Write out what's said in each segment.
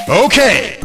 Okay!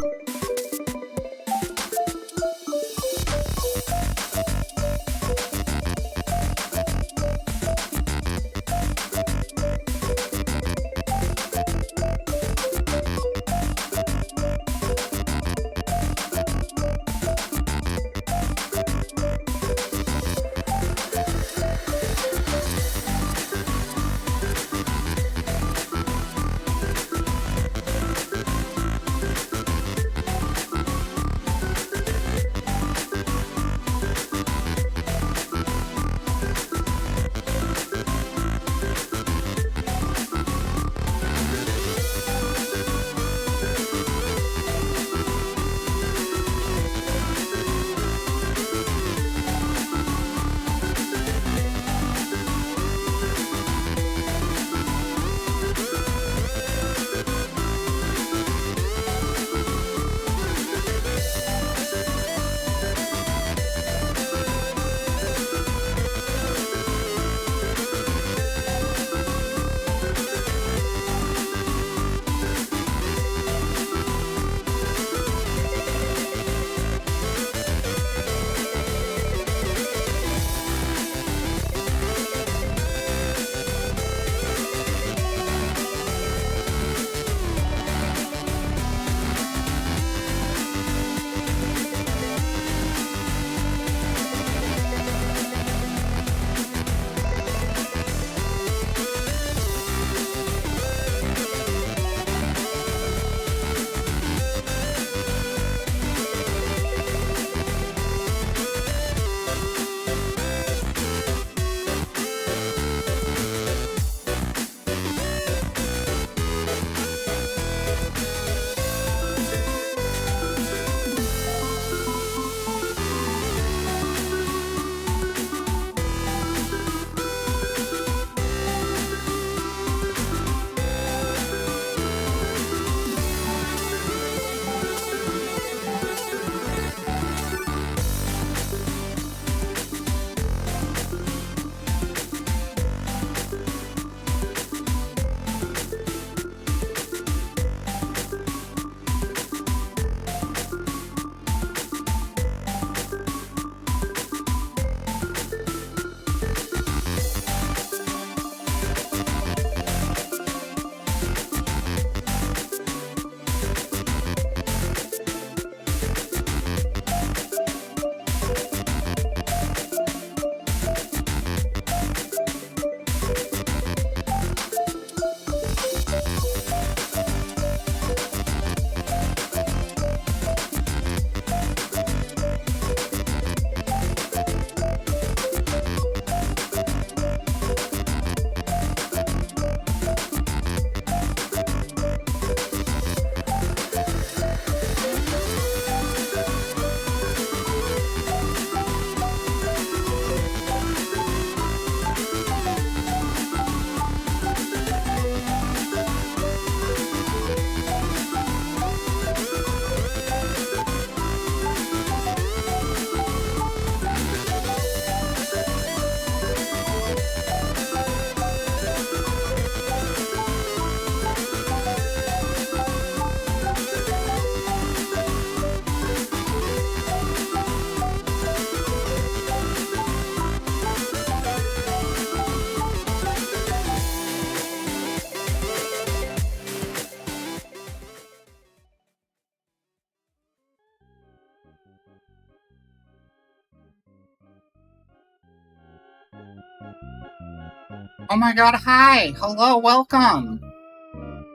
Oh my god, hi! Hello, welcome!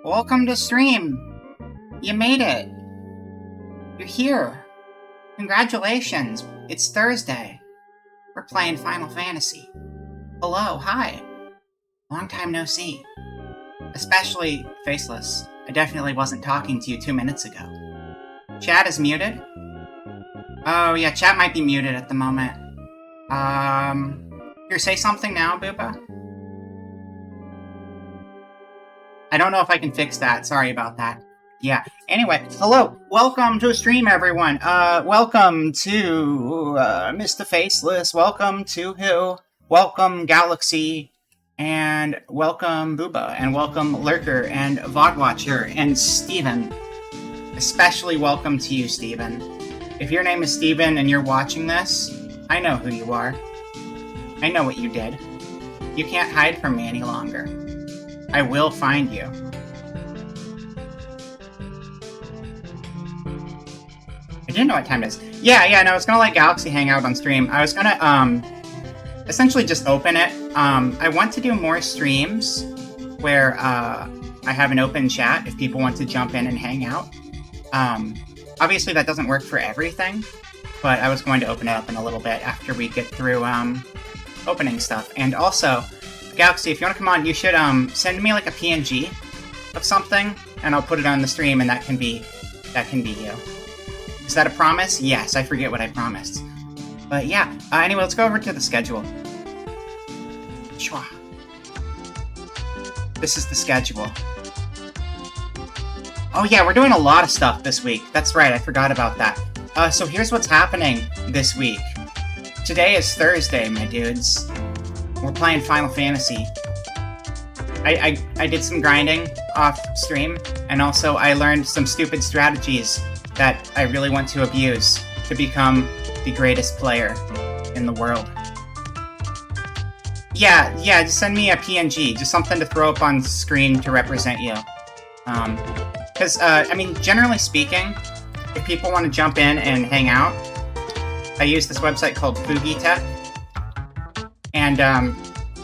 Welcome to stream! You made it! You're here! Congratulations! It's Thursday. We're playing Final Fantasy. Hello, hi! Long time no see. Especially Faceless. I definitely wasn't talking to you 2 minutes ago. Chat is muted? Oh yeah, chat might be muted at the moment. Here, say something now, Booba? I don't know if I can fix that. Sorry about that. Yeah. Anyway, hello. Welcome to stream, everyone. Welcome to Mr. Faceless. Welcome to Who. Welcome Galaxy. And welcome Booba. And welcome Lurker and VOD Watcher and Steven. Especially welcome to you, Steven. If your name is Steven and you're watching this, I know who you are. I know what you did. You can't hide from me any longer. I will find you. I didn't know what time it is. Yeah, no, I was gonna let Galaxy hang out on stream. I was gonna, essentially just open it. I want to do more streams where, I have an open chat if people want to jump in and hang out. Obviously that doesn't work for everything, but I was going to open it up in a little bit after we get through, opening stuff. And also, Galaxy, if you want to come on, you should send me like a PNG of something, and I'll put it on the stream, and that can be you. Is that a promise? Yes, I forget what I promised. But yeah, anyway, let's go over to the schedule. Chua. This is the schedule. Oh yeah, we're doing a lot of stuff this week. That's right, I forgot about that. So here's what's happening this week. Today is Thursday, my dudes. We're playing Final Fantasy. I did some grinding off stream, and also I learned some stupid strategies that I really want to abuse to become the greatest player in the world. Yeah, just send me a PNG, just something to throw up on screen to represent you. I mean, generally speaking, if people want to jump in and hang out, I use this website called Fugitech. And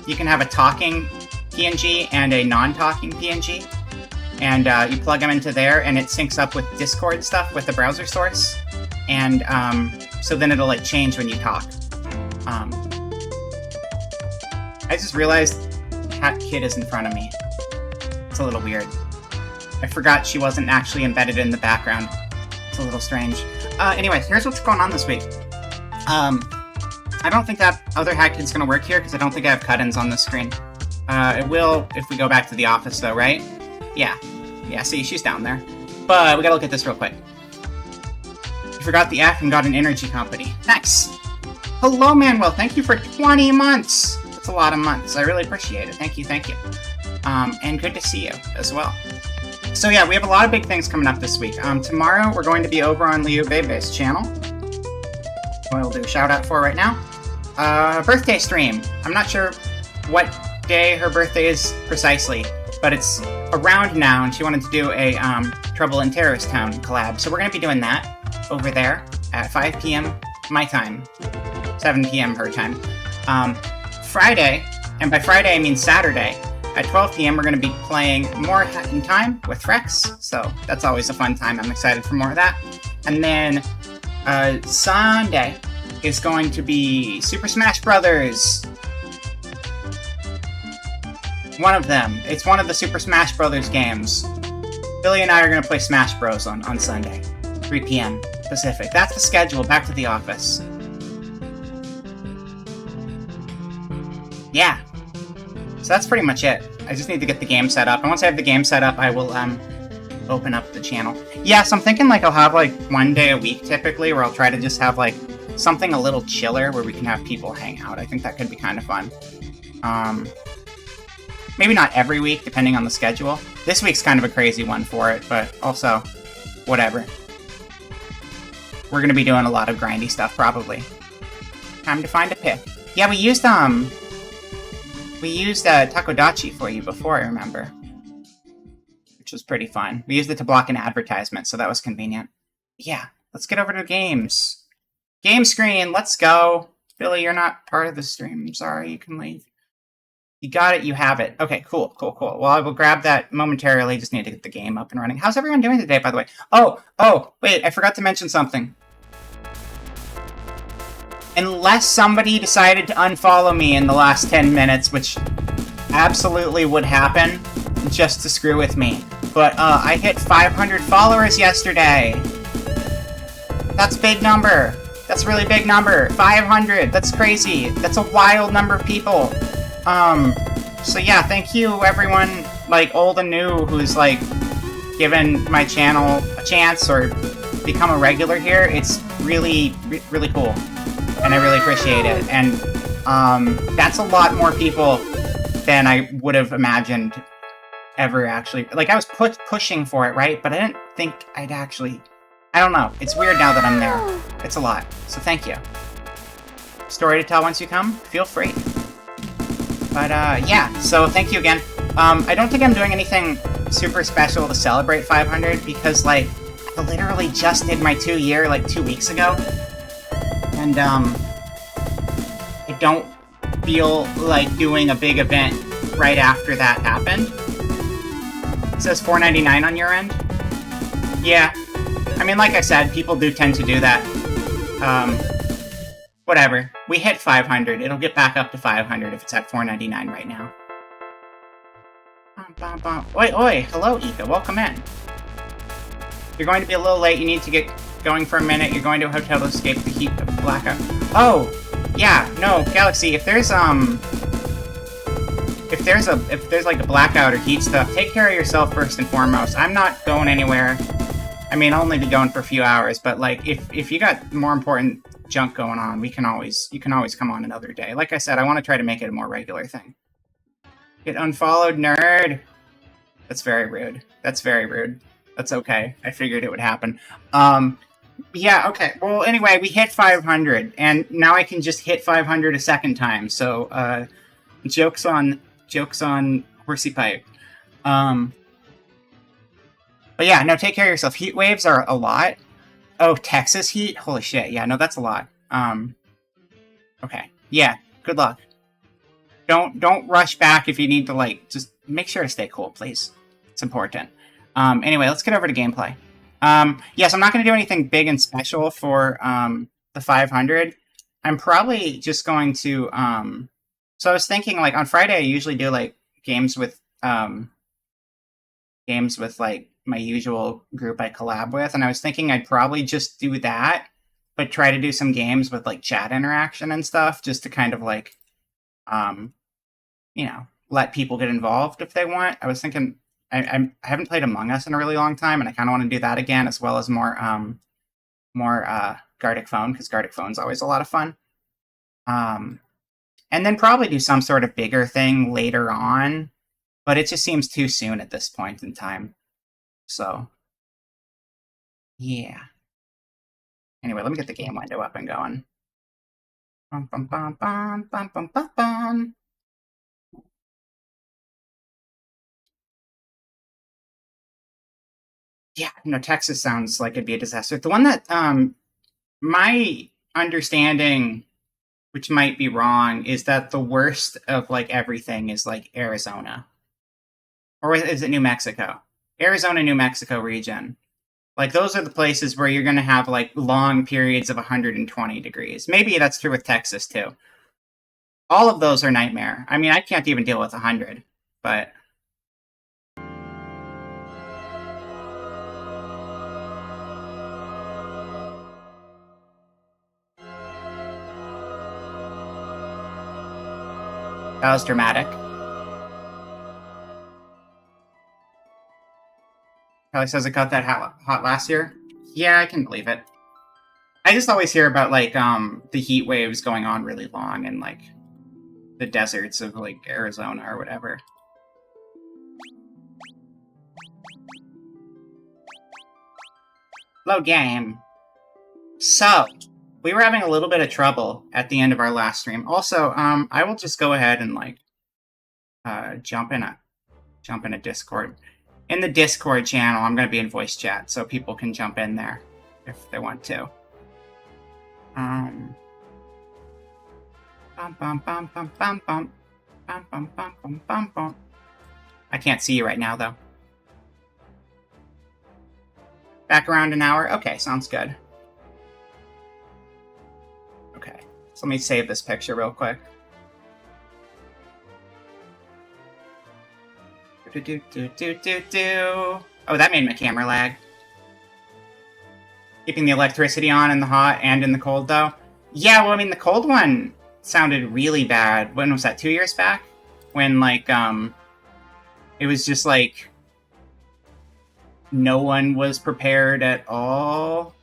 you can have a talking PNG and a non-talking PNG. And you plug them into there, and it syncs up with Discord stuff with the browser source. And so then it'll like change when you talk. I just realized Cat Kid is in front of me. It's a little weird. I forgot she wasn't actually embedded in the background. It's a little strange. Anyway, here's what's going on this week. I don't think that other hack kid's gonna work here because I don't think I have cut-ins on the screen. It will if we go back to the office though, right? Yeah, see, she's down there. But we gotta look at this real quick. You forgot the F and got an energy company. Nice! Hello, Manuel, thank you for 20 months! That's a lot of months, I really appreciate it. Thank you. And good to see you as well. So yeah, we have a lot of big things coming up this week. Tomorrow we're going to be over on Liu Bei's channel. We'll do a shout out for right now. Birthday stream. I'm not sure what day her birthday is precisely, but it's around now, and she wanted to do a Trouble in Terrorist Town collab. So we're going to be doing that over there at 5 p.m. my time, 7 p.m. her time. Friday, and by Friday I mean Saturday, at 12 p.m. we're going to be playing more Hat in Time with Frex, so that's always a fun time. I'm excited for more of that. And then Sunday is going to be Super Smash Brothers. One of them. It's one of the Super Smash Brothers games. Billy and I are going to play Smash Bros. on Sunday, 3 p.m. Pacific. That's the schedule. Back to the office. Yeah. So that's pretty much it. I just need to get the game set up. And once I have the game set up, I will open up the channel. Yeah, so I'm thinking like I'll have like one day a week typically where I'll try to just have like something a little chiller where we can have people hang out. I think that could be kind of fun. Maybe not every week, depending on the schedule. This week's kind of a crazy one for it, but also, whatever. We're gonna be doing a lot of grindy stuff, probably. Time to find a pick. Yeah, we used Takodachi for you before, I remember. Which was pretty fun. We used it to block an advertisement, so that was convenient. Yeah, let's get over to games. Game screen, let's go. Billy, you're not part of the stream. I'm sorry, you can leave. You got it, you have it. Okay, cool, cool, cool. Well, I will grab that momentarily. Just need to get the game up and running. How's everyone doing today, by the way? Oh, wait, I forgot to mention something. Unless somebody decided to unfollow me in the last 10 minutes, which absolutely would happen just to screw with me. But I hit 500 followers yesterday. That's a big number. That's a really big number. 500. That's crazy. That's a wild number of people. So yeah, thank you everyone, like, old and new, who's, like, given my channel a chance or become a regular here. It's really, really cool. And I really appreciate it. And, that's a lot more people than I would have imagined ever actually. Like, I was pushing for it, right? But I didn't think I'd actually... I don't know. It's weird now that I'm there. It's a lot. So thank you. Story to tell once you come? Feel free. But, yeah. So thank you again. I don't think I'm doing anything super special to celebrate 500 because, like, I literally just did my 2-year, like, 2 weeks ago. And, I don't feel like doing a big event right after that happened. It says $4.99 on your end? Yeah. I mean, like I said, people do tend to do that. Whatever. We hit 500. It'll get back up to 500 if it's at $4.99 right now. Oi, oi! Hello, Ika. Welcome in. You're going to be a little late. You need to get going for a minute. You're going to a hotel to escape the heat of the blackout. Oh! Yeah, no, Galaxy, if there's like a blackout or heat stuff, take care of yourself first and foremost. I'm not going anywhere. I mean, I'll only be going for a few hours, but, like, if you got more important junk going on, you can always come on another day. Like I said, I want to try to make it a more regular thing. Get unfollowed, nerd! That's very rude. That's very rude. That's okay. I figured it would happen. Yeah, okay. Well, anyway, we hit 500, and now I can just hit 500 a second time, so, joke's on Horsey Pipe. But yeah, no, take care of yourself. Heat waves are a lot. Oh, Texas heat? Holy shit, yeah, no, that's a lot. Okay. Yeah, good luck. Don't rush back if you need to, like, just make sure to stay cool, please. It's important. Anyway, let's get over to gameplay. Yes, I'm not going to do anything big and special for, the 500. I'm probably just going to, so I was thinking, like, on Friday I usually do, like, games with, like, my usual group I collab with, and I was thinking I'd probably just do that, but try to do some games with, like, chat interaction and stuff, just to kind of, like, you know, let people get involved if they want. I was thinking, I haven't played Among Us in a really long time, and I kind of want to do that again, as well as more Gartic Phone, because Gartic Phone's always a lot of fun. And then probably do some sort of bigger thing later on, but it just seems too soon at this point in time. So, yeah. Anyway, let me get the game window up and going. Bum, bum, bum, bum, bum, bum, bum, bum. Yeah, no, Texas sounds like it'd be a disaster. The one that, my understanding, which might be wrong, is that the worst of, like, everything is, like, Arizona. Or is it New Mexico? Arizona, New Mexico region. Like, those are the places where you're going to have, like, long periods of 120 degrees. Maybe that's true with Texas, too. All of those are nightmare. I mean, I can't even deal with 100, but... That was dramatic. Kelly says it got that hot last year. Yeah, I can believe it. I just always hear about, like, the heat waves going on really long in, like, the deserts of, like, Arizona or whatever. Load game. So, we were having a little bit of trouble at the end of our last stream. Also, I will just go ahead and, like, jump in a Discord. In the Discord channel, I'm going to be in voice chat, so people can jump in there if they want to. Bum, bum, bum, bum, bum, bum. Bum, bum, bum, bum, bum, bum. I can't see you right now, though. Back around an hour? Okay, sounds good. Okay, so let me save this picture real quick. Oh, that made my camera lag. Keeping the electricity on in the hot and in the cold, though. Yeah, well, I mean, the cold one sounded really bad. When was that, 2 years back? When, like, it was just, like, no one was prepared at all.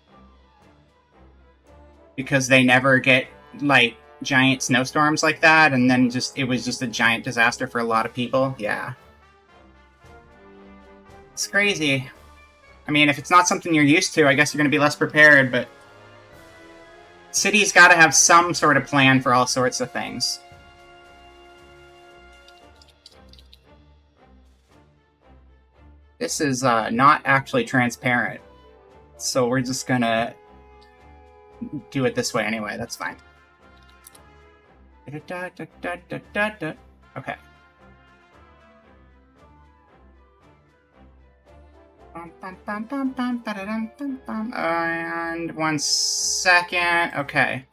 Because they never get, like, giant snowstorms like that, and then it was just a giant disaster for a lot of people. Yeah. It's crazy. I mean, if it's not something you're used to, I guess you're going to be less prepared, but city's got to have some sort of plan for all sorts of things. This is not actually transparent, so we're just going to do it this way anyway. That's fine. Okay. And 1 second. Okay.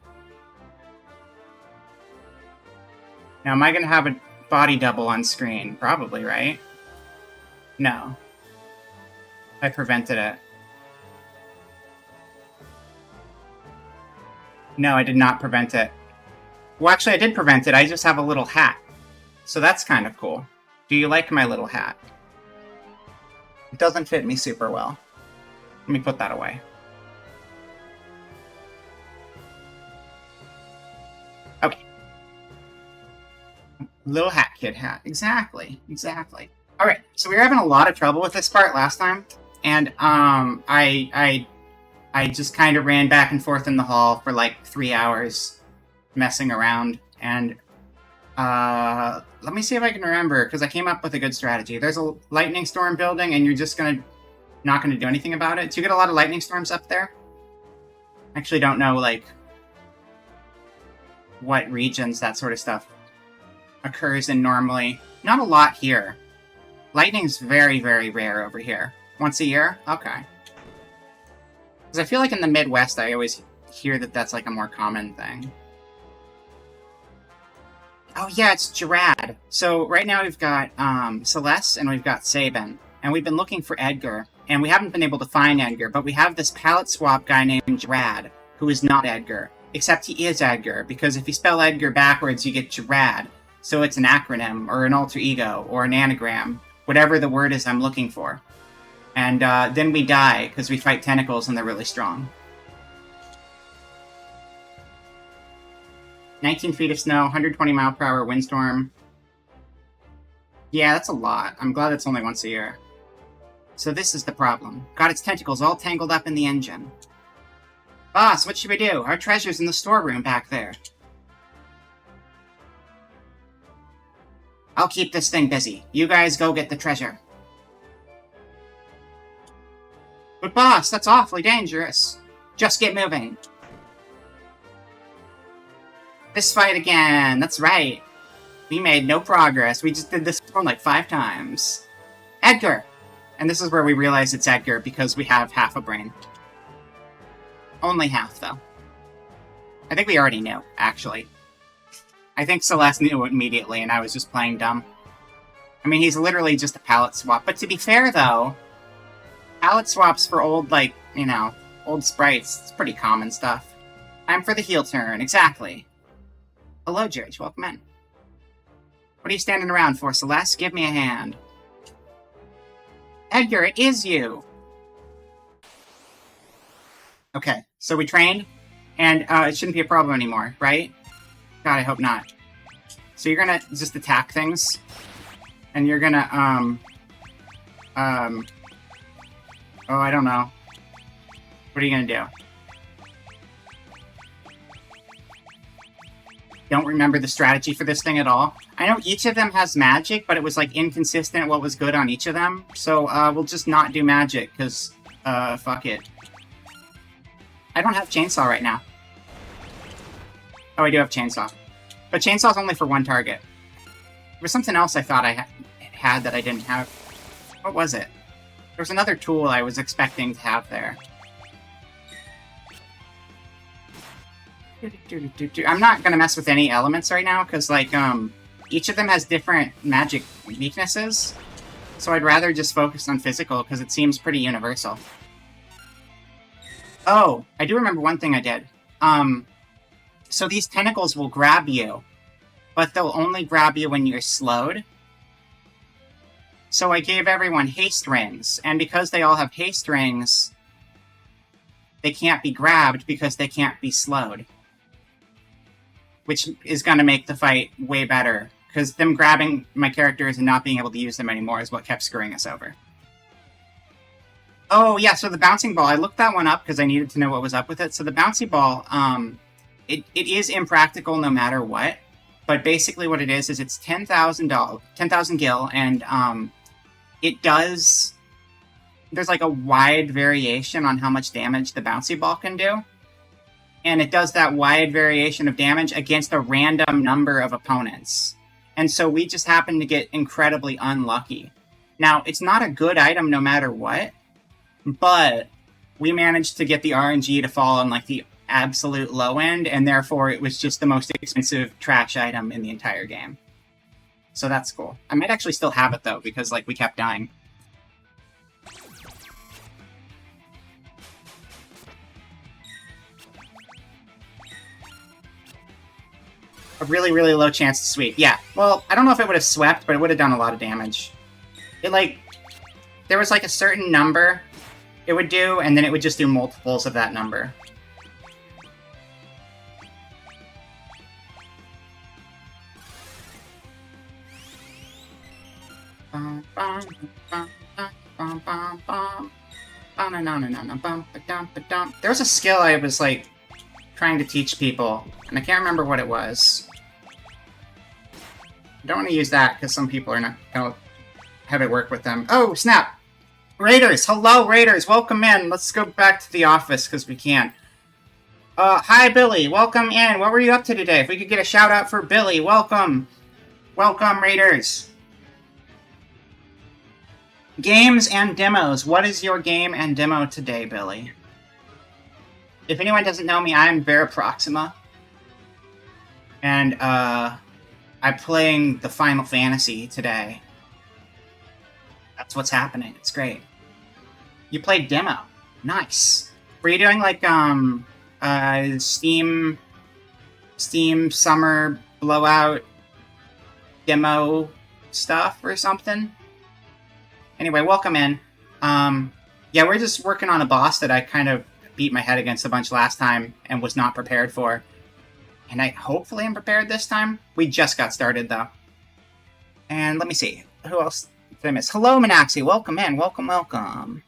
Now, am I going to have a body double on screen? Probably, right? No. I prevented it. No, I did not prevent it. Well, actually, I did prevent it. I just have a little hat. So that's kind of cool. Do you like my little hat? It doesn't fit me super well. Let me put that away. Okay. Little hat kid hat. Exactly. Exactly. Alright, so we were having a lot of trouble with this part last time. And, I just kind of ran back and forth in the hall for like 3 hours messing around. And, let me see if I can remember, because I came up with a good strategy. There's a lightning storm building, and you're just not gonna do anything about it. Do you get a lot of lightning storms up there? I actually don't know, like, what regions that sort of stuff occurs in normally. Not a lot here. Lightning's very, very rare over here. Once a year? Okay. Because I feel like in the Midwest, I always hear that that's, like, a more common thing. Oh, yeah, it's Gerad. So, right now we've got, Celeste, and we've got Sabin. And we've been looking for Edgar. And we haven't been able to find Edgar, but we have this palette swap guy named Gerad, who is not Edgar. Except he is Edgar, because if you spell Edgar backwards, you get Gerad. So it's an acronym, or an alter ego, or an anagram. Whatever the word is I'm looking for. And, then we die, because we fight tentacles and they're really strong. 19 feet of snow, 120 mile per hour windstorm. Yeah, that's a lot. I'm glad it's only once a year. So this is the problem. Got its tentacles all tangled up in the engine. Boss, what should we do? Our treasure's in the storeroom back there. I'll keep this thing busy. You guys go get the treasure. But boss, that's awfully dangerous. Just get moving. This fight again. That's right. We made no progress. We just did this one like 5 times. Edgar! And this is where we realize it's Edgar because we have half a brain. Only half, though. I think we already knew, actually. I think Celeste knew immediately, and I was just playing dumb. I mean, he's literally just a palette swap. But to be fair, though, palette swaps for old, like, you know, old sprites, it's pretty common stuff. Time for the heel turn, exactly. Hello, George. Welcome in. What are you standing around for, Celeste? Give me a hand. Edgar, it is you! Okay, so we trained, and it shouldn't be a problem anymore, right? God, I hope not. So you're gonna just attack things, and you're gonna, oh, I don't know. What are you gonna do? Don't remember the strategy for this thing at all. I know each of them has magic, but it was, like, inconsistent what was good on each of them. So, we'll just not do magic, because, fuck it. I don't have chainsaw right now. Oh, I do have chainsaw. But chainsaw's only for one target. was something else I thought I had that I didn't have. What was it? There was another tool I was expecting to have there. I'm not gonna mess with any elements right now, because, like, each of them has different magic weaknesses. So I'd rather just focus on physical, because it seems pretty universal. Oh, I do remember one thing I did. So these tentacles will grab you, but they'll only grab you when you're slowed. So I gave everyone haste rings, and because they all have haste rings, they can't be grabbed because they can't be slowed. Which is going to make the fight way better, because them grabbing my characters and not being able to use them anymore is what kept screwing us over. Oh, yeah, so the bouncing ball, I looked that one up because I needed to know what was up with it. So the bouncy ball, it is impractical no matter what, but basically what it is it's 10,000 gil, and it does... There's like a wide variation on how much damage the bouncy ball can do. And it does that wide variation of damage against a random number of opponents. And so we just happen to get incredibly unlucky. Now, it's not a good item no matter what, but we managed to get the RNG to fall on like the absolute low end, and therefore it was just the most expensive trash item in the entire game. So that's cool. I might actually still have it though, because like we kept dying. A really, really low chance to sweep. Yeah, well, I don't know if it would have swept, but it would have done a lot of damage. It, like, there was, like, a certain number it would do, and then it would just do multiples of that number. There was a skill I was, like, trying to teach people, and I can't remember what it was. I don't want to use that, because some people are not going to have it work with them. Oh, snap! Raiders! Hello, Raiders! Welcome in! Let's go back to the office, because we can. Hi, Billy! Welcome in! What were you up to today? If we could get a shout-out for Billy, welcome! Welcome, Raiders! Games and demos. What is your game and demo today, Billy? If anyone doesn't know me, I'm Vera Proxima. And, I'm playing the Final Fantasy today. That's what's happening. It's great. You played demo. Nice. Were you doing, like, Steam Summer Blowout demo stuff or something? Anyway, welcome in. Yeah, we're just working on a boss that I kind of beat my head against a bunch last time and was not prepared for. And hopefully I'm prepared this time. We just got started, though. And let me see. Who else did I miss? Hello, Manaxi. Welcome in. Welcome, welcome.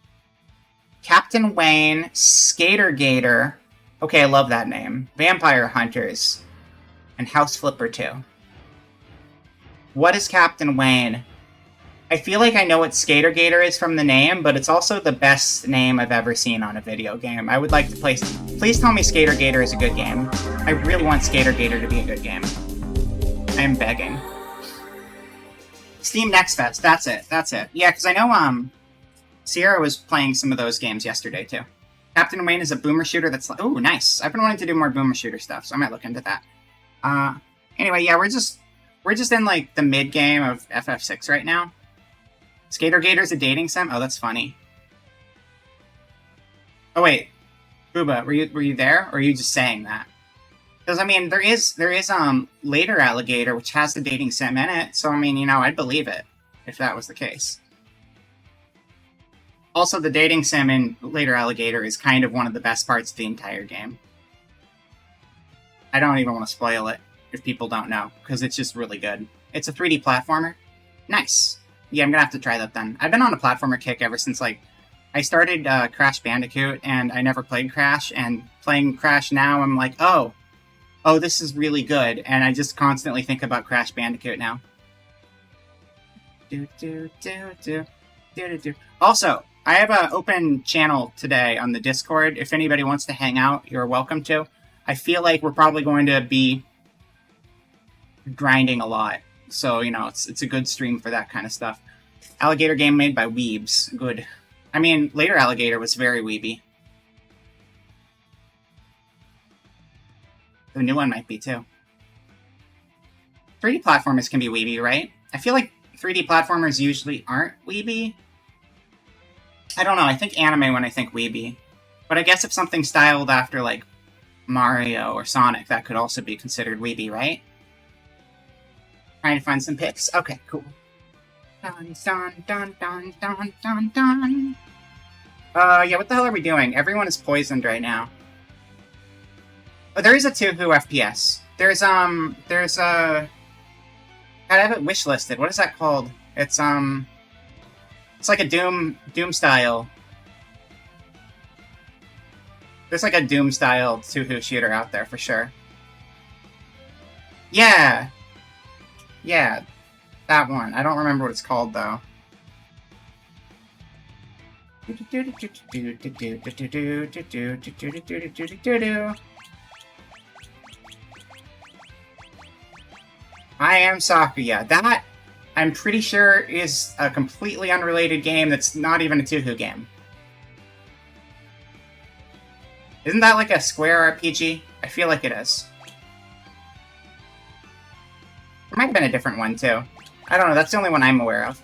Captain Wayne, Skater Gator. Okay, I love that name. Vampire Hunters. And House Flipper 2. What is Captain Wayne? I feel like I know what Skater Gator is from the name, but it's also the best name I've ever seen on a video game. I would like to play... Please tell me Skater Gator is a good game. I really want Skater Gator to be a good game. I am begging. Steam Next Fest, that's it, that's it. Yeah, because I know, Sierra was playing some of those games yesterday, too. Captain Wayne is a boomer shooter that's... Oh, nice. I've been wanting to do more boomer shooter stuff, so I might look into that. Anyway, yeah, we're just in, like, the mid-game of FF6 right now. Skater Gator's a dating sim? Oh, that's funny. Oh, wait. Booba, were you there? Or are you just saying that? Because, I mean, there is Later Alligator, which has the dating sim in it. So, I mean, you know, I'd believe it if that was the case. Also, the dating sim in Later Alligator is kind of one of the best parts of the entire game. I don't even want to spoil it if people don't know, because it's just really good. It's a 3D platformer. Nice. Yeah, I'm gonna have to try that then. I've been on a platformer kick ever since, like, I started Crash Bandicoot, and I never played Crash, and playing Crash now, I'm like, oh, this is really good, and I just constantly think about Crash Bandicoot now. Also, I have an open channel today on the Discord. If anybody wants to hang out, you're welcome to. I feel like we're probably going to be grinding a lot. so, you know, it's a good stream for that kind of stuff. Alligator game made by Weebs. Good. I mean, later Alligator was very weeby. The new one might be, too. 3D platformers can be weeby, right? I feel like 3D platformers usually aren't weeby. I don't know, I think anime when I think weeby. But I guess if something's styled after, like, Mario or Sonic, that could also be considered weeby, right? Trying to find some pics. Okay, cool. Dun, dun, dun, dun, dun, dun, dun. Yeah, what the hell are we doing? Everyone is poisoned right now. Oh, there is a 2 Who FPS. There's I have it wishlisted. What is that called? It's like a Doom style. There's like a Doom style 2 Who shooter out there for sure. Yeah! Yeah, that one. I don't remember what it's called though. I Am Sakuya. That, I'm pretty sure, is a completely unrelated game that's not even a 2 Who game. Isn't that like a Square RPG? I feel like it is. There might have been a different one, too. I don't know, that's the only one I'm aware of.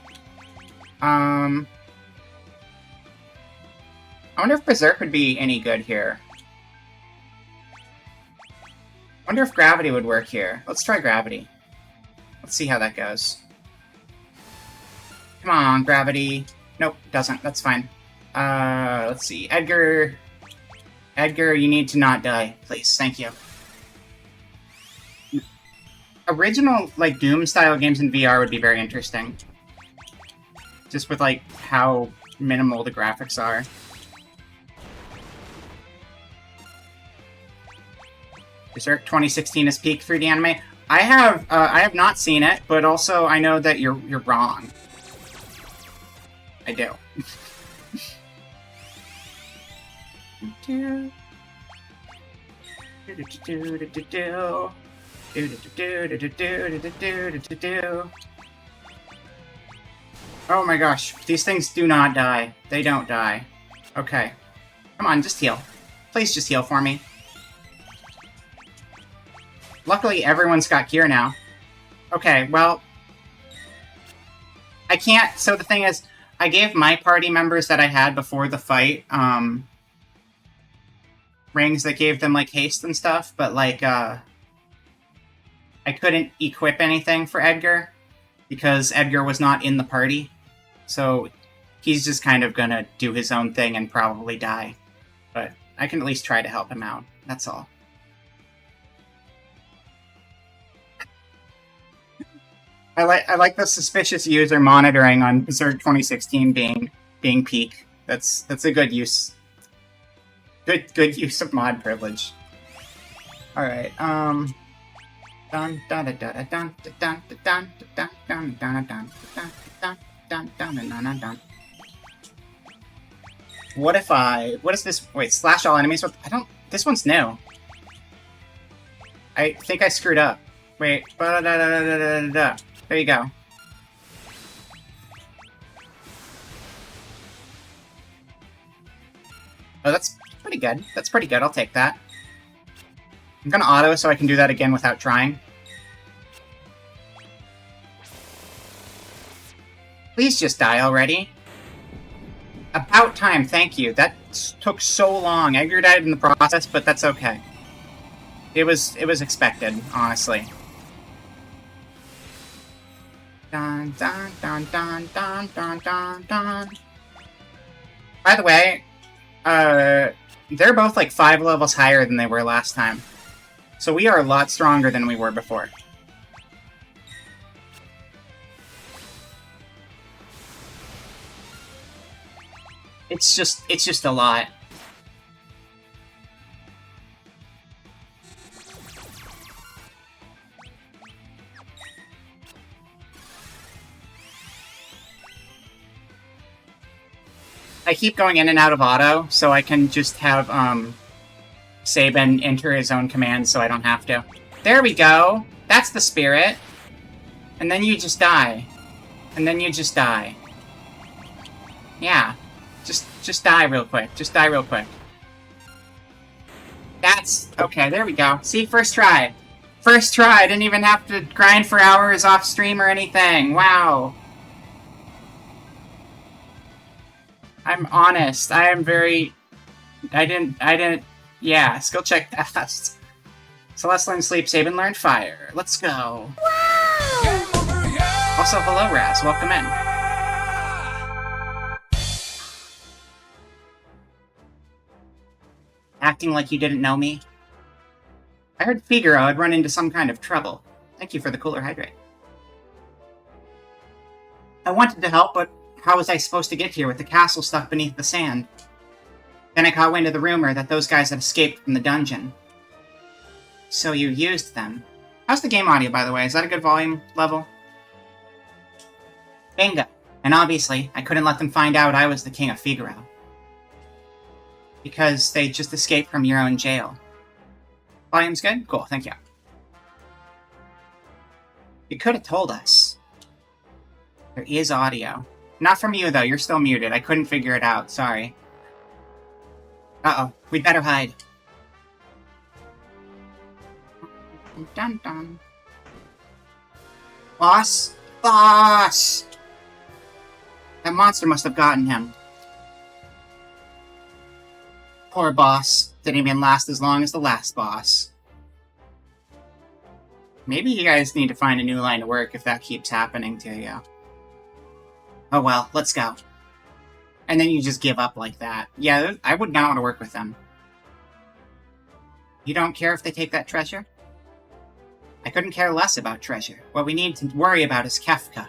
I wonder if Berserk would be any good here. I wonder if Gravity would work here. Let's try Gravity. Let's see how that goes. Come on, Gravity. Nope, doesn't. That's fine. Let's see. Edgar. Edgar, you need to not die, please. Thank you. Original, like, Doom-style games in VR would be very interesting. Just with, like, how minimal the graphics are. Berserk 2016 is peak 3D anime. I have not seen it, but also I know that you're wrong. I do. Oh my gosh, these things do not die. They don't die. Okay. Come on, just heal. Please just heal for me. Luckily, everyone's got gear now. Okay, well... I can't... So the thing is, I gave my party members that I had before the fight, rings that gave them, like, haste and stuff, but, like, I couldn't equip anything for Edgar, because Edgar was not in the party. So, he's just kind of gonna do his own thing and probably die. But I can at least try to help him out. That's all. I like the suspicious user monitoring on Berserk 2016 being peak. That's a good use. Good use of mod privilege. All right. Dun dun dun dun dun dun dun dun dun dun dun dun dun dun dun. What if what is this? Wait, slash all enemies with... I don't... This one's new. I think I screwed up. Wait. There you go. Oh, that's pretty good. That's pretty good. I'll take that. I'm gonna auto so I can do that again without trying. Please just die already. About time, thank you. That took so long. Edgar died in the process, but that's okay. It was expected, honestly. Dun dun dun dun dun dun dun dun. By the way, they're both like 5 levels higher than they were last time. So we are a lot stronger than we were before. It's just a lot. I keep going in and out of auto, so I can just have, Sabin enter his own commands so I don't have to. There we go! That's the spirit! And then you just die. And then you just die. Yeah. Just die real quick. Just die real quick. That's... Okay, there we go. See, first try. First try. I didn't even have to grind for hours off stream or anything. Wow. I'm honest. I am very... I didn't... Yeah, skill check passed. Celeste learned sleep, Sabin learned fire. Let's go. Wow! Also, hello, Raz. Welcome in. Acting like you didn't know me? I heard Figaro had run into some kind of trouble. Thank you for the cooler hydrate. I wanted to help, but how was I supposed to get here with the castle stuck beneath the sand? Then I caught wind of the rumor that those guys had escaped from the dungeon. So you used them. How's the game audio, by the way? Is that a good volume level? Bingo. And obviously, I couldn't let them find out I was the King of Figaro. Because they just escaped from your own jail. Volume's good? Cool, thank you. You could have told us. There is audio. Not from you, though. You're still muted. I couldn't figure it out. Sorry. Uh-oh. We'd better hide. Dun dun. Boss? Boss! That monster must have gotten him. Poor boss. Didn't even last as long as the last boss. Maybe you guys need to find a new line of work if that keeps happening to you. Oh well, let's go. And then you just give up like that. Yeah, I would not want to work with them. You don't care if they take that treasure? I couldn't care less about treasure. What we need to worry about is Kefka.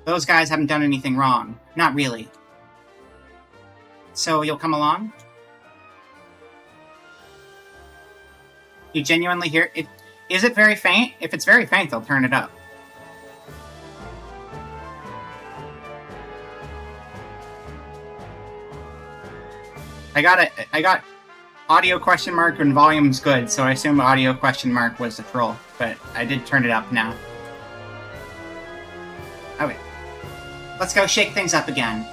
Those guys haven't done anything wrong. Not really. So you'll come along? You genuinely hear it? Is it very faint? If it's very faint, they'll turn it up. I got audio question mark and volume's good, so I assume audio question mark was the troll, but I did turn it up now. Okay. Let's go shake things up again.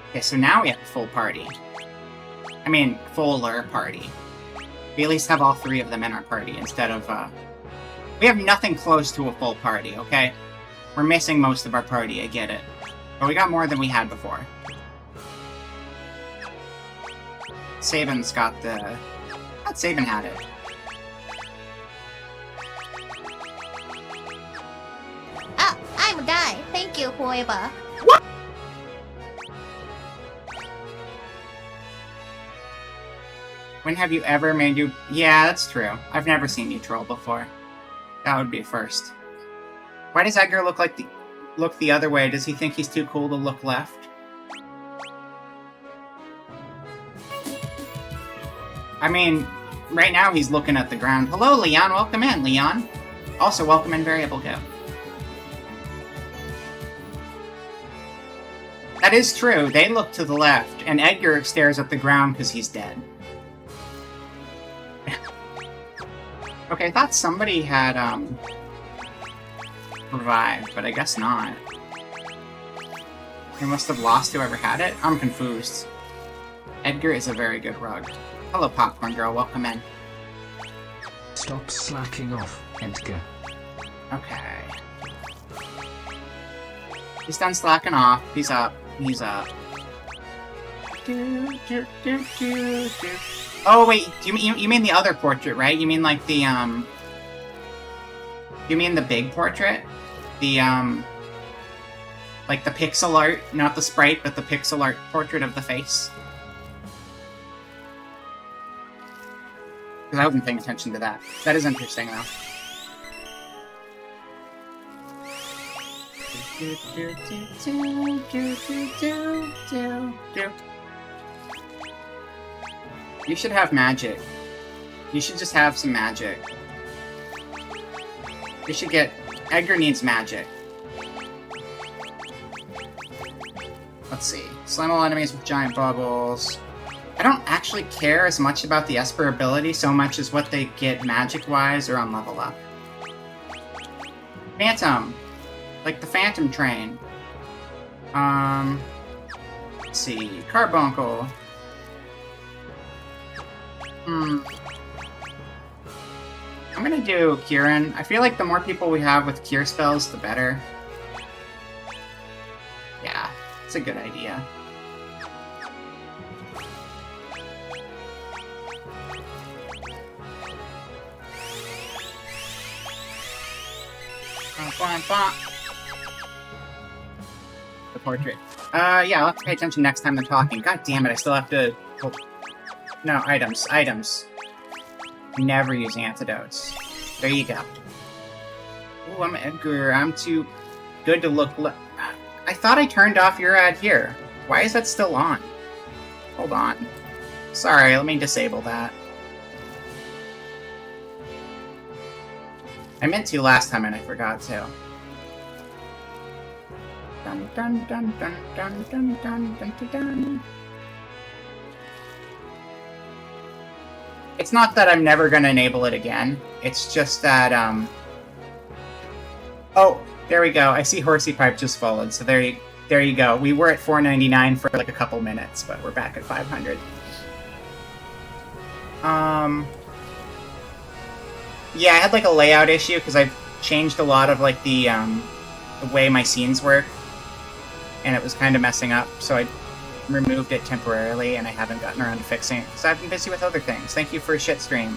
Okay, so now we have a full party. I mean, fuller party. We at least have all three of them in our party instead of, we have nothing close to a full party, okay? We're missing most of our party, I get it. But we got more than we had before. Sabin's got the... I thought Sabin had it. Ah, I'm a guy. Thank you, whoever. What? When have you ever made you... Yeah, that's true. I've never seen you troll before. That would be a first. Why does Edgar look the other way? Does he think he's too cool to look left? I mean, right now he's looking at the ground. Hello, Leon. Welcome in, Leon. Also, welcome in, Variable Go. That is true. They look to the left, and Edgar stares at the ground because he's dead. Okay, I thought somebody had, revived, but I guess not. They must have lost whoever had it? I'm confused. Edgar is a very good rug. Hello, Popcorn Girl. Welcome in. Stop slacking off, Edgar. Okay. He's done slacking off. He's up. He's up. Oh, wait. You mean the other portrait, right? You mean, like, the, You mean the big portrait? The, like the pixel art, not the sprite, but the pixel art portrait of the face? Because I wasn't paying attention to that. That is interesting, though. You should have magic. You should just have some magic. You should get... Edgar needs magic. Let's see. Slam all enemies with giant bubbles. don't actually care as much about the Esper ability so much as what they get magic-wise or on level up. Phantom. Like the Phantom Train. Let's see. Carbuncle. I'm gonna do Kieran. I feel like the more people we have with cure spells, the better. Yeah, it's a good idea. The portrait. Yeah, I'll have to pay attention next time they're talking. God damn it, I still have to... Oh. No, items. Never use antidotes. There you go. Ooh, I'm Edgar. I'm too good to look... I thought I turned off your ad here. Why is that still on? Hold on. Sorry, let me disable that. I meant to last time and I forgot to. Dun dun dun dun dun dun dun dun dun dun. It's not that I'm never gonna enable it again. It's just that, Oh, there we go. I see Horsey Pipe just followed, so there you go. We were at $4.99 for like a couple minutes, but we're back at 500. Yeah, I had like a layout issue because I've changed a lot of like the way my scenes work, and it was kind of messing up, so I removed it temporarily, and I haven't gotten around to fixing it because I've been busy with other things. Thank you for a shit stream.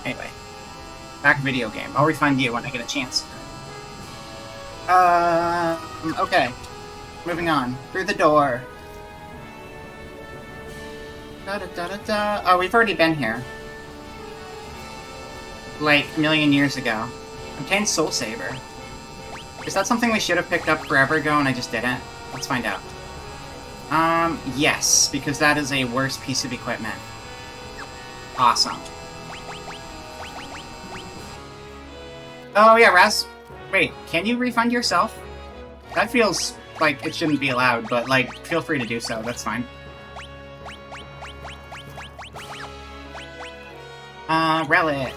Anyway, back video game. I'll refund you when I get a chance. Okay. Moving on. Through the door. Da-da-da-da-da. Oh, we've already been here. Like, a million years ago. Obtained Soul Saber. Is that something we should have picked up forever ago and I just didn't? Let's find out. Yes, because that is a worse piece of equipment. Awesome. Oh yeah, Raz. Wait, can you refund yourself? That feels like it shouldn't be allowed, but like, feel free to do so, that's fine. Relic.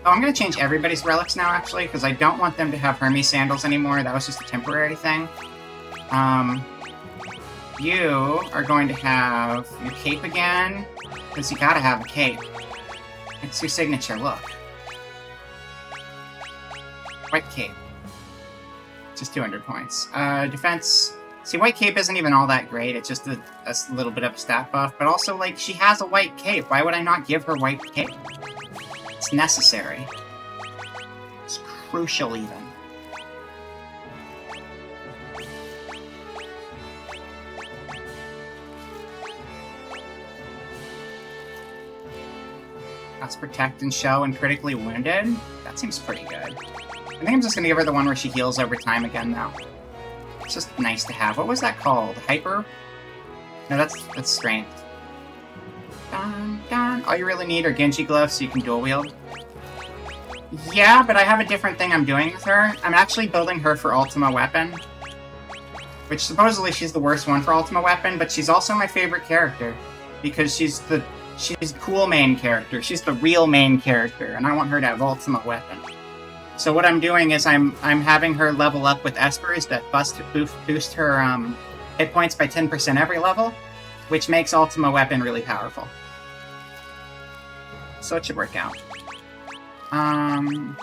Oh, I'm gonna change everybody's relics now, actually, because I don't want them to have Hermes sandals anymore. That was just a temporary thing. You are going to have your cape again, because you gotta have a cape. It's your signature look. White cape. Just 200 points. Defense. See, white cape isn't even all that great. It's just a little bit of a stat buff. But also, like, she has a white cape. Why would I not give her white cape? It's necessary. It's crucial, even. That's protect and show and critically wounded. That seems pretty good. I think I'm just gonna give her the one where she heals over time again, though. It's just nice to have. What was that called? Hyper? No, that's strength. Dun, dun. All you really need are Genji gloves so you can dual wield. Yeah, but I have a different thing I'm doing with her. I'm actually building her for Ultima Weapon. Which supposedly she's the worst one for Ultima Weapon, but she's also my favorite character. Because she's cool main character. She's the real main character, and I want her to have Ultima Weapon. So what I'm doing is I'm having her level up with Espers that boost her hit points by 10% every level, which makes Ultima Weapon really powerful. So it should work out. And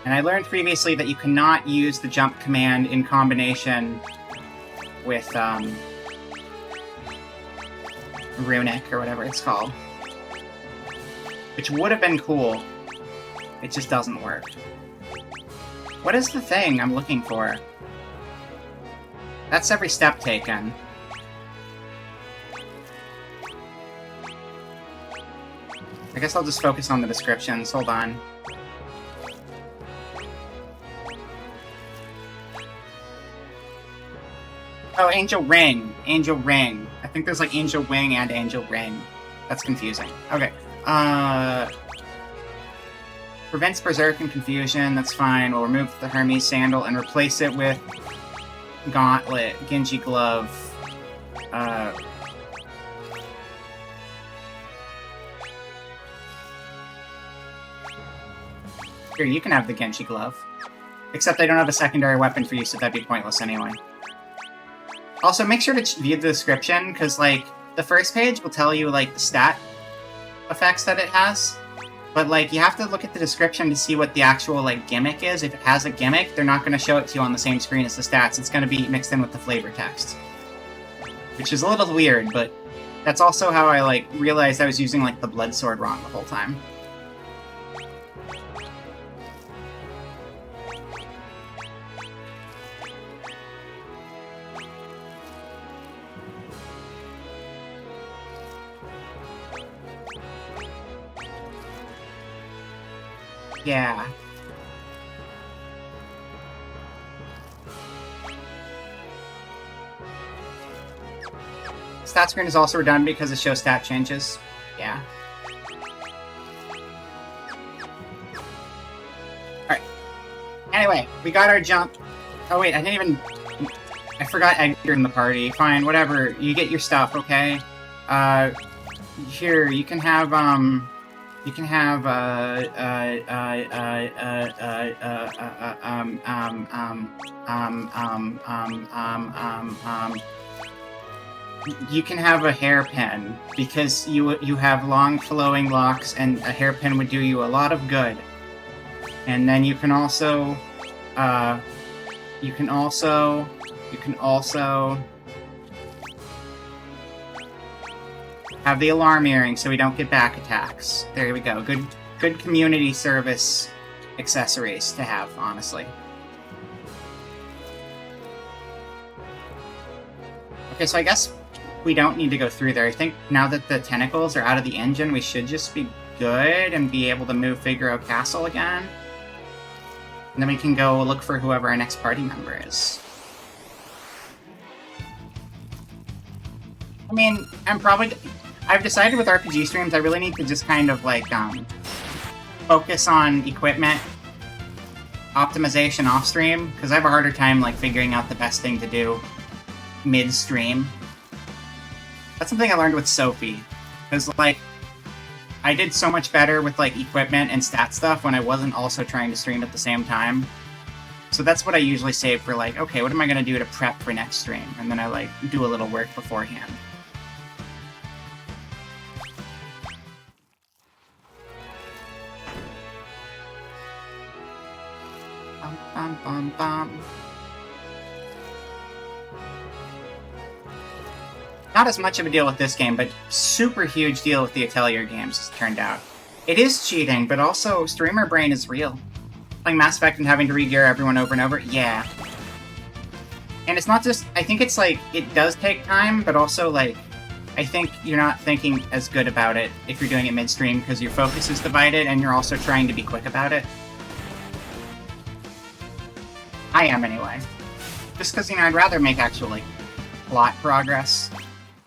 I learned previously that you cannot use the jump command in combination with Runic, or whatever it's called. Which would have been cool. It just doesn't work. What is the thing I'm looking for? That's every step taken. I guess I'll just focus on the descriptions. Hold on. Oh, Angel Ring. Angel Ring. I think there's like Angel Wing and Angel Ring. That's confusing. Okay. Prevents Berserk and Confusion. That's fine. We'll remove the Hermes Sandal and replace it with Gauntlet, Genji Glove. Here, you can have the Genji Glove. Except I don't have a secondary weapon for you, so that'd be pointless anyway. Also, make sure to view the description, because, like, the first page will tell you, like, the stat effects that it has. But, like, you have to look at the description to see what the actual, like, gimmick is. If it has a gimmick, they're not going to show it to you on the same screen as the stats. It's going to be mixed in with the flavor text. Which is a little weird, but that's also how I, like, realized I was using, like, the blood sword wrong the whole time. Yeah. Stat screen is also redundant because it shows stat changes. Yeah. Alright. Anyway, we got our jump. Oh wait, I didn't even... I forgot Edgar in the party. Fine, whatever. You get your stuff, okay? Here, you can have, You can have, you can have a hairpin, because you have long flowing locks, and a hairpin would do you a lot of good. And then you can also, have the alarm earring so we don't get back attacks. There we go. Good community service accessories to have, honestly. Okay, so I guess we don't need to go through there. I think now that the tentacles are out of the engine, we should just be good and be able to move Figaro Castle again. And then we can go look for whoever our next party member is. I mean, I've decided with RPG streams I really need to just kind of, like, focus on equipment optimization off-stream, because I have a harder time, like, figuring out the best thing to do mid-stream. That's something I learned with Sophie, because, like, I did so much better with, like, equipment and stat stuff when I wasn't also trying to stream at the same time. So that's what I usually save for, like, okay, what am I going to do to prep for next stream? And then I, like, do a little work beforehand. Bum, bum, bum. Not as much of a deal with this game, but super huge deal with the Atelier games, as it turned out. It is cheating, but also streamer brain is real. Playing Mass Effect and having to re-gear everyone over and over, yeah. And it's not just, I think it's like, it does take time, but also like, I think you're not thinking as good about it if you're doing it mid-stream, because your focus is divided and you're also trying to be quick about it. I am, anyway. Just because, you know, I'd rather make actual, like, plot progress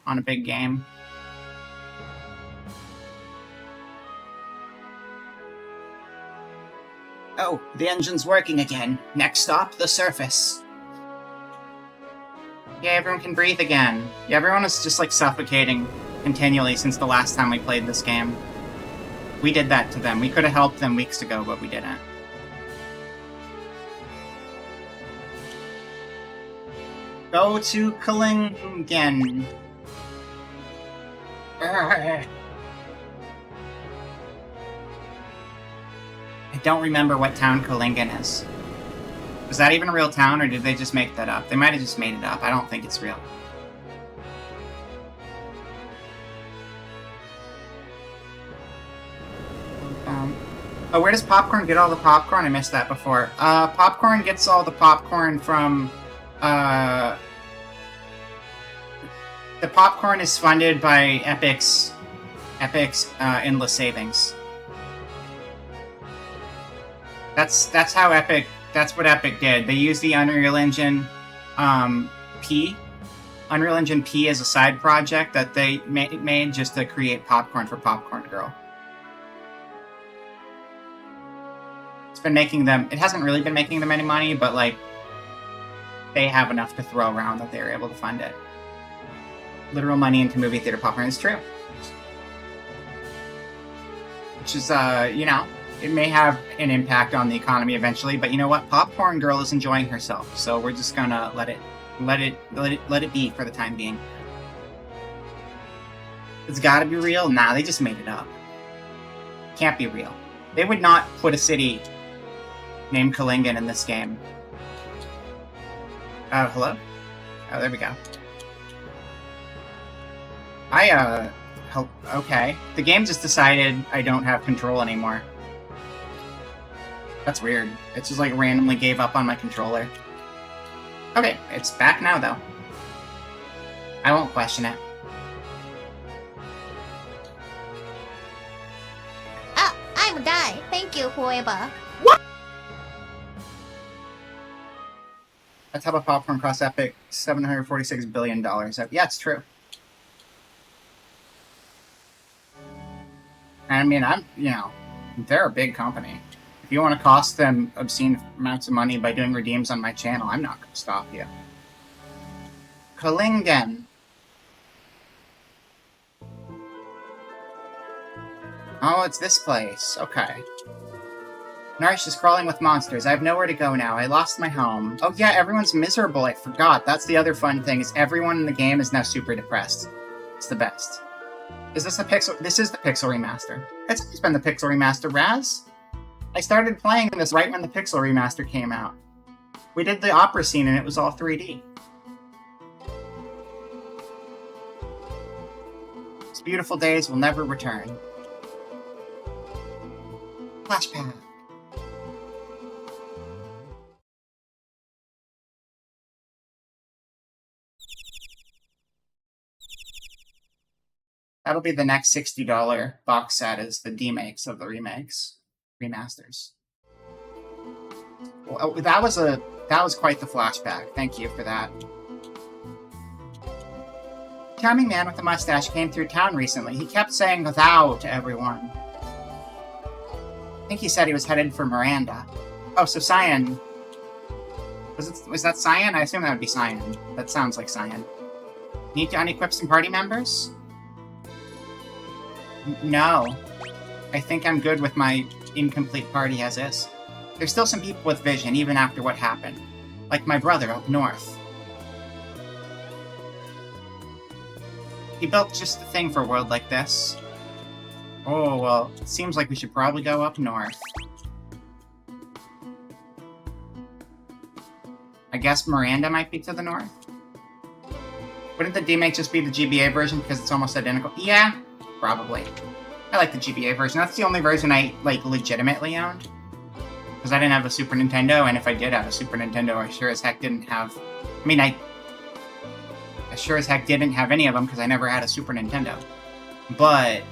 on a big game. Oh, the engine's working again. Next stop, the surface. Yeah, everyone can breathe again. Yeah, everyone is just, like, suffocating continually since the last time we played this game. We did that to them. We could have helped them weeks ago, but we didn't. Go to Kalingen. I don't remember what town Kalingen is. Was that even a real town, or did they just make that up? They might have just made it up. I don't think it's real. Oh, where does Popcorn get all the popcorn? I missed that before. Popcorn gets all the popcorn from... the popcorn is funded by Epic's endless savings. That's how Epic. That's what Epic did. They used the Unreal Engine P Unreal Engine P is a side project that they made just to create popcorn for Popcorn Girl. It's been making them... It hasn't really been making them any money, but, like, they have enough to throw around that they were able to fund it. Literal money into movie theater popcorn is true. Which is, you know, it may have an impact on the economy eventually, but you know what? Popcorn Girl is enjoying herself, so we're just gonna let it be for the time being. It's gotta be real? Nah, they just made it up. Can't be real. They would not put a city named Kalingan in this game. Hello? Oh, there we go. Okay. The game just decided I don't have control anymore. That's weird. It just, like, randomly gave up on my controller. Okay, it's back now, though. I won't question it. Ah, I'm a die. Thank you, whoever. That's how a popcorn cost Epic $746 billion. Yeah, it's true. I mean, they're a big company. If you want to cost them obscene amounts of money by doing redeems on my channel, I'm not going to stop you. Kalingan. Oh, it's this place. Okay. Nourish is crawling with monsters. I have nowhere to go now. I lost my home. Oh yeah, everyone's miserable. I forgot. That's the other fun thing, is everyone in the game is now super depressed. It's the best. Is this a pixel? This is the Pixel Remaster. It's always been the Pixel Remaster, Raz. I started playing this right when the Pixel Remaster came out. We did the opera scene and it was all 3D. These beautiful days will never return. Flashback. That'll be the next $60 box set, is the demakes of the remasters. Well, that was quite the flashback. Thank you for that. Charming man with a mustache came through town recently. He kept saying thou to everyone. I think he said he was headed for Miranda. Oh, so Cyan. Was that Cyan? I assume that would be Cyan. That sounds like Cyan. Need to unequip some party members? No. I think I'm good with my incomplete party as is. There's still some people with vision, even after what happened. Like my brother up north. He built just the thing for a world like this. Oh, well, it seems like we should probably go up north. I guess Miranda might be to the north? Wouldn't the demake just be the GBA version because it's almost identical? Yeah, probably. I like the GBA version. That's the only version I, like, legitimately owned. Because I didn't have a Super Nintendo, and if I did have a Super Nintendo, I sure as heck didn't have... I mean, I sure as heck didn't have any of them because I never had a Super Nintendo. But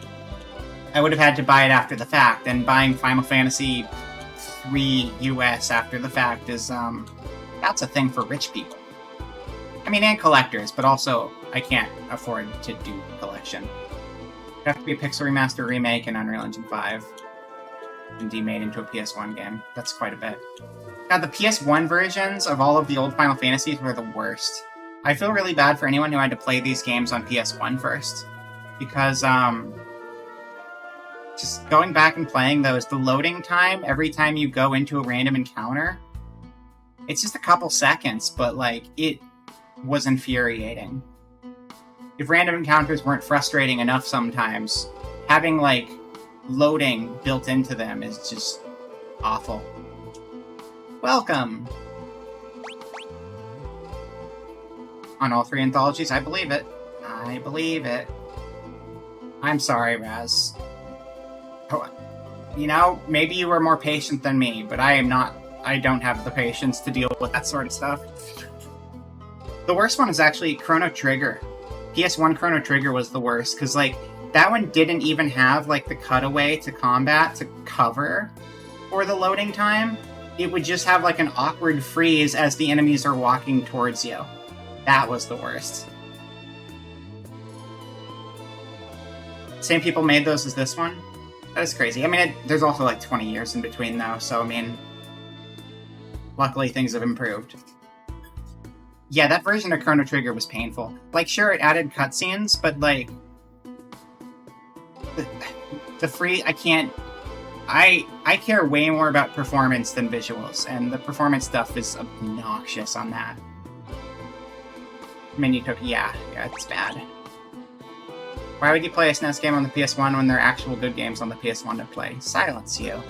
I would have had to buy it after the fact, and buying Final Fantasy III US after the fact is, that's a thing for rich people. I mean, and collectors, but also I can't afford to do collection. It'd have to be a Pixel Remaster remake in Unreal Engine 5 and demade into a PS1 game. That's quite a bit. Now, the PS1 versions of all of the old Final Fantasies were the worst. I feel really bad for anyone who had to play these games on PS1 first. Because, just going back and playing those, the loading time every time you go into a random encounter, it's just a couple seconds, but, like, it was infuriating. If random encounters weren't frustrating enough sometimes, having, like, loading built into them is just awful. Welcome! On all three anthologies, I believe it. I believe it. I'm sorry, Raz. Oh, you know, maybe you were more patient than me, but I am not. I don't have the patience to deal with that sort of stuff. The worst one is actually Chrono Trigger. PS1 Chrono Trigger was the worst, because, like, that one didn't even have, like, the cutaway to combat to cover for the loading time. It would just have, like, an awkward freeze as the enemies are walking towards you. That was the worst. Same people made those as this one? That is crazy. I mean, there's also like 20 years in between though, so I mean, luckily things have improved. Yeah, that version of Chrono Trigger was painful. Like, sure, it added cutscenes, but like, the free, I can't, I care way more about performance than visuals, and the performance stuff is obnoxious on that. Menu token, yeah, it's bad. Why would you play a SNES game on the PS1 when there are actual good games on the PS1 to play? Silence you.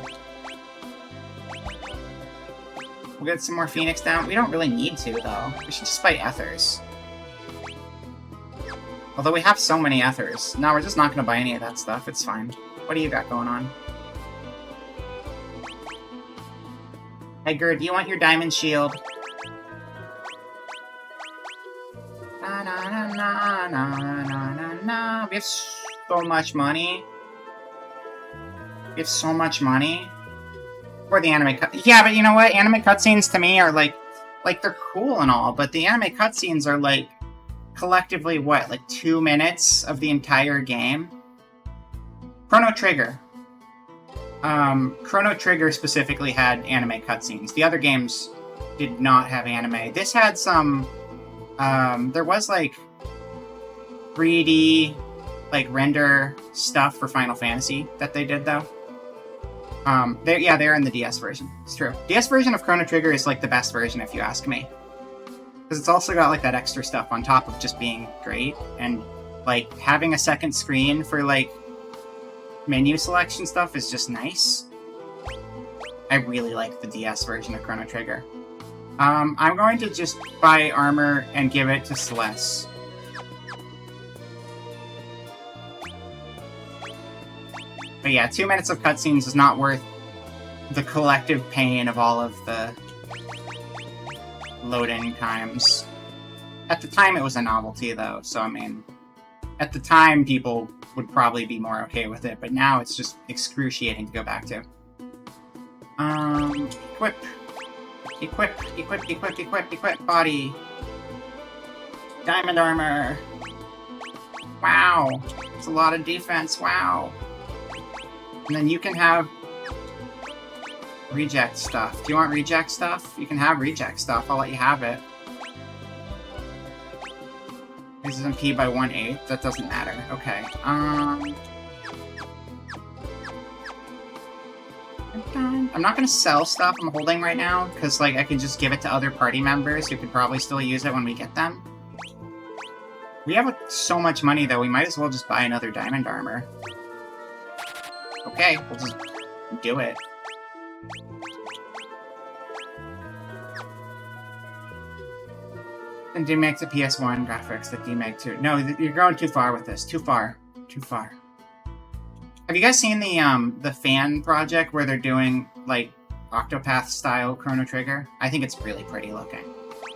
We'll get some more Phoenix down. We don't really need to, though. We should just fight Ethers. Although we have so many Ethers. No, we're just not going to buy any of that stuff. It's fine. What do you got going on? Edgar, do you want your diamond shield? Na na na na na na na na. We have so much money. We have so much money. Or the anime cut. Yeah, but you know what? Anime cutscenes to me are like they're cool and all, but the anime cutscenes are like collectively what, like 2 minutes of the entire game. Chrono Trigger. Chrono Trigger specifically had anime cutscenes. The other games did not have anime. This had some. There was like 3D like render stuff for Final Fantasy that they did though. They're in the DS version. It's true. DS version of Chrono Trigger is like the best version if you ask me. Because it's also got like that extra stuff on top of just being great, and like having a second screen for like menu selection stuff is just nice. I really like the DS version of Chrono Trigger. I'm going to just buy armor and give it to Celeste. But yeah, 2 minutes of cutscenes is not worth the collective pain of all of the loading times. At the time, it was a novelty, though, so I mean, at the time, people would probably be more okay with it, but now it's just excruciating to go back to. Equip. Equip, body. Diamond armor. Wow. It's a lot of defense, wow. And then you can have reject stuff. Do you want reject stuff? You can have reject stuff. I'll let you have it. This is MP by 1/8. That doesn't matter. Okay. I'm not gonna sell stuff I'm holding right now, because like I can just give it to other party members who could probably still use it when we get them. We have so much money though, we might as well just buy another diamond armor. Okay, we'll just do it. And demake the PS1 graphics, the demake 2. No, you're going too far with this. Too far. Too far. Have you guys seen the fan project where they're doing, like, Octopath-style Chrono Trigger? I think it's really pretty looking.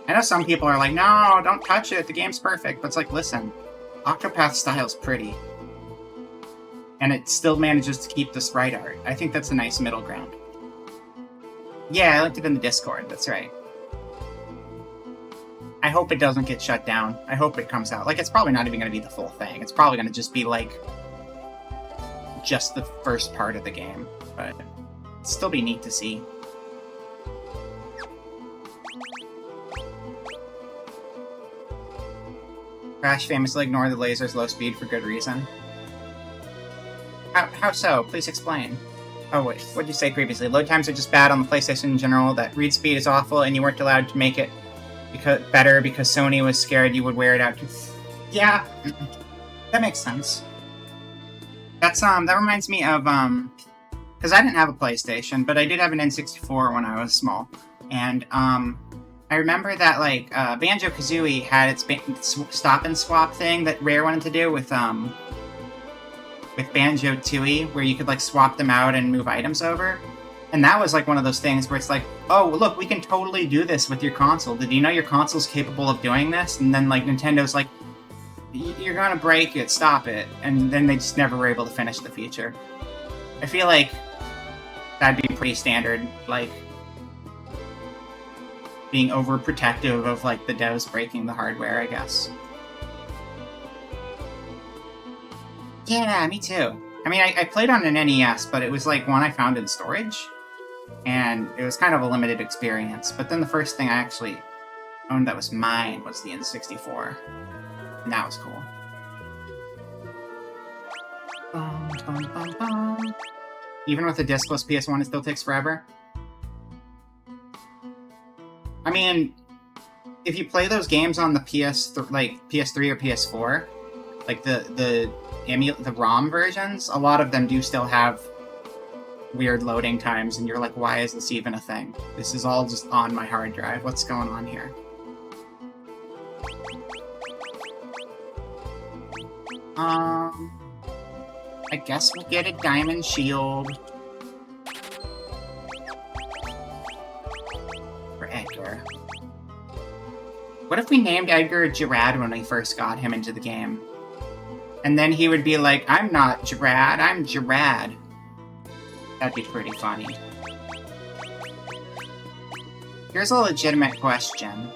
I know some people are like, no, don't touch it, the game's perfect. But it's like, listen, Octopath-style's pretty. And it still manages to keep the sprite art. I think that's a nice middle ground. Yeah, I linked it in the Discord, that's right. I hope it doesn't get shut down. I hope it comes out. Like, it's probably not even going to be the full thing. It's probably going to just be, like, just the first part of the game. But it'd still be neat to see. Crash famously ignored the laser's low speed for good reason. How so? Please explain. Oh wait, what did you say previously? Load times are just bad on the PlayStation in general, that read speed is awful, and you weren't allowed to make it better because Sony was scared you would wear it out too. Yeah, that makes sense. That's that reminds me of because I didn't have a PlayStation, but I did have an N64 when I was small, and I remember that like Banjo-Kazooie had its stop and swap thing that Rare wanted to do with Banjo-Tooie, where you could like swap them out and move items over. And that was like one of those things where it's like, oh, look, we can totally do this with your console. Did you know your console's capable of doing this? And then like Nintendo's like, you're gonna break it, stop it. And then they just never were able to finish the feature. I feel like that'd be pretty standard, like being overprotective of like the devs breaking the hardware, I guess. Yeah, me too. I mean, I played on an NES, but it was like one I found in storage, and it was kind of a limited experience. But then the first thing I actually owned that was mine was the N64, and that was cool. Bum, bum, bum, bum. Even with a discless PS1, it still takes forever. I mean, if you play those games on the PS3 or PS4, like the ROM versions, a lot of them do still have weird loading times, and you're like, why is this even a thing? This is all just on my hard drive. What's going on here? I guess we'll get a diamond shield for Edgar. What if we named Edgar Gerad when we first got him into the game? And then he would be like, I'm not Gerad, I'm Gerad. That'd be pretty funny. Here's a legitimate question.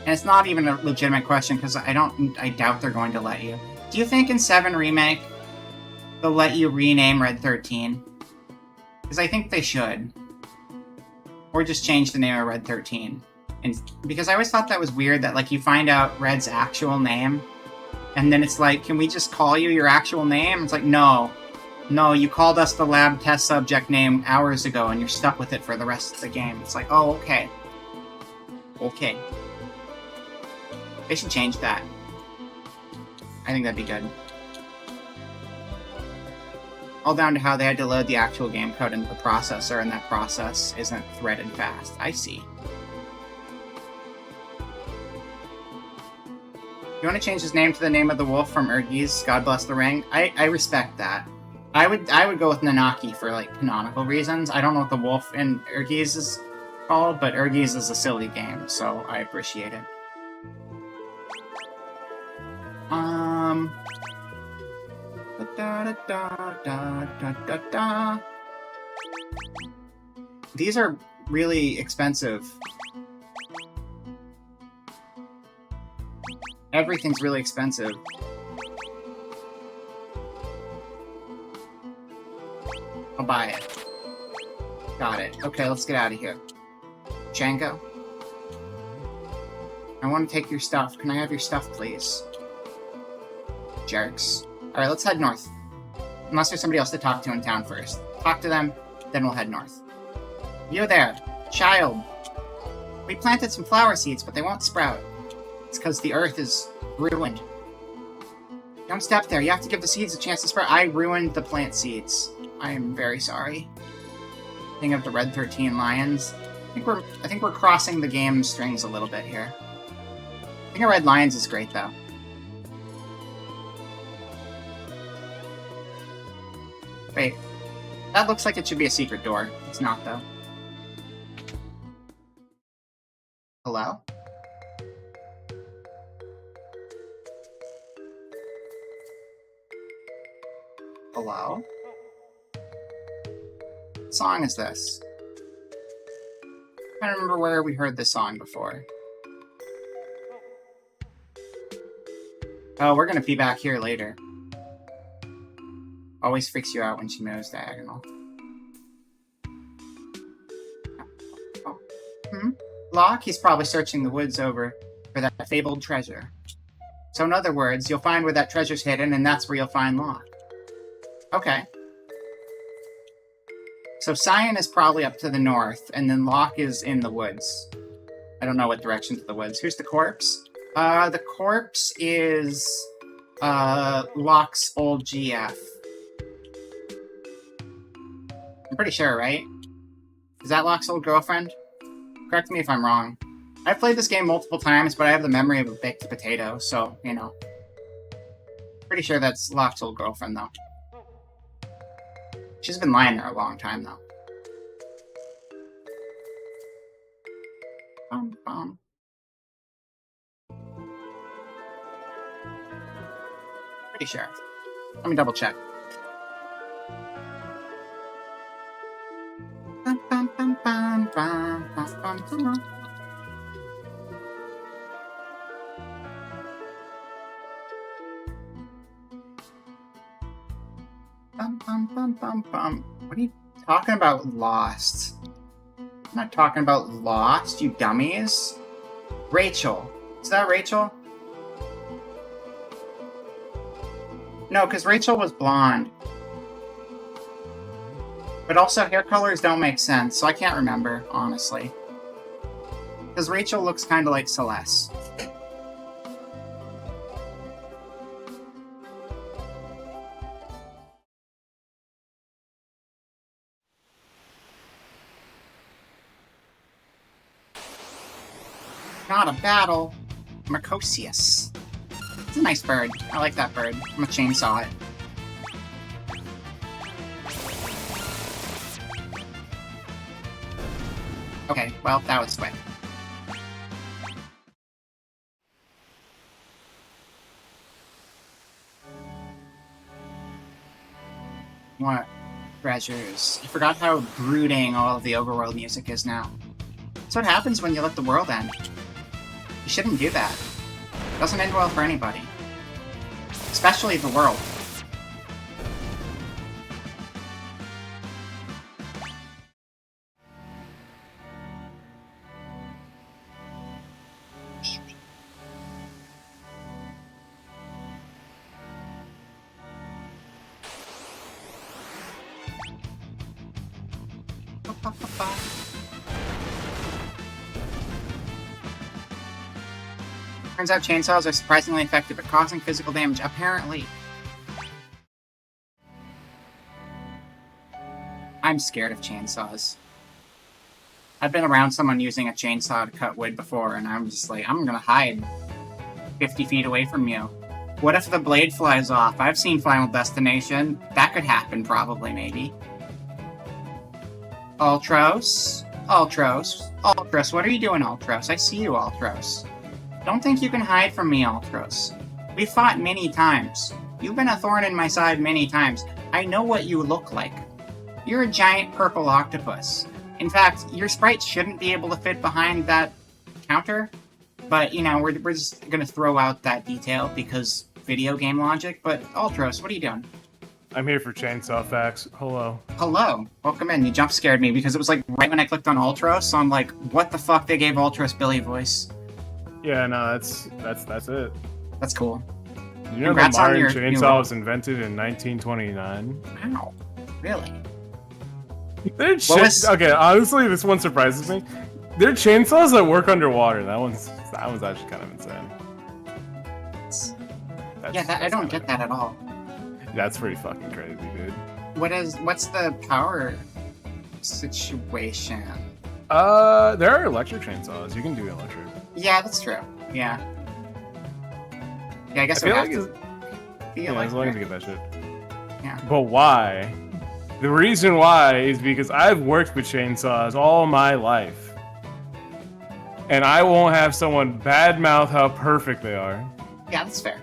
And it's not even a legitimate question, because I doubt they're going to let you. Do you think in 7 Remake, they'll let you rename Red 13? Because I think they should. Or just change the name of Red 13. And because I always thought that was weird that, like, you find out Red's actual name, and then it's like, can we just call you your actual name? It's like, no. No, you called us the lab test subject name hours ago, and you're stuck with it for the rest of the game. It's like, oh, okay. Okay. They should change that. I think that'd be good. All down to how they had to load the actual game code into the processor, and that process isn't threaded fast. I see. You want to change his name to the name of the wolf from Urgi's God Bless the Ring? I respect that. I would go with Nanaki for, like, canonical reasons. I don't know what the wolf in Urgi's is called, but Urgi's is a silly game, so I appreciate it. These are really expensive. Everything's really expensive. I'll buy it. Got it. Okay, let's get out of here. Django? I want to take your stuff. Can I have your stuff, please? Jerks. Alright, let's head north. Unless there's somebody else to talk to in town first. Talk to them, then we'll head north. You there, child. We planted some flower seeds, but they won't sprout. It's because the earth is ruined. Don't step there. You have to give the seeds a chance to sprout. I ruined the plant seeds. I am very sorry. King of the Red 13 Lions. I think we're crossing the game strings a little bit here. King of Red Lions is great, though. Wait. That looks like it should be a secret door. It's not, though. Hello? Hello? What song is this? I don't remember where we heard this song before. Oh, we're gonna be back here later. Always freaks you out when she moves diagonal. Oh. Locke? He's probably searching the woods over for that fabled treasure. So in other words, you'll find where that treasure's hidden, and that's where you'll find Locke. Okay. So Cyan is probably up to the north, and then Locke is in the woods. I don't know what direction to the woods. Who's the corpse? The corpse is Locke's old GF. I'm pretty sure, right? Is that Locke's old girlfriend? Correct me if I'm wrong. I've played this game multiple times, but I have the memory of a baked potato, so, you know. Pretty sure that's Locke's old girlfriend, though. She's been lying there a long time, though. Pretty sure. Let me double check. Bum, bum, bum, bum, bum. What are you talking about, Lost? I'm not talking about Lost, you dummies. Rachel. Is that Rachel? No, because Rachel was blonde. But also, hair colors don't make sense, so I can't remember, honestly. Because Rachel looks kind of like Celeste. Not a battle. Mercosius. It's a nice bird. I like that bird. I'm gonna chainsaw it. Okay, well, that was quick. What treasures? I forgot how brooding all of the overworld music is now. That's what happens when you let the world end. You shouldn't do that. It doesn't end well for anybody. Especially the world. Turns out chainsaws are surprisingly effective at causing physical damage, apparently. I'm scared of chainsaws. I've been around someone using a chainsaw to cut wood before, and I'm just like, I'm gonna hide 50 feet away from you. What if the blade flies off? I've seen Final Destination. That could happen, probably, maybe. Ultros? Ultros? Ultros, what are you doing, Ultros? I see you, Ultros. Don't think you can hide from me, Ultros. We've fought many times. You've been a thorn in my side many times. I know what you look like. You're a giant purple octopus. In fact, your sprite shouldn't be able to fit behind that counter. But, you know, we're just gonna throw out that detail because video game logic. But, Ultros, what are you doing? I'm here for chainsaw facts. Hello. Hello. Welcome in. You jump scared me because it was like right when I clicked on Ultros, so I'm like, what the fuck? They gave Ultros Billy voice. Yeah, no, that's it. That's cool. You know Congrats the on modern your chainsaw new was invented in 1929? Wow. Really? Okay, honestly, this one surprises me. There are chainsaws that work underwater. That one's actually kind of insane. I don't get that at all. That's pretty fucking crazy, dude. What's the power situation? There are electric chainsaws. You can do electric. Yeah, that's true. Yeah. Yeah, I guess I it feel would like have to be as long as electric. you get that shit. Yeah. But why? The reason why is because I've worked with chainsaws all my life. And I won't have someone badmouth how perfect they are. Yeah, that's fair.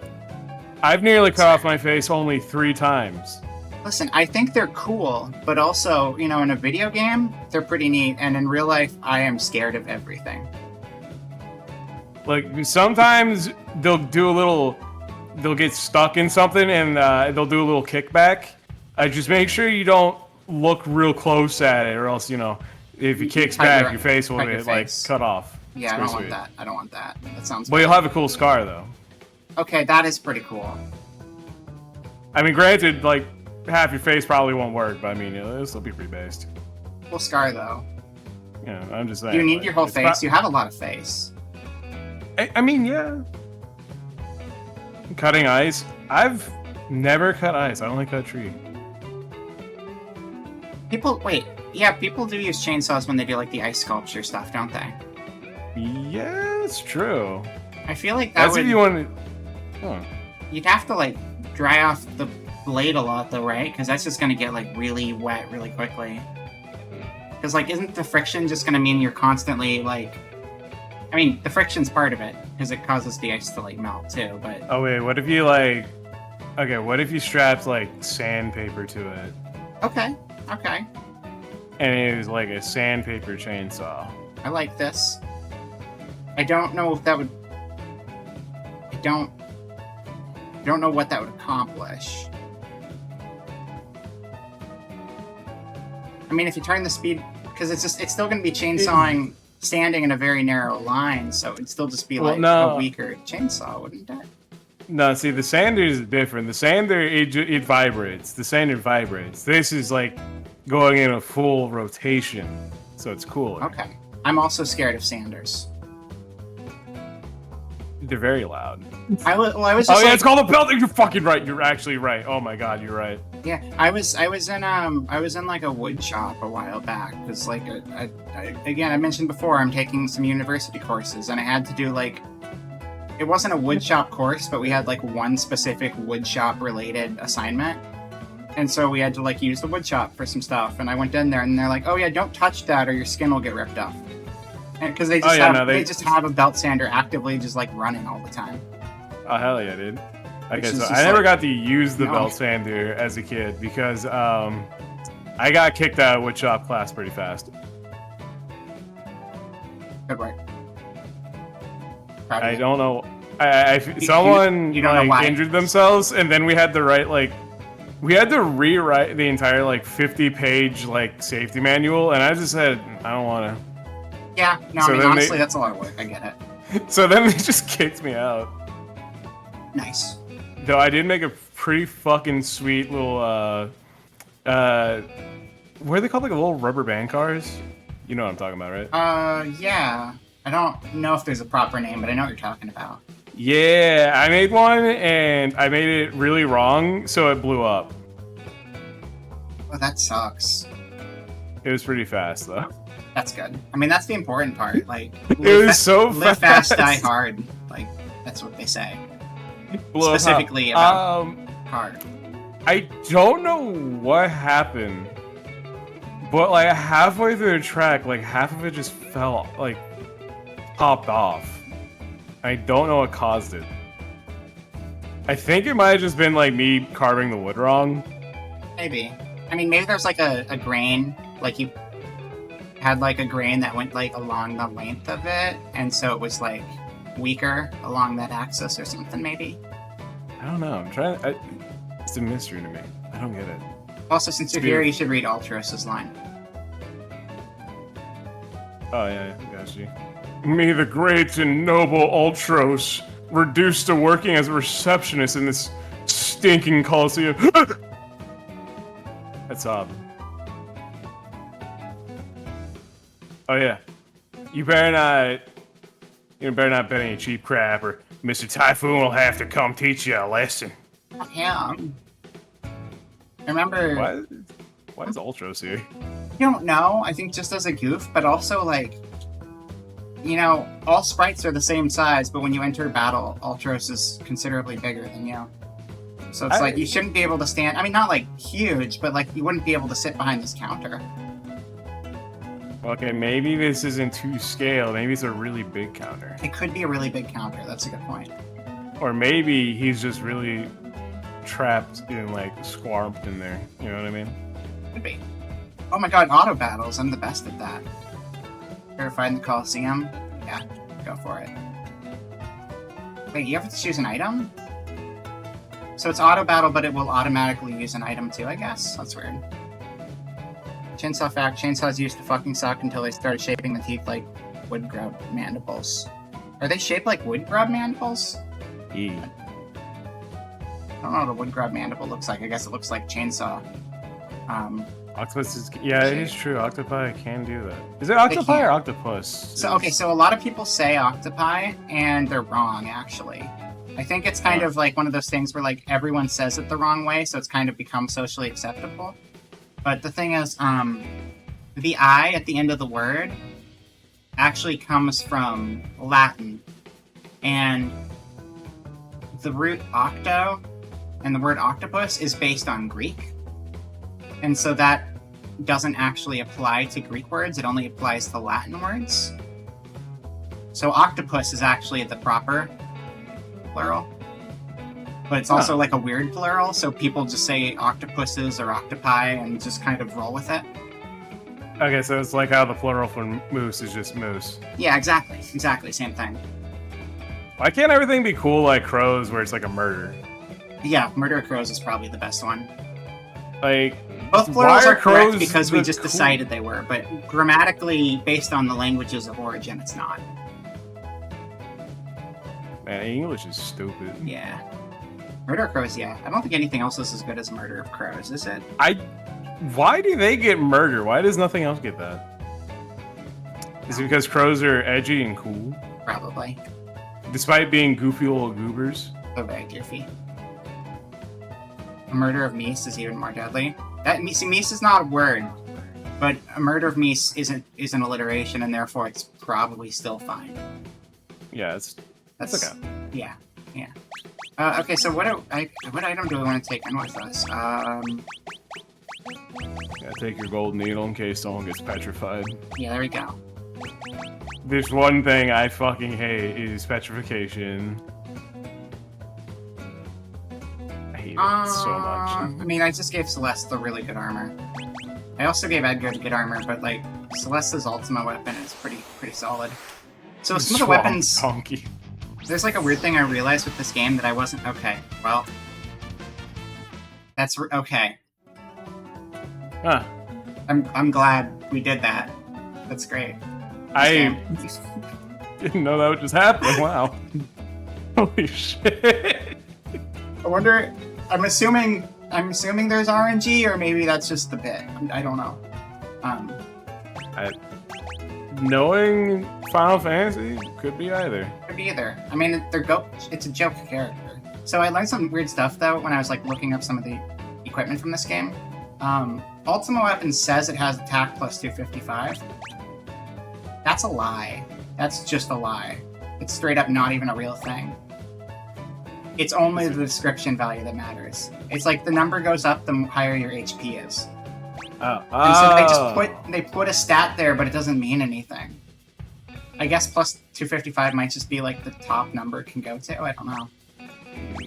I've nearly cut off my face only 3 times. Listen, I think they're cool, but also, you know, in a video game, they're pretty neat, and in real life, I am scared of everything. Like, sometimes they'll get stuck in something and they'll do a little kickback. Just make sure you don't look real close at it, or else, you know, if it kicks back, your face will get, like, cut off. Yeah, I don't want that. I don't want that. That sounds But you'll have a cool scar, though. Okay, that is pretty cool. I mean, granted, like, half your face probably won't work, but I mean, it'll still be pretty based. Cool scar, though. Yeah, I'm just saying. You need like, your whole it's face. You have a lot of face. I mean, yeah. Cutting ice. I've never cut ice. I only cut tree. People do use chainsaws when they do, like, the ice sculpture stuff, don't they? Yeah, it's true. I feel like that That's would... if you want to... You'd have to, like, dry off the blade a lot, though, right? Because that's just gonna get, like, really wet really quickly. Because, like, isn't the friction just gonna mean you're constantly, like... I mean, the friction's part of it, because it causes the ice to, like, melt, too, but... Oh, wait, what if you, like... Okay, what if you strapped, like, sandpaper to it? Okay. And it was, like, a sandpaper chainsaw. I like this. I don't know if that would... I don't know what that would accomplish. I mean, if you turn the speed, because it's still going to be chainsawing standing in a very narrow line, so it'd still just be a weaker chainsaw, wouldn't it? No, see, the sander is different. The sander, it vibrates. The sander vibrates. This is like going in a full rotation, so it's cooler. Okay. I'm also scared of sanders. They're very loud. I was just it's called a belt. You're fucking right. You're actually right. Oh my god, you're right. Yeah, I was in like a wood shop a while back because like again I mentioned before I'm taking some university courses and I had to do like it wasn't a wood shop course but we had like one specific wood shop related assignment and so we had to like use the wood shop for some stuff and I went in there and they're like, oh yeah, don't touch that or your skin will get ripped off. Because they just have a belt sander actively just like running all the time. Oh hell yeah, dude. Okay, so I never got to use the belt sander as a kid because I got kicked out of wood shop class pretty fast. Good work. I don't know. Someone you don't know why. injured themselves, and then we had to write we had to rewrite the entire 50-page safety manual, and I just said I don't want to. Yeah, no, so I mean honestly, that's a lot of work. I get it. So then they just kicked me out. Nice. Though I did make a pretty fucking sweet little, what are they called? Like little rubber band cars? You know what I'm talking about, right? Yeah. I don't know if there's a proper name, but I know what you're talking about. Yeah, I made one, and I made it really wrong, so it blew up. Oh, that sucks. It was pretty fast, though. That's good. I mean, that's the important part. Like, it was so live fast, die hard. Like, that's what they say. Blow specifically about hard. I don't know what happened, but halfway through the track, half of it just fell, popped off. I don't know what caused it. I think it might have just been me carving the wood wrong. Maybe. I mean, maybe there's a grain, you had a grain that went along the length of it, and so it was weaker along that axis or something, maybe. I don't know. I'm trying. It's a mystery to me. I don't get it. Also, since you're here, you should read Ultros's line. Oh yeah, got you. May the great and noble Ultros reduced to working as a receptionist in this stinking coliseum. That's odd. Oh yeah, you better not bet any cheap crap, or Mr. Typhoon will have to come teach you a lesson. Yeah. Remember? Why is Ultros here? I don't know. I think just as a goof, but also all sprites are the same size, but when you enter battle, Ultros is considerably bigger than you. So it's you shouldn't be able to stand. I mean, not huge, but you wouldn't be able to sit behind this counter. Okay, maybe this isn't to scale. Maybe it's a really big counter. It could be a really big counter. That's a good point. Or maybe he's just really trapped in squarped in there. You know what I mean? Could be. Oh my god, auto battles. I'm the best at that. Verified in the Coliseum? Yeah, go for it. Wait, you have to choose an item? So it's auto battle, but it will automatically use an item too, I guess? That's weird. Chainsaw fact, chainsaws used to fucking suck until they started shaping the teeth like wood grub mandibles. Are they shaped like wood grub mandibles? Yeah. I don't know what a wood grub mandible looks like. I guess it looks like chainsaw. Octopus is... Yeah, it is true. Octopi can do that. Is it octopi or octopus? So a lot of people say octopi, and they're wrong, actually. I think it's kind of one of those things where everyone says it the wrong way, so it's kind of become socially acceptable. But the thing is, the I at the end of the word actually comes from Latin. And the root octo and the word octopus is based on Greek. And so that doesn't actually apply to Greek words, it only applies to Latin words. So octopus is actually the proper plural. But it's also a weird plural, so people just say octopuses or octopi and just kind of roll with it. Okay, so it's how the plural for moose is just moose. Yeah, exactly. Exactly, same thing. Why can't everything be cool like crows where it's a murder? Yeah, murder crows is probably the best one. Both plurals Why are correct crows because we the just cool- decided they were, but grammatically, based on the languages of origin, it's not. Man, English is stupid. Yeah. Murder of Crows, yeah. I don't think anything else is as good as Murder of Crows, is it? Why do they get murder? Why does nothing else get that? Is it because crows are edgy and cool? Probably. Despite being goofy little goobers? So very goofy. A murder of meese is even more deadly. See, meese is not a word, but a murder of meese is an alliteration, and therefore it's probably still fine. Yeah, it's okay. Yeah, yeah. Okay, so what item do we want to take in with us? Yeah, take your gold needle in case someone gets petrified. Yeah, there we go. There's one thing I fucking hate is petrification. I hate it so much. I mean, I just gave Celeste the really good armor. I also gave Edgar the good armor, but like Celeste's ultimate weapon is pretty solid. So some of the Swamp weapons, donkey. there's like a weird thing I realized with this game that I wasn't okay. Well, that's okay. Huh. I'm glad we did that. That's great. I didn't know that would just happen. Wow. Holy shit. I wonder. I'm assuming there's RNG, or maybe that's just the bit. I don't know. Knowing Final Fantasy could be either. Could be either. I mean, it's a joke character. So I learned some weird stuff though when I was like looking up some of the equipment from this game. Ultima Weapon says it has attack plus 255. That's a lie. That's just a lie. It's straight up not even a real thing. It's only the description value that matters. It's like the number goes up the higher your HP is. Oh. And so they put a stat there, but it doesn't mean anything. I guess plus 255 might just be like the top number it can go to. I don't know.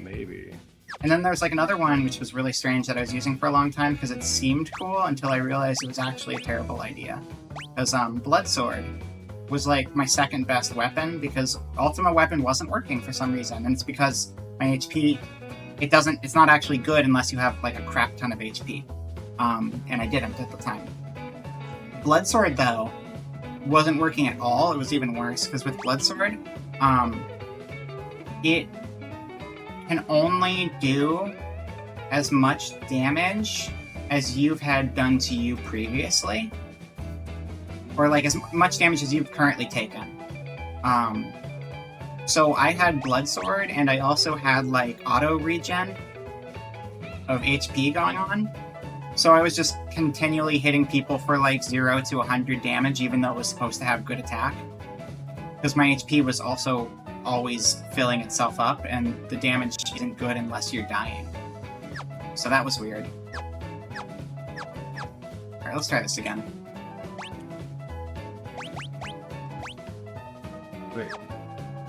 Maybe. And then there's like another one which was really strange that I was using for a long time because it seemed cool until I realized it was actually a terrible idea. Because Blood Sword was like my second best weapon because Ultima Weapon wasn't working for some reason, and it's because my HP it's not actually good unless you have like a crap ton of HP. And I didn't at the time. Blood Sword though wasn't working at all. It was even worse because with Blood Sword, it can only do as much damage as you've had done to you previously. Or like as much damage as you've currently taken. So I had Blood Sword and I also had like auto regen of HP going on. So I was just continually hitting people for like 0 to 100 damage even though it was supposed to have good attack. Because my HP was also always filling itself up, and the damage isn't good unless you're dying. So that was weird. Alright, let's try this again. Wait.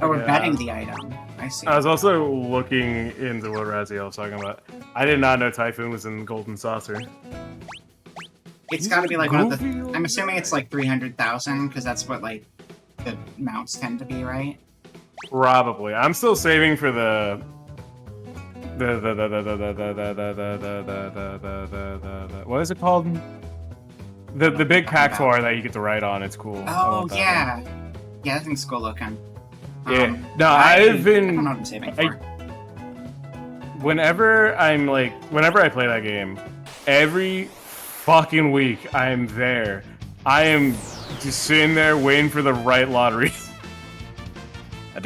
Oh, we're Yeah. betting the item. I see. I was also looking into what Raziel was talking about. I did not know Typhoon was in the Golden Saucer. It's gotta be like one of the... Goofy I'm assuming it's like 300,000, because that's what like the mounts tend to be, right? Probably. I'm still saving for the what is it called? The big pack floor that you get to ride on. It's cool. I Oh, want that yeah. one. Yeah, that thing's cool looking. Yeah. No, I I've don't know been. what I'm saving for. Whenever I play that game, every fucking week I'm there. I am just sitting there waiting for the right lottery. I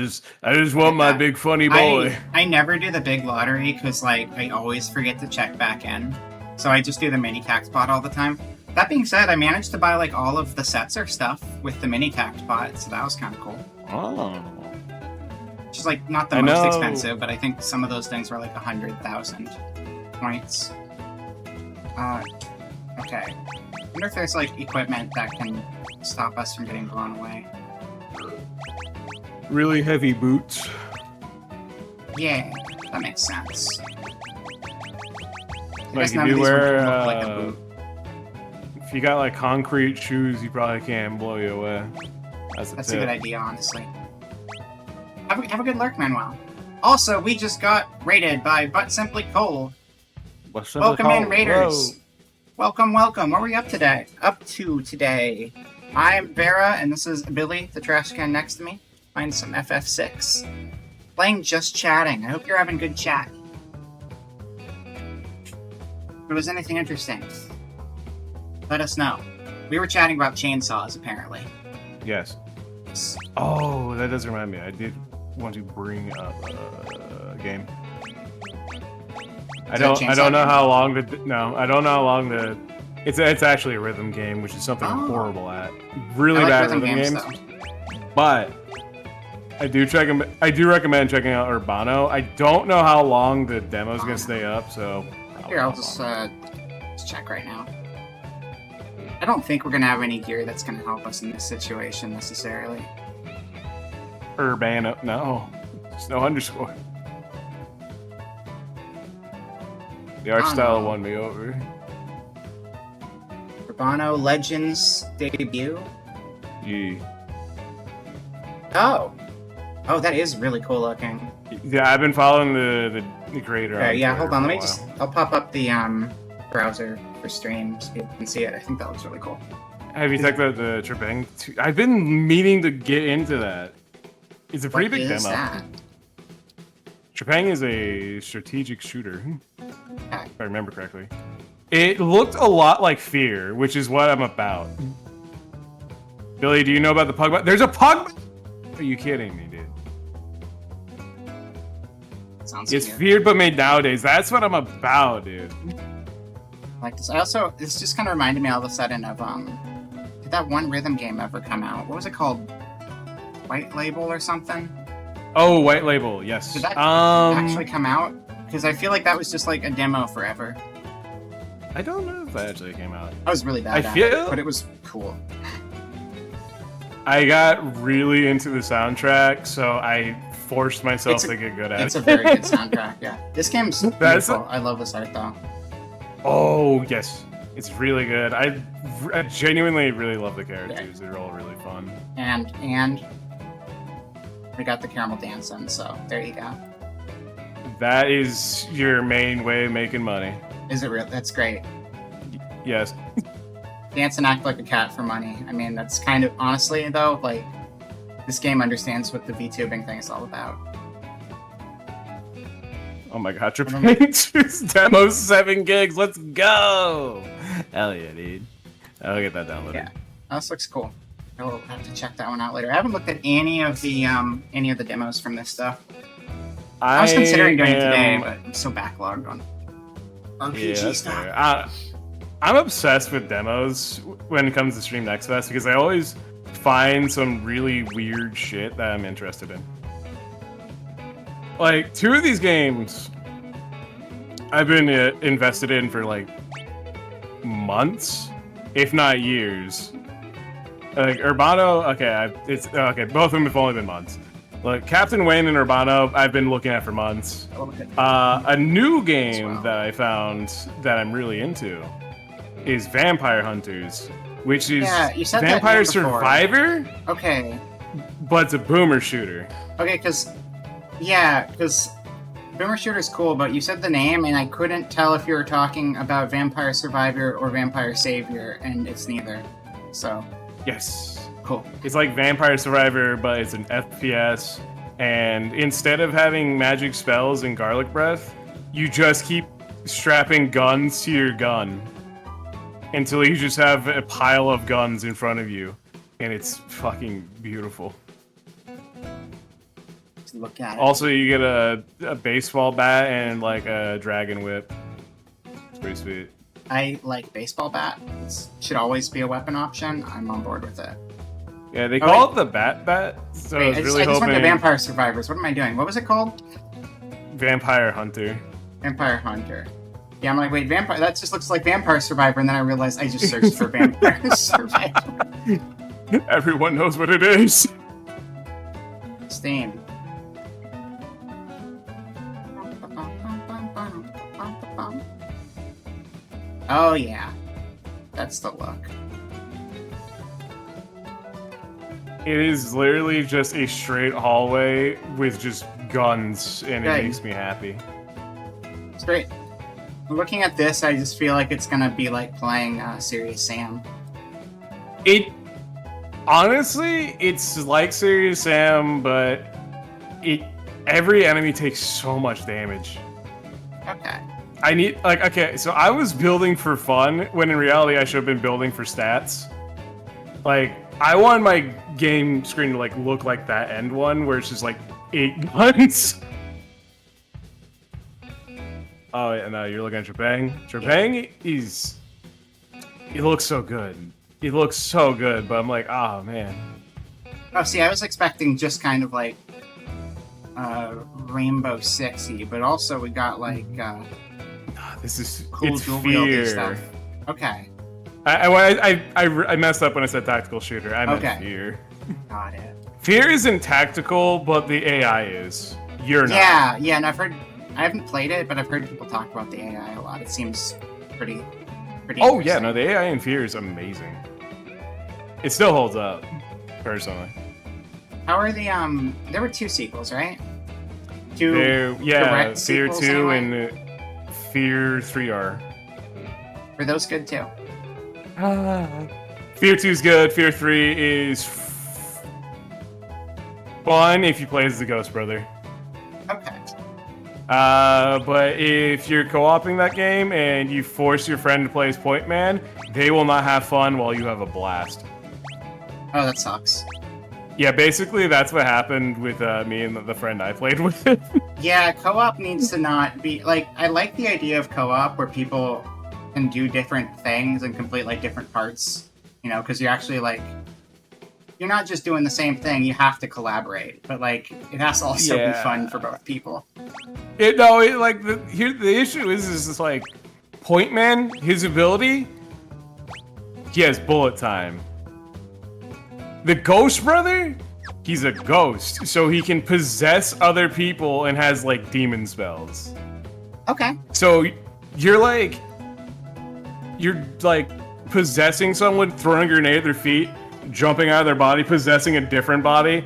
just want my big funny boy. I never do the big lottery because like I always forget to check back in. So I just do the mini cact pot all the time. That being said, I managed to buy like all of the Setzer stuff with the mini cact pot, so that was kind of cool. Oh. Which is like not the most expensive, but I think some of those things were like 100,000 points. Okay. I wonder if there's like equipment that can stop us from getting blown away. Really heavy boots. Yeah, that makes sense. I Like guess if none you of these would wear, look like a boot. if you got like concrete shoes, you probably can't blow you away. That's That's a good idea, honestly. Have a good lurk, Manuel. Also, we just got raided by But Simply Cold. Welcome in, Raiders. Welcome, welcome. What are we up to today? I'm Vera, and this is Billy, the trash can next to me. Playing some FF6. Playing Just Chatting. I hope you're having good chat. If there was anything interesting, let us know. We were chatting about chainsaws, apparently. Yes. Oh, that does remind me. I did want to bring up a game. I don't know how long I don't know how long the. It's actually a rhythm game, which is something I'm horrible at. Really bad rhythm games. But I do recommend checking out Urbano. I don't know how long the demo's gonna stay up, so. Here, I'll just check right now. I don't think we're gonna have any gear that's gonna help us in this situation necessarily. Urbano, no, there's no underscore. The art style won me over. Urbano Legends debut. Yeah. Oh, that is really cool looking. Yeah, I've been following the creator. Okay, yeah, hold on. I'll pop up the browser for stream so you can see it. I think that looks really cool. Have you checked out the Trepang? I've been meaning to get into that. It's a pretty big demo. That? Trepang is a strategic shooter, Okay. if I remember correctly. It looked a lot like Fear, which is what I'm about. Billy, do you know about the pug? There's a pug. Are you kidding me, dude? Sounds It's weird. Fear, but made nowadays. That's what I'm about, dude. Like this. This just kind of reminded me all of a sudden of did that one rhythm game ever come out? What was it called? White Label or something? Oh, White Label, yes. Did that actually come out? Because I feel like that was just like a demo forever. I don't know if that actually came out. I was really bad at feel- it, but it was cool. I got really into the soundtrack, so I forced myself to get good at it. It's a very good soundtrack, yeah. This game's That's beautiful. I love this art, though. Oh, yes. It's really good. I genuinely really love the characters. They're all really fun. And we got the caramel dancing, so there you go. That is your main way of making money. Is it real? That's great. Yes. Dance and act like a cat for money. I mean, that's kind of, honestly, though, like, this game understands what the VTubing thing is all about. Oh my god, Trepang demo 7 gigs. Let's go! Hell yeah, dude. I'll get that downloaded. Yeah, this looks cool. I'll have to check that one out later. I haven't looked at any of the demos from this stuff. I was considering doing it today, but I'm so backlogged on RPG stuff. Fair. I'm obsessed with demos when it comes to Stream Next Fest because I always find some really weird shit that I'm interested in. Like, 2 of these games I've been invested in for like months, if not years. Like Urbano, okay, both of them have only been months. Like Captain Wayne and Urbano, I've been looking at for months. A new game that I found that I'm really into is Vampire Hunters, which is you said Vampire that name before. Survivor, Okay. but it's a boomer shooter. Okay, because Boomer Shooter's cool, but you said the name, and I couldn't tell if you were talking about Vampire Survivor or Vampire Savior, and it's neither. So, Yes. cool. It's like Vampire Survivor, but it's an FPS. And instead of having magic spells and garlic breath, you just keep strapping guns to your gun until you just have a pile of guns in front of you. And it's fucking beautiful. Let's look at it. Also, you get a baseball bat and like a dragon whip. It's pretty sweet. I like baseball bat. It should always be a weapon option. I'm on board with it. Yeah, they call it the bat. So Wait, I was really I just went hoping to Vampire Survivors. What am I doing? What was it called? Vampire Hunter. Vampire Hunter. Yeah, I'm like, wait, Vampire. That just looks like Vampire Survivor, and then I realized I just searched for Vampire Survivor. Everyone knows what it is. Steam. Oh yeah, that's the look. It is literally just a straight hallway with just guns, and Okay. it makes me happy. It's great. Looking at this, I just feel like it's gonna be like playing Serious Sam. It honestly, it's like Serious Sam, but every enemy takes so much damage. Okay. I need so I was building for fun when in reality I should have been building for stats. Like I want my game screen to like look like that end one where it's just like 8 guns. Oh yeah, no, you're looking at Trepang. Trepang he looks so good. He looks so good, but I'm like, oh man. Oh, see, I was expecting just kind of like Rainbow Sixy, but also we got like this is cool it's dual wielding fear. stuff. Okay. I messed up when I said tactical shooter. I meant fear. Got it. Fear isn't tactical, but the AI is. You're not. Yeah, and I haven't played it, but I've heard people talk about the AI a lot. It seems pretty Oh yeah, no, the AI in Fear is amazing. It still holds up, personally. How are the there were 2 sequels, right? 2 Fear direct 2 sequels anyway? and Fear 3R. Were those good too? Fear 2 is good, Fear 3 is fun if you play as the Ghost Brother. Okay. But if you're co-oping that game and you force your friend to play as Point Man, they will not have fun while you have a blast. Oh, that sucks. Yeah, basically that's what happened with me and the friend I played with. Yeah, co-op needs to not be like. I like the idea of co-op where people can do different things and complete like different parts. You know, because you're actually like you're not just doing the same thing. You have to collaborate, but like it has to also be fun for both people. The issue is just like Point Man, his ability, he has bullet time. The Ghost Brother, he's a ghost, so he can possess other people and has like demon spells. Okay. So you're like possessing someone, throwing a grenade at their feet, jumping out of their body, possessing a different body,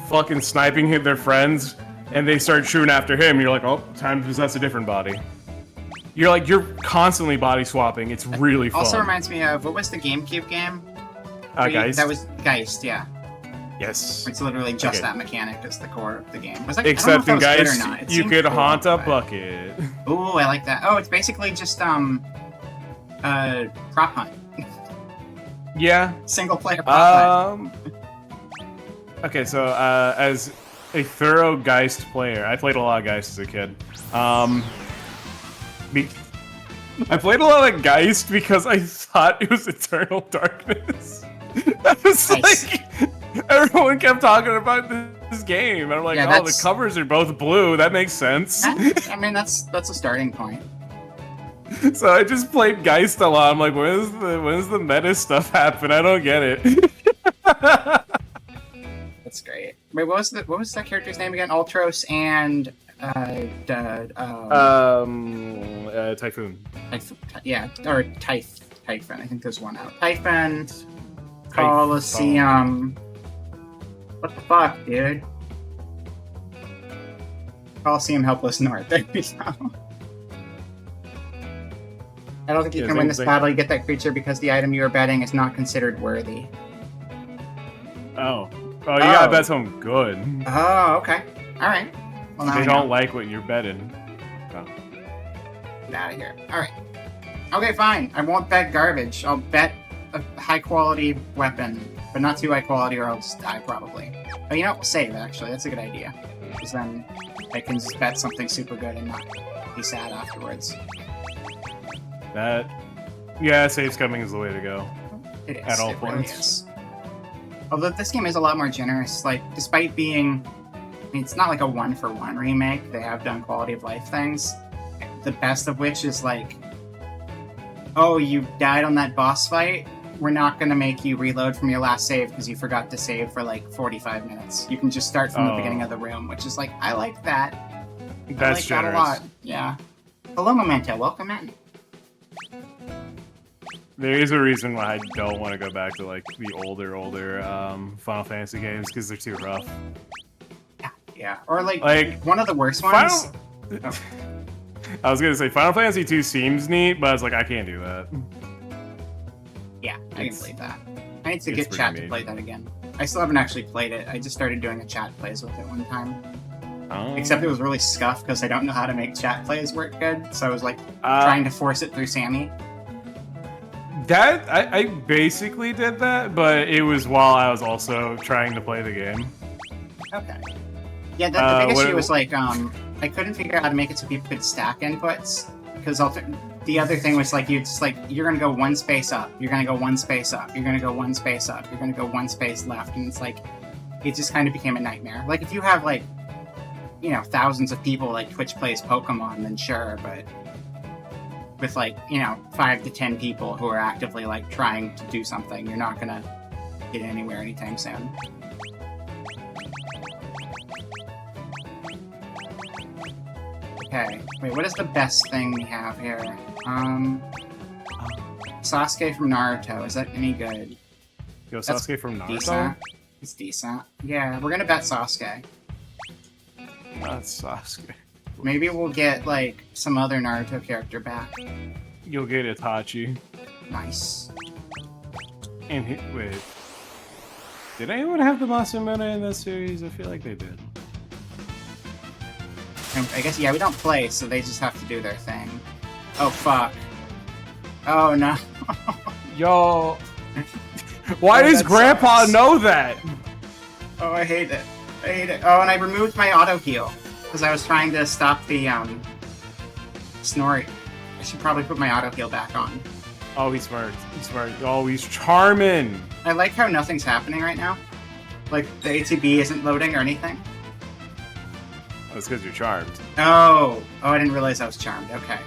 fucking sniping their friends, and they start shooting after him. You're like, oh, time to possess a different body. You're constantly body swapping. It's really fun. Also reminds me of what was the GameCube game? Geist. That was Geist, yeah. Yes. It's literally just that mechanic as the core of the game. Was like, Except in Geist, you could cool, haunt a bucket. Ooh, I like that. Oh, it's basically just prop hunt. Yeah. Single player prop hunt. Okay, so as a thorough Geist player, I played a lot of Geist as a kid. I played a lot of Geist because I thought it was Eternal Darkness. I was like, everyone kept talking about this game, and I'm like, oh, the covers are both blue. That makes sense. I mean, that's a starting point. So I just played Geist a lot. I'm like, when's the meta stuff happen? I don't get it. That's great. Wait, what was that character's name again? Ultros and Typhoon. Yeah, or Typhon. I think there's one out. Typhon. Coliseum. What the fuck, dude? Coliseum Helpless North. There we go. I don't think you can win this battle. You get that creature because the item you are betting is not considered worthy. Oh, you gotta bet something good. Oh, okay. Alright. Well, now they don't like what you're betting. Oh. Get out of here. Alright. Okay, fine. I won't bet garbage. I'll bet a high-quality weapon, but not too high quality or I'll just die, probably. But you know, we'll save, actually. That's a good idea. Because then I can just bet something super good and not be sad afterwards. Saves coming is the way to go. It is. At all it points. Really is. Although this game is a lot more generous, like, despite being... I mean, it's not like a one-for-one remake. They have done quality of life things. The best of which is, like, oh, you died on that boss fight? We're not going to make you reload from your last save because you forgot to save for, like, 45 minutes. You can just start from the beginning of the room, which is, like, I like that. I like generous. that a lot. Yeah. Hello, Memento. Welcome in. There is a reason why I don't want to go back to like the older Final Fantasy games because they're too rough. Yeah, or like one of the worst ones. I was gonna say Final Fantasy 2 seems neat, but I was like, I can't do that. Yeah, I can It's- believe that. I need to it's get pretty chat to neat. play that again. I still haven't actually played it. I just started doing a chat plays with it one time. Oh. Except it was really scuffed because I don't know how to make chat plays work good. So I was like Uh, trying to force it through Sammy. That I basically did that, but it was while I was also trying to play the game. Okay. Yeah, the big what issue it- was like I couldn't figure out how to make it so people could stack inputs because the other thing was like you're gonna go one space up, you're gonna go one space up, you're gonna go one space up, you're gonna go one space left, and it's like it just kind of became a nightmare. Like if you have like thousands of people like Twitch plays Pokemon, then sure, but with like 5 to 10 people who are actively like trying to do something, you're not gonna get anywhere anytime soon. Okay, wait, what is the best thing we have here? Sasuke from Naruto, is that any good? Yo, That's Sasuke from Naruto? Decent. It's decent. Yeah, we're gonna bet Sasuke. Not Sasuke. Maybe we'll get like some other Naruto character back. You'll get Itachi. Nice. And wait. Did anyone have the Masamune in this series? I feel like they did. And I guess, yeah, we don't play, so they just have to do their thing. Oh, fuck. Oh, no. Yo. Why Oh, does that Grandpa sucks. know that? Oh, I hate it. I hate it. Oh, and I removed my auto heal because I was trying to stop the snort. I should probably put my auto heal back on. Oh, he's smart. He's smart. Oh, he's charming. I like how nothing's happening right now. Like the ATB isn't loading or anything. That's because you're charmed. Oh, I didn't realize I was charmed. Okay,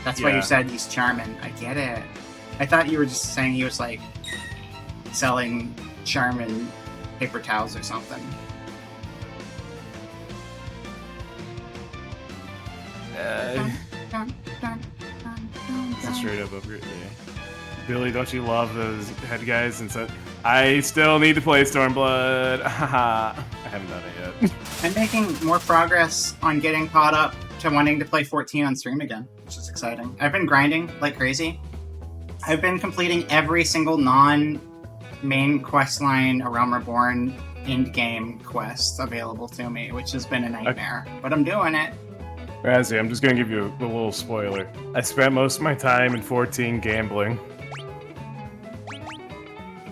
that's why Yeah. you said he's charming. I get it. I thought you were just saying he was like selling charming paper towels or something. Dun, dun, dun, dun, That's a dun. straight up upgrade. Yeah. Billy, don't you love those head guys? And said, I still need to play Stormblood. Haha. I haven't done it yet. I'm making more progress on getting caught up to wanting to play 14 on stream again, which is exciting. I've been grinding like crazy. I've been completing every single non-main questline A Realm Reborn end-game quest available to me, which has been a nightmare. But I'm doing it. Razzie, I'm just gonna give you a little spoiler. I spent most of my time in 14 gambling.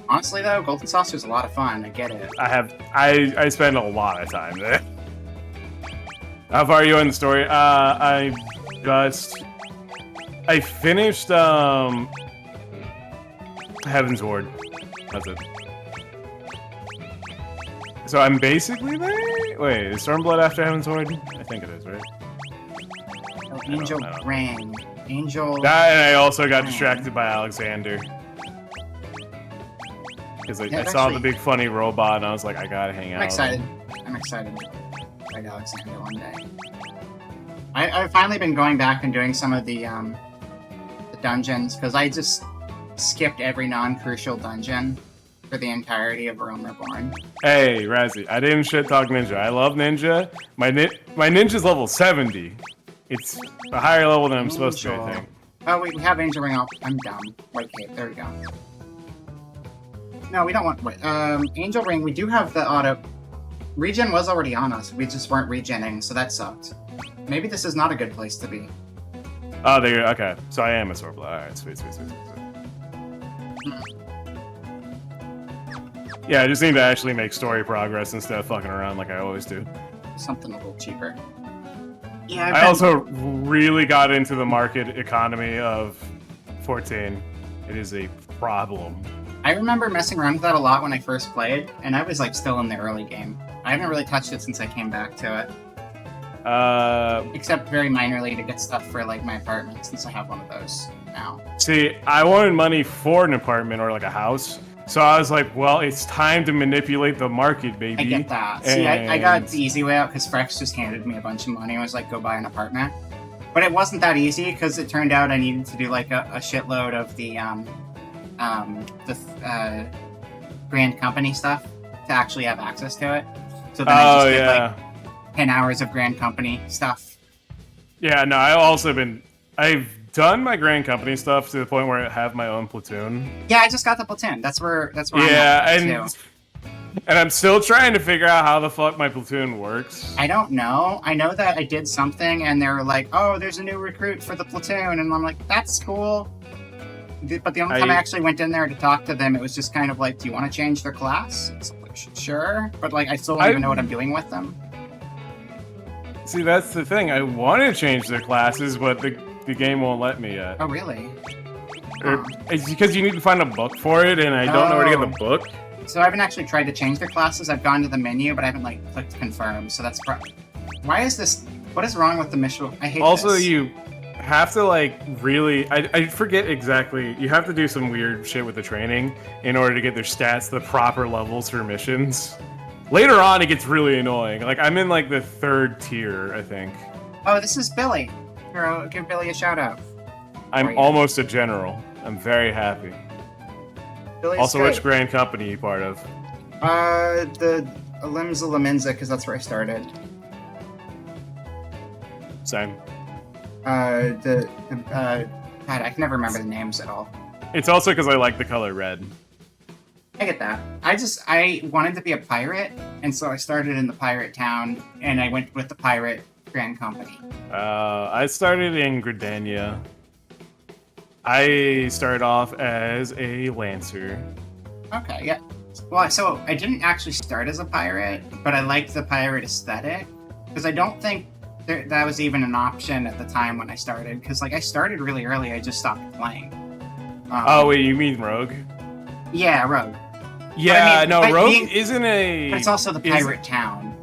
Honestly, though, Golden Saucer's a lot of fun. I get it. I spend a lot of time there. How far are you in the story? I finished Heaven's Ward. That's it. So I'm basically there. Wait, is Stormblood after Heaven's Ward? I think it is, right? Oh, Angel I don't know. Ring. Angel... That, and I also got distracted by Alexander. Because I saw the actually- big funny robot and I was like, I gotta hang out. I'm excited. I'm excited to fight Alexander one day. I've finally been going back and doing some of the dungeons, because I just skipped every non-crucial dungeon for the entirety of Realm Reborn. Hey, Razzie, I didn't shit talk Ninja. I love Ninja. My Ninja's level 70. It's a higher level than I'm supposed to, I Angel. think. Oh, wait, we have Angel Ring off. I'm dumb. White Cape, there we go. No, we don't want... Wait, Angel Ring, we do have the auto... Regen was already on us. We just weren't regenning, so that sucked. Maybe this is not a good place to be. Oh, there. Okay, so I am a Swordblood. Alright, sweet. Yeah, I just need to actually make story progress instead of fucking around like I always do. Something a little cheaper. Yeah, I also really got into the market economy of 14. It is a problem. I remember messing around with that a lot when I first played, and I was like still in the early game. I haven't really touched it since I came back to it, except very minorly to get stuff for like my apartment, since I have one of those now. See, I wanted money for an apartment or like a house, so I was like, well, it's time to manipulate the market, baby. I get that. See, I got And- the easy way out because Frex just handed me a bunch of money and was like, go buy an apartment. But it wasn't that easy because it turned out I needed to do like a shitload of the Grand Company stuff to actually have access to it. So then I just did like 10 hours of Grand Company stuff Yeah, no, I've done my Grand Company stuff to the point where I have my own platoon. Yeah, I just got the platoon. That's where Yeah, I'm at, too. and I'm still trying to figure out how the fuck my platoon works. I don't know. I know that I did something, and they were like, "Oh, there's a new recruit for the platoon," and I'm like, "That's cool." But the only time I actually went in there to talk to them, it was just kind of like, "Do you want to change their class?" It's like, sure, but like, I still don't even know what I'm doing with them. See, that's the thing. I want to change their classes, but the game won't let me yet. Oh, really? It's because you need to find a book for it, and I don't know where to get the book. So I haven't actually tried to change their classes. I've gone to the menu, but I haven't like clicked confirm. So that's why is this? What is wrong with the mission? I hate Also, this. you have to like really. I forget exactly. You have to do some weird shit with the training in order to get their stats to the proper levels for missions. Later on, it gets really annoying. Like I'm in like the 3rd tier, I think. Oh, this is Billy. Here, give Billy a shout out. I'm almost a general. I'm very happy. Billy's Also, good. which Grand Company are you part of? The Limza Laminza, because that's where I started. Same. God, I can never remember the names at all. It's also because I like the color red. I get that. I wanted to be a pirate, and so I started in the pirate town, and I went with the pirate Grand Company. I started in Gridania. I started off as a lancer. Okay, yeah. Well, so I didn't actually start as a pirate, but I liked the pirate aesthetic, because I don't think that was even an option at the time when I started, because like I started really early, I just stopped playing. Oh wait, you mean rogue? Yeah, rogue. Yeah, but rogue isn't a. But it's also the pirate town.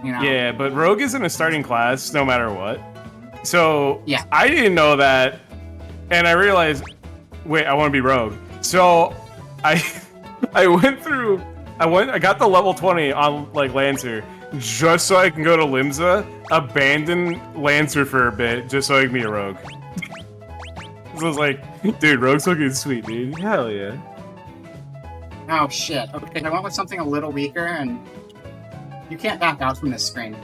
You know? Yeah, but rogue isn't a starting class no matter what. So yeah, I didn't know that, and I realized, wait, I want to be rogue. So I I got the level 20 on like Lancer just so I can go to Limza, abandon Lancer for a bit just so I can be a rogue. So I was like, dude, rogue's looking sweet, dude. Hell yeah. Oh shit. Okay, I went with something a little weaker, and you can't back out from this screen.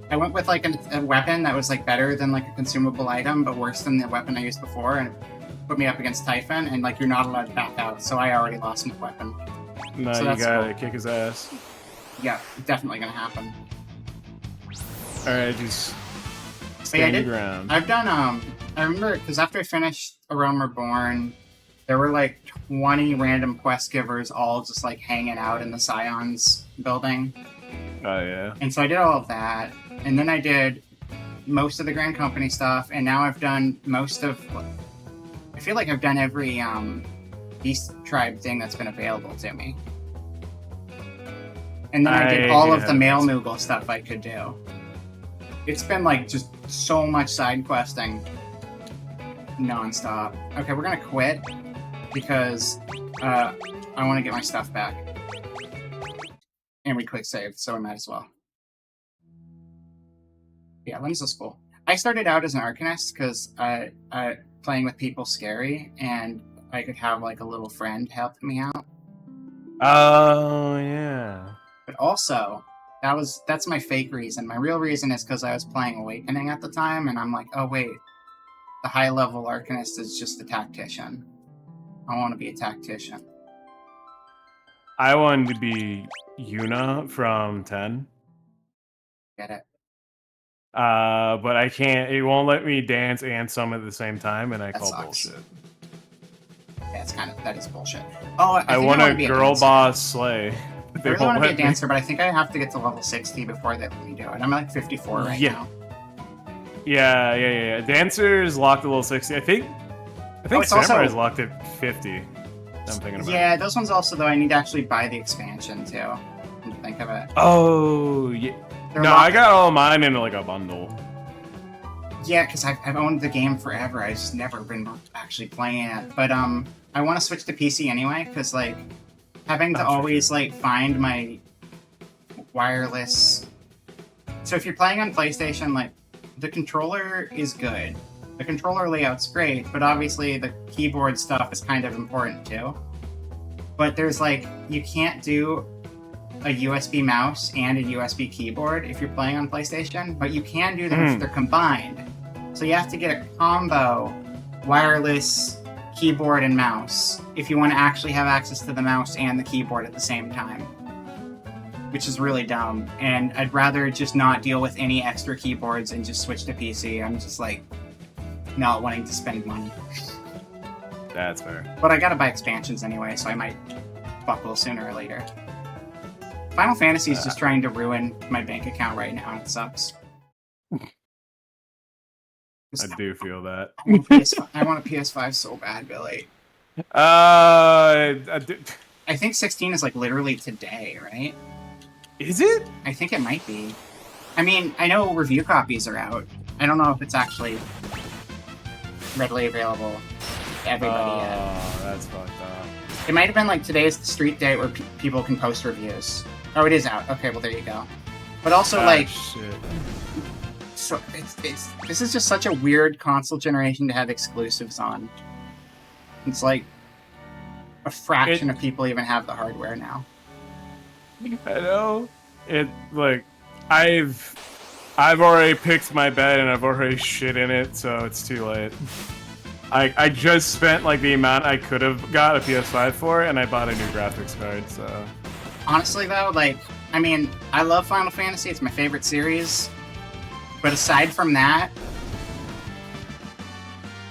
I went with like a weapon that was like better than like a consumable item, but worse than the weapon I used before, and put me up against Typhon, and like you're not allowed to back out, so I already lost my weapon. No, so you gotta kick his ass. Yeah, definitely gonna happen. Alright, just stand your ground. I've done I remember because after I finished A Realm Reborn, there were like 20 random quest givers all just like hanging out in the Scions building. Oh yeah. And so I did all of that, and then I did most of the Grand Company stuff, and now I've done most of. I feel like I've done every Beast Tribe thing that's been available to me. And then I did all of the Male Moogle stuff I could do. It's been like just so much side questing non-stop. Okay, we're gonna quit because I want to get my stuff back. And we quick saved, so I might as well. Yeah, Limsa's cool. I started out as an Arcanist because playing with people scary, and I could have like a little friend help me out. Oh yeah. But also, that's my fake reason. My real reason is because I was playing Awakening at the time, and I'm like, oh wait, the high level Arcanist is just a tactician. I want to be a tactician. I wanted to be Yuna from 10. Get it? But I can't. It won't let me dance and summon at the same time, and I That call sucks. bullshit. Yeah, that is bullshit. Oh, I want a girl boss slay. I really want to be a dancer, but I think I have to get to level 60 before they let me do it. I'm like 54 right now. Yeah. Dancer is locked at level 60. I think Samurai is locked at 50. I'm thinking about. Yeah, those ones also though I need to actually buy the expansion too. Come to think of it. Oh yeah. I got all mine in like a bundle. Yeah, because I've owned the game forever. I've just never been actually playing it. But I want to switch to PC anyway, because like having to always like find my wireless. So if you're playing on PlayStation, like the controller is good. The controller layout's great, but obviously the keyboard stuff is kind of important too. But there's like you can't do a USB mouse and a USB keyboard if you're playing on PlayStation, but you can do them if they're combined. So you have to get a combo wireless keyboard and mouse if you want to actually have access to the mouse and the keyboard at the same time, which is really dumb. And I'd rather just not deal with any extra keyboards and just switch to PC. I'm just like not wanting to spend money. That's fair. But I gotta buy expansions anyway, so I might buckle sooner or later. Final Fantasy is just trying to ruin my bank account right now, and it sucks. I do feel that. I want a PS5 so bad, Billy. I think 16 is like literally today, right? Is it? I think it might be. I mean, I know review copies are out. I don't know if it's actually readily available to everybody yet. Oh, that's fucked up. It might have been like today's the street date where people can post reviews. Oh, it is out. Okay, well there you go. But also Shit. So this is just such a weird console generation to have exclusives on. It's like a fraction of people even have the hardware now. I know. It like I've already picked my bed and I've already shit in it, so it's too late. I just spent like the amount I could have got a PS5 for, and I bought a new graphics card. So honestly, though, like I mean, I love Final Fantasy. It's my favorite series. But aside from that,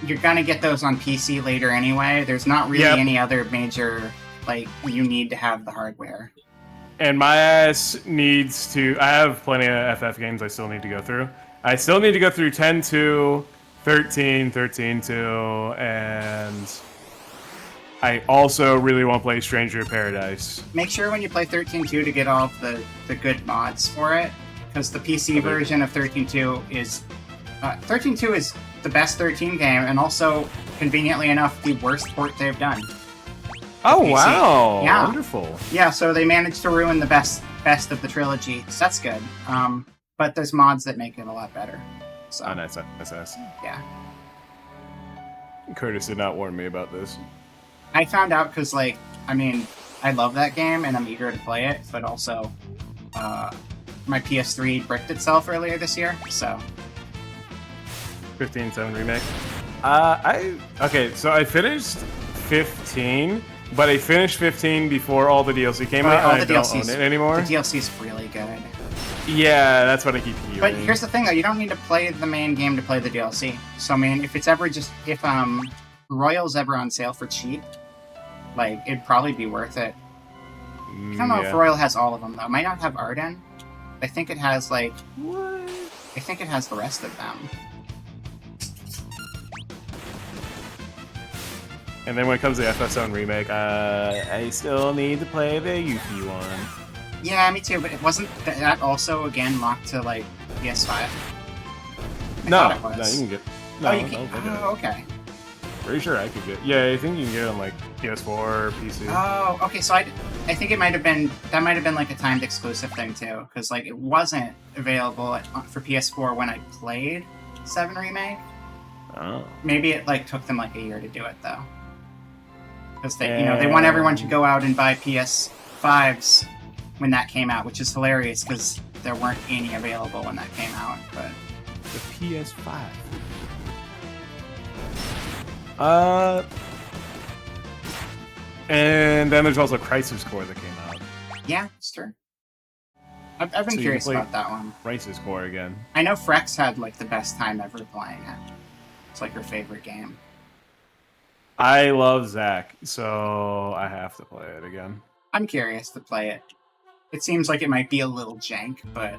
you're gonna get those on PC later anyway. There's not really any other major, like, you need to have the hardware. And my ass needs to... I have plenty of FF games I still need to go through. I still need to go through 10-2, 13, 13-2, and... I also really want to play Stranger of Paradise. Make sure when you play 13-2 to get all of the good mods for it. Because the PC version of 13.2 is... 13.2 is the best 13 game, and also, conveniently enough, the worst port they've done. Oh, wow! Yeah. Wonderful. Yeah, so they managed to ruin the best of the trilogy, so that's good. But there's mods that make it a lot better. So. Oh, nice. Yeah. Curtis did not warn me about this. I found out because, like, I mean, I love that game, and I'm eager to play it, but also... my PS3 bricked itself earlier this year, so... 15-7 remake. Okay, so I finished 15, but I finished 15 before all the DLC came out, and I don't own it anymore. The DLC's really good. Yeah, that's what I keep hearing. But here's the thing, though, you don't need to play the main game to play the DLC. So, I mean, if Royal's ever on sale for cheap, like, it'd probably be worth it. I don't know if Royal has all of them, though. It might not have Arden. I think it has, like... What? I think it has the rest of them. And then when it comes to FF7 Remake, I still need to play the Yuffie one. Yeah, me too, but it wasn't that also, again, locked to, like, PS5? No, you can get... No, you can... Oh, okay. Pretty sure I could get... Yeah, I think you can get it on, like, PS4, PC. Oh, okay, so I think it might have been... That might have been, like, a timed exclusive thing, too. Because, like, it wasn't available for PS4 when I played 7 Remake. Oh. Maybe it, like, took them, like, a year to do it, though. Because they, they want everyone to go out and buy PS5s when that came out, which is hilarious, because there weren't any available when that came out, but... The PS5. And then there's also Crisis Core that came out. Yeah, it's true. I've been curious about that one. Crisis Core again. I know Frex had, like, the best time ever playing it. It's, like, her favorite game. I love Zack, so I have to play it again. I'm curious to play it. It seems like it might be a little jank, but...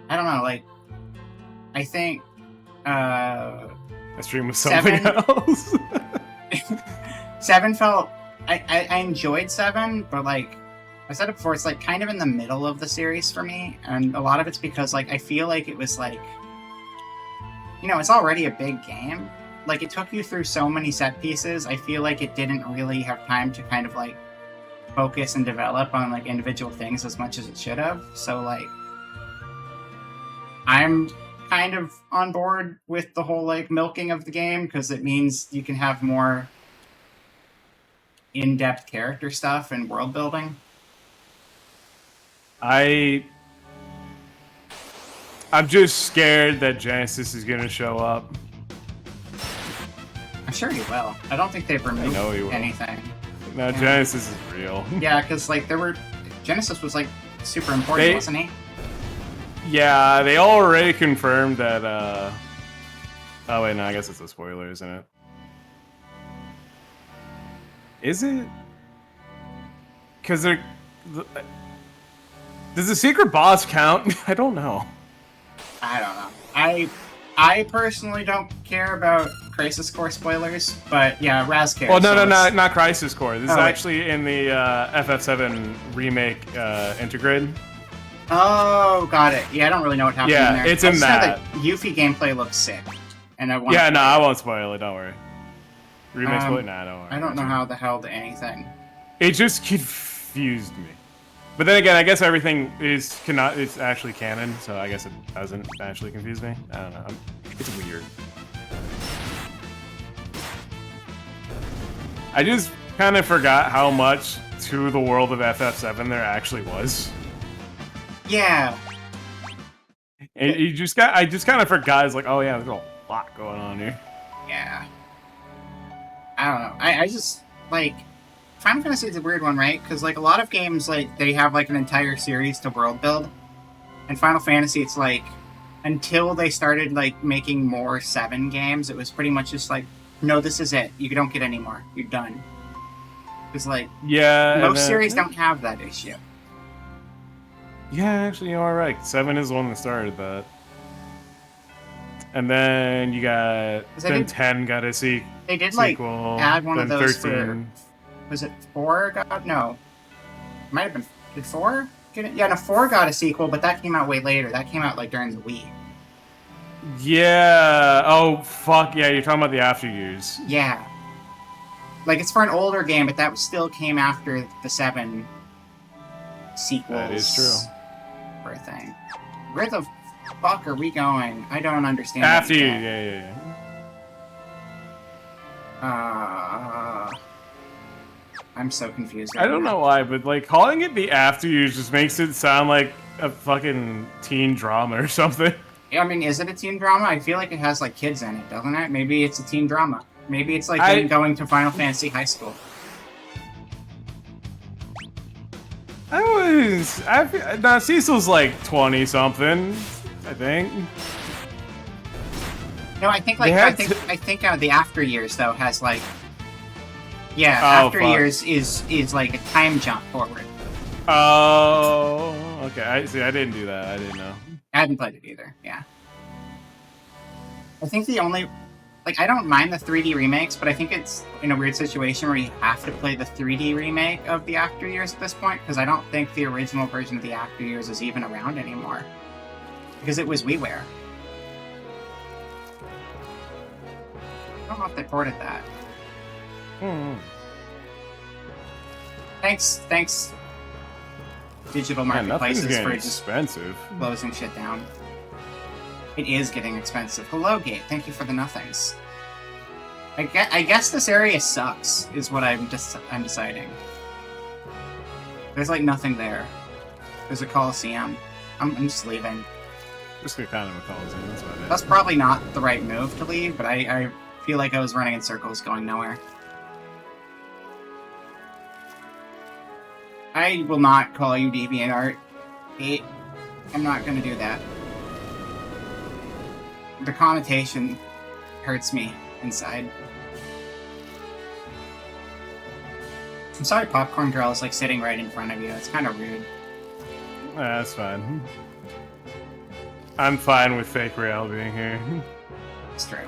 I don't know, like... I think... I stream with something else. 7 felt... I enjoyed 7, but, like... I said it before, it's, like, kind of in the middle of the series for me, and a lot of it's because, like, I feel like it was, like... it's already a big game. Like, it took you through so many set pieces, I feel like it didn't really have time to kind of, like, focus and develop on, like, individual things as much as it should have. So, like, I'm kind of on board with the whole, like, milking of the game, because it means you can have more in-depth character stuff and world building. I'm just scared that Genesis is gonna show up. I'm sure he will. I don't think they've removed know he will. anything. No, Yeah. Genesis is real. Yeah, because like Genesis was like super important, wasn't he? Yeah, they already confirmed that. Oh wait, no, I guess it's a spoiler, isn't it? Is it? Because they're. Does the secret boss count? I don't know. I don't know. I personally don't care about Crisis Core spoilers, but yeah, Raz cares. Well, no, so not Crisis Core. This is wait. actually in the FF7 remake Intergrade. Oh, got it. Yeah, I don't really know what happened Yeah, in there. it's I in just know that. Yuffie gameplay looks sick, and I want. Yeah, no, I won't spoil it. Don't worry. Remake spoiler? Nah, don't worry. I don't know how the hell to anything. It just confused me. But then again, I guess everything is it's actually canon, so I guess it doesn't actually confuse me. I don't know. It's weird. I just kind of forgot how much to the world of FF7 there actually was. Yeah. And I just kind of forgot. It's like, oh yeah, there's a lot going on here. Yeah. I don't know. I just, like, Final Fantasy is a weird one, right? Because, like, a lot of games, like, they have, like, an entire series to world build. And Final Fantasy, it's like, until they started, like, making more 7 games, it was pretty much just like, no, this is it. You don't get any more. You're done. Because, like, Yeah. most series don't have that issue. Yeah, actually, you are right. 7 is the one that started that. And then you got... Then 10 got a sequel. They did, like, add one of those 13. Was it 4 got... No. It might have been... Did 4 get it? Yeah, no, 4 got a sequel, but that came out way later. That came out, like, during the Wii. Yeah. Oh, fuck. Yeah, you're talking about the after years. Yeah. Like, it's for an older game, but that still came after the 7 sequels. That is true. For a thing. Where the fuck are we going? I don't understand. After you, that. yeah. I'm so confused. I don't know why, but like calling it the after years just makes it sound like a fucking teen drama or something. I mean, is it a teen drama? I feel like it has like kids in it, doesn't it? Maybe it's a teen drama. Maybe it's like them going to Final Fantasy High School. Now Cecil's like 20 something, I think. No, I think the After Years though has like, yeah, Oh, After fuck. Years is like a time jump forward. Oh, okay. I didn't do that. I didn't know. I haven't played it either. Yeah, I think the only, like, I don't mind the 3D remakes, but I think it's in a weird situation where you have to play the 3D remake of the After Years at this point, because I don't think the original version of the After Years is even around anymore, because it was WiiWare. I don't know if they ported that. Thanks, digital Man, nothing's marketplaces getting for just expensive. closing shit down. It is getting expensive. Hello, Gate. Thank you for the nothings. I guess this area sucks, is what I'm deciding. There's like nothing there. There's a Coliseum. I'm just leaving. Just get kind of a Coliseum, that's about it. That's probably not the right move to leave, but I feel like I was running in circles going nowhere. I will not call you DeviantArt. Gate. I'm not gonna do that. The connotation hurts me inside. I'm sorry Popcorn Girl is like sitting right in front of you. It's kind of rude. That's fine. I'm fine with fake Rail being here. It's true.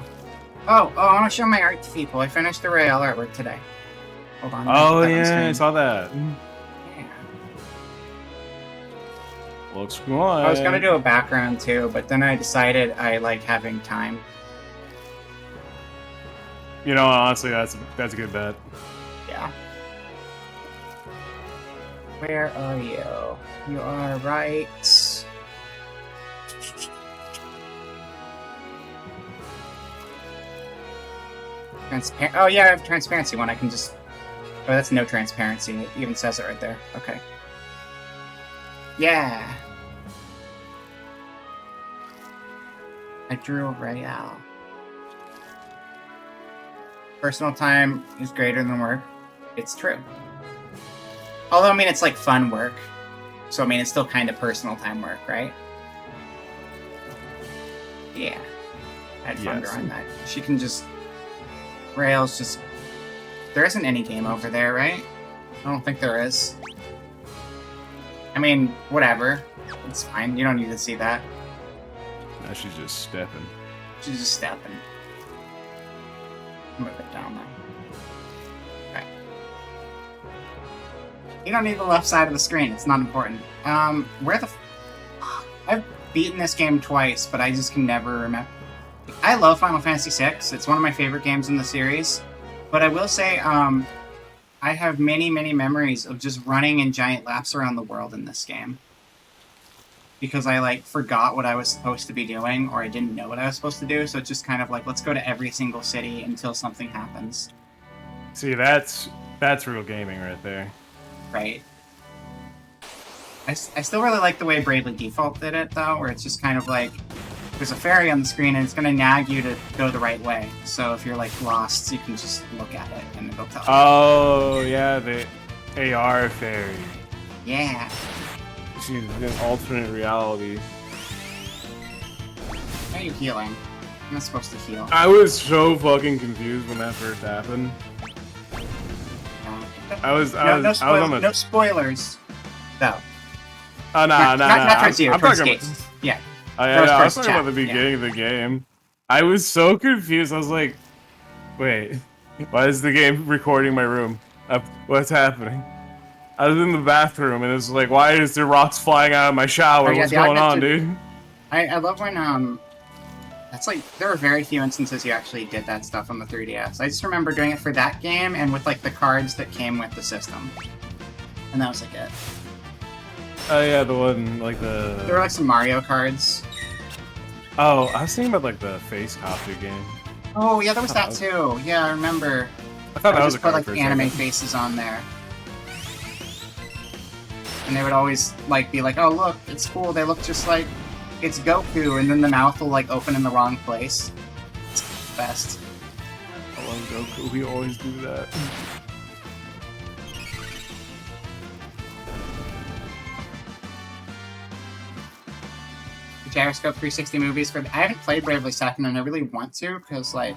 Oh, I want to show my art to people. I finished the Rail artwork today. Hold on. Oh let me put that on yeah, I screen. saw that. Yeah. Looks good. I was gonna do a background too, but then I decided I like having time. You know, honestly, that's a good bet. Yeah. Where are you? You are right. Oh yeah, I have transparency one. I can just. Oh, that's no transparency. It even says it right there. Okay. Yeah. I drew a Royale. Personal time is greater than work. It's true. Although, I mean, it's like fun work. So, I mean, it's still kind of personal time work, right? Yeah. I had fun drawing that. She can just... Rails just... There isn't any game over there, right? I don't think there is. I mean, whatever. It's fine. You don't need to see that. Now she's just stepping. She's just stepping. Move it down there. Okay. You don't need the left side of the screen. It's not important. Where the... I've beaten this game twice, but I just can never remember. I love Final Fantasy VI. It's one of my favorite games in the series. But I will say, I have many, many memories of just running in giant laps around the world in this game. Because I, like, forgot what I was supposed to be doing, or I didn't know what I was supposed to do, so it's just kind of like, let's go to every single city until something happens. See, that's real gaming right there. Right. I still really like the way Bravely Default did it, though, where it's just kind of like, there's a fairy on the screen and it's going to nag you to go the right way. So if you're, like, lost, you can just look at it and it'll tell you. Oh, yeah, the AR fairy. Yeah. She's in alternate reality. Why are you healing? I'm not supposed to heal. I was so fucking confused when that first happened. I was on the... No spoilers, though. Oh, Not towards you, towards Gates. Yeah. I was talking about the beginning of the game. I was so confused. I was like, wait, why is the game recording my room? What's happening? I was in the bathroom and it was like, why is there rocks flying out of my shower? What's going on, dude? I love when, that's like, there are very few instances you actually did that stuff on the 3DS. I just remember doing it for that game and with, like, the cards that came with the system. And that was, like, it. Oh, yeah, the one, like, the... There were, like, some Mario cards. Oh, I was thinking about, like, the face copy game. Oh, yeah, there was that, too. Yeah, I remember. I thought that was a put, card like, anime faces on there. And they would always, like, be like, oh, look, it's cool, they look just like it's Goku, and then the mouth will, like, open in the wrong place. It's the best. I love Goku, we always do that. Gyroscope 360 movies for... I haven't played Bravely Second, and I really want to, because, like,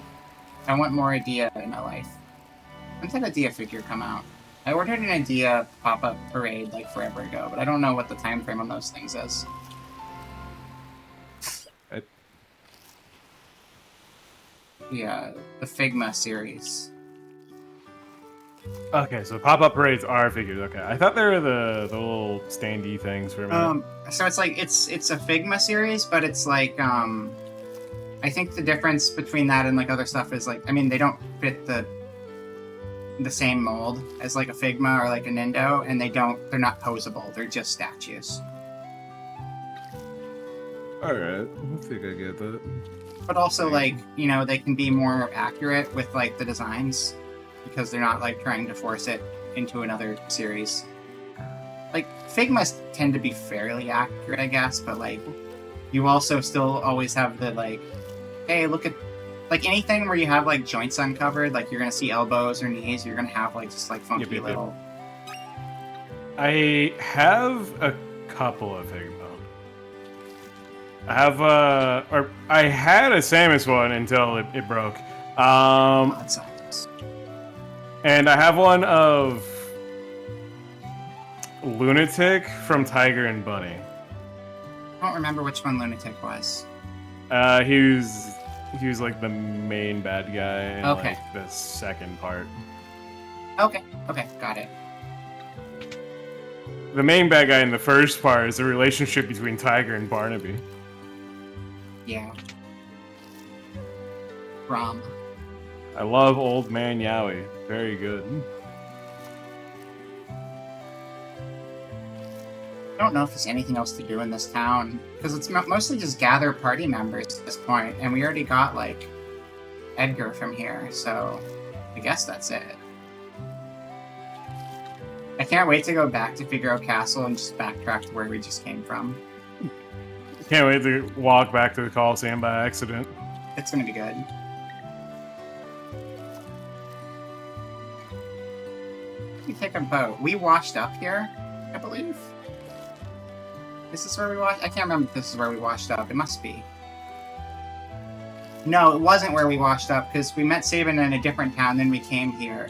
I want more Idea in my life. When did Idea figure come out? I ordered an Idea pop-up parade, like, forever ago, but I don't know what the time frame on those things is. The Figma series. Okay, so pop-up parades are figures. Okay, I thought they were the little standee things for a minute. So it's like it's a Figma series, but it's like I think the difference between that and like other stuff is like, I mean, they don't fit the same mold as like a Figma or like a Nindo, and they're not posable. They're just statues. All right, I think I get that. But also, like, you know, they can be more accurate with like the designs, because they're not like trying to force it into another series. Like, Figmas tend to be fairly accurate, I guess, but like, you also still always have the like, hey, look at, like, anything where you have like joints uncovered, like you're gonna see elbows or knees, you're gonna have like just like funky little. I have a couple of Figma. I have I had a Samus one until it broke. And I have one of Lunatic from Tiger and Bunny. I don't remember which one Lunatic was. He was like the main bad guy in like the second part. Okay, got it. The main bad guy in the first part is the relationship between Tiger and Barnaby. Yeah. Rom. I love Old Man Yowie. Very good. I don't know if there's anything else to do in this town, because it's mostly just gather party members at this point, and we already got, like, Edgar from here, so I guess that's it. I can't wait to go back to Figaro Castle and just backtrack to where we just came from. Can't wait to walk back to the Coliseum by accident. It's gonna be good. We take a boat. We washed up here, I believe. This is where we washed. I can't remember if this is where we washed up. It must be. No, it wasn't where we washed up because we met Sabin in a different town. Then we came here.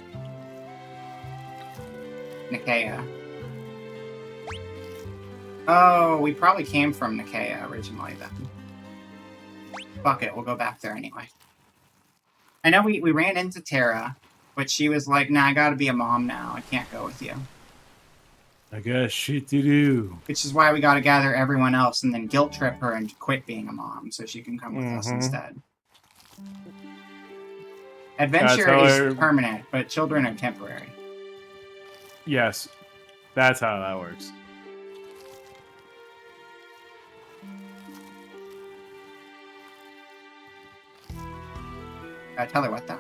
Nicaea. Oh, we probably came from Nicaea originally then. Fuck it, we'll go back there anyway. I know we ran into Terra, but she was like, nah, I gotta be a mom now. I can't go with you. I got shit to do. Which is why we gotta gather everyone else and then guilt trip her and quit being a mom so she can come with us instead. Adventure is permanent, but children are temporary. Yes, that's how that works. Tell her what though.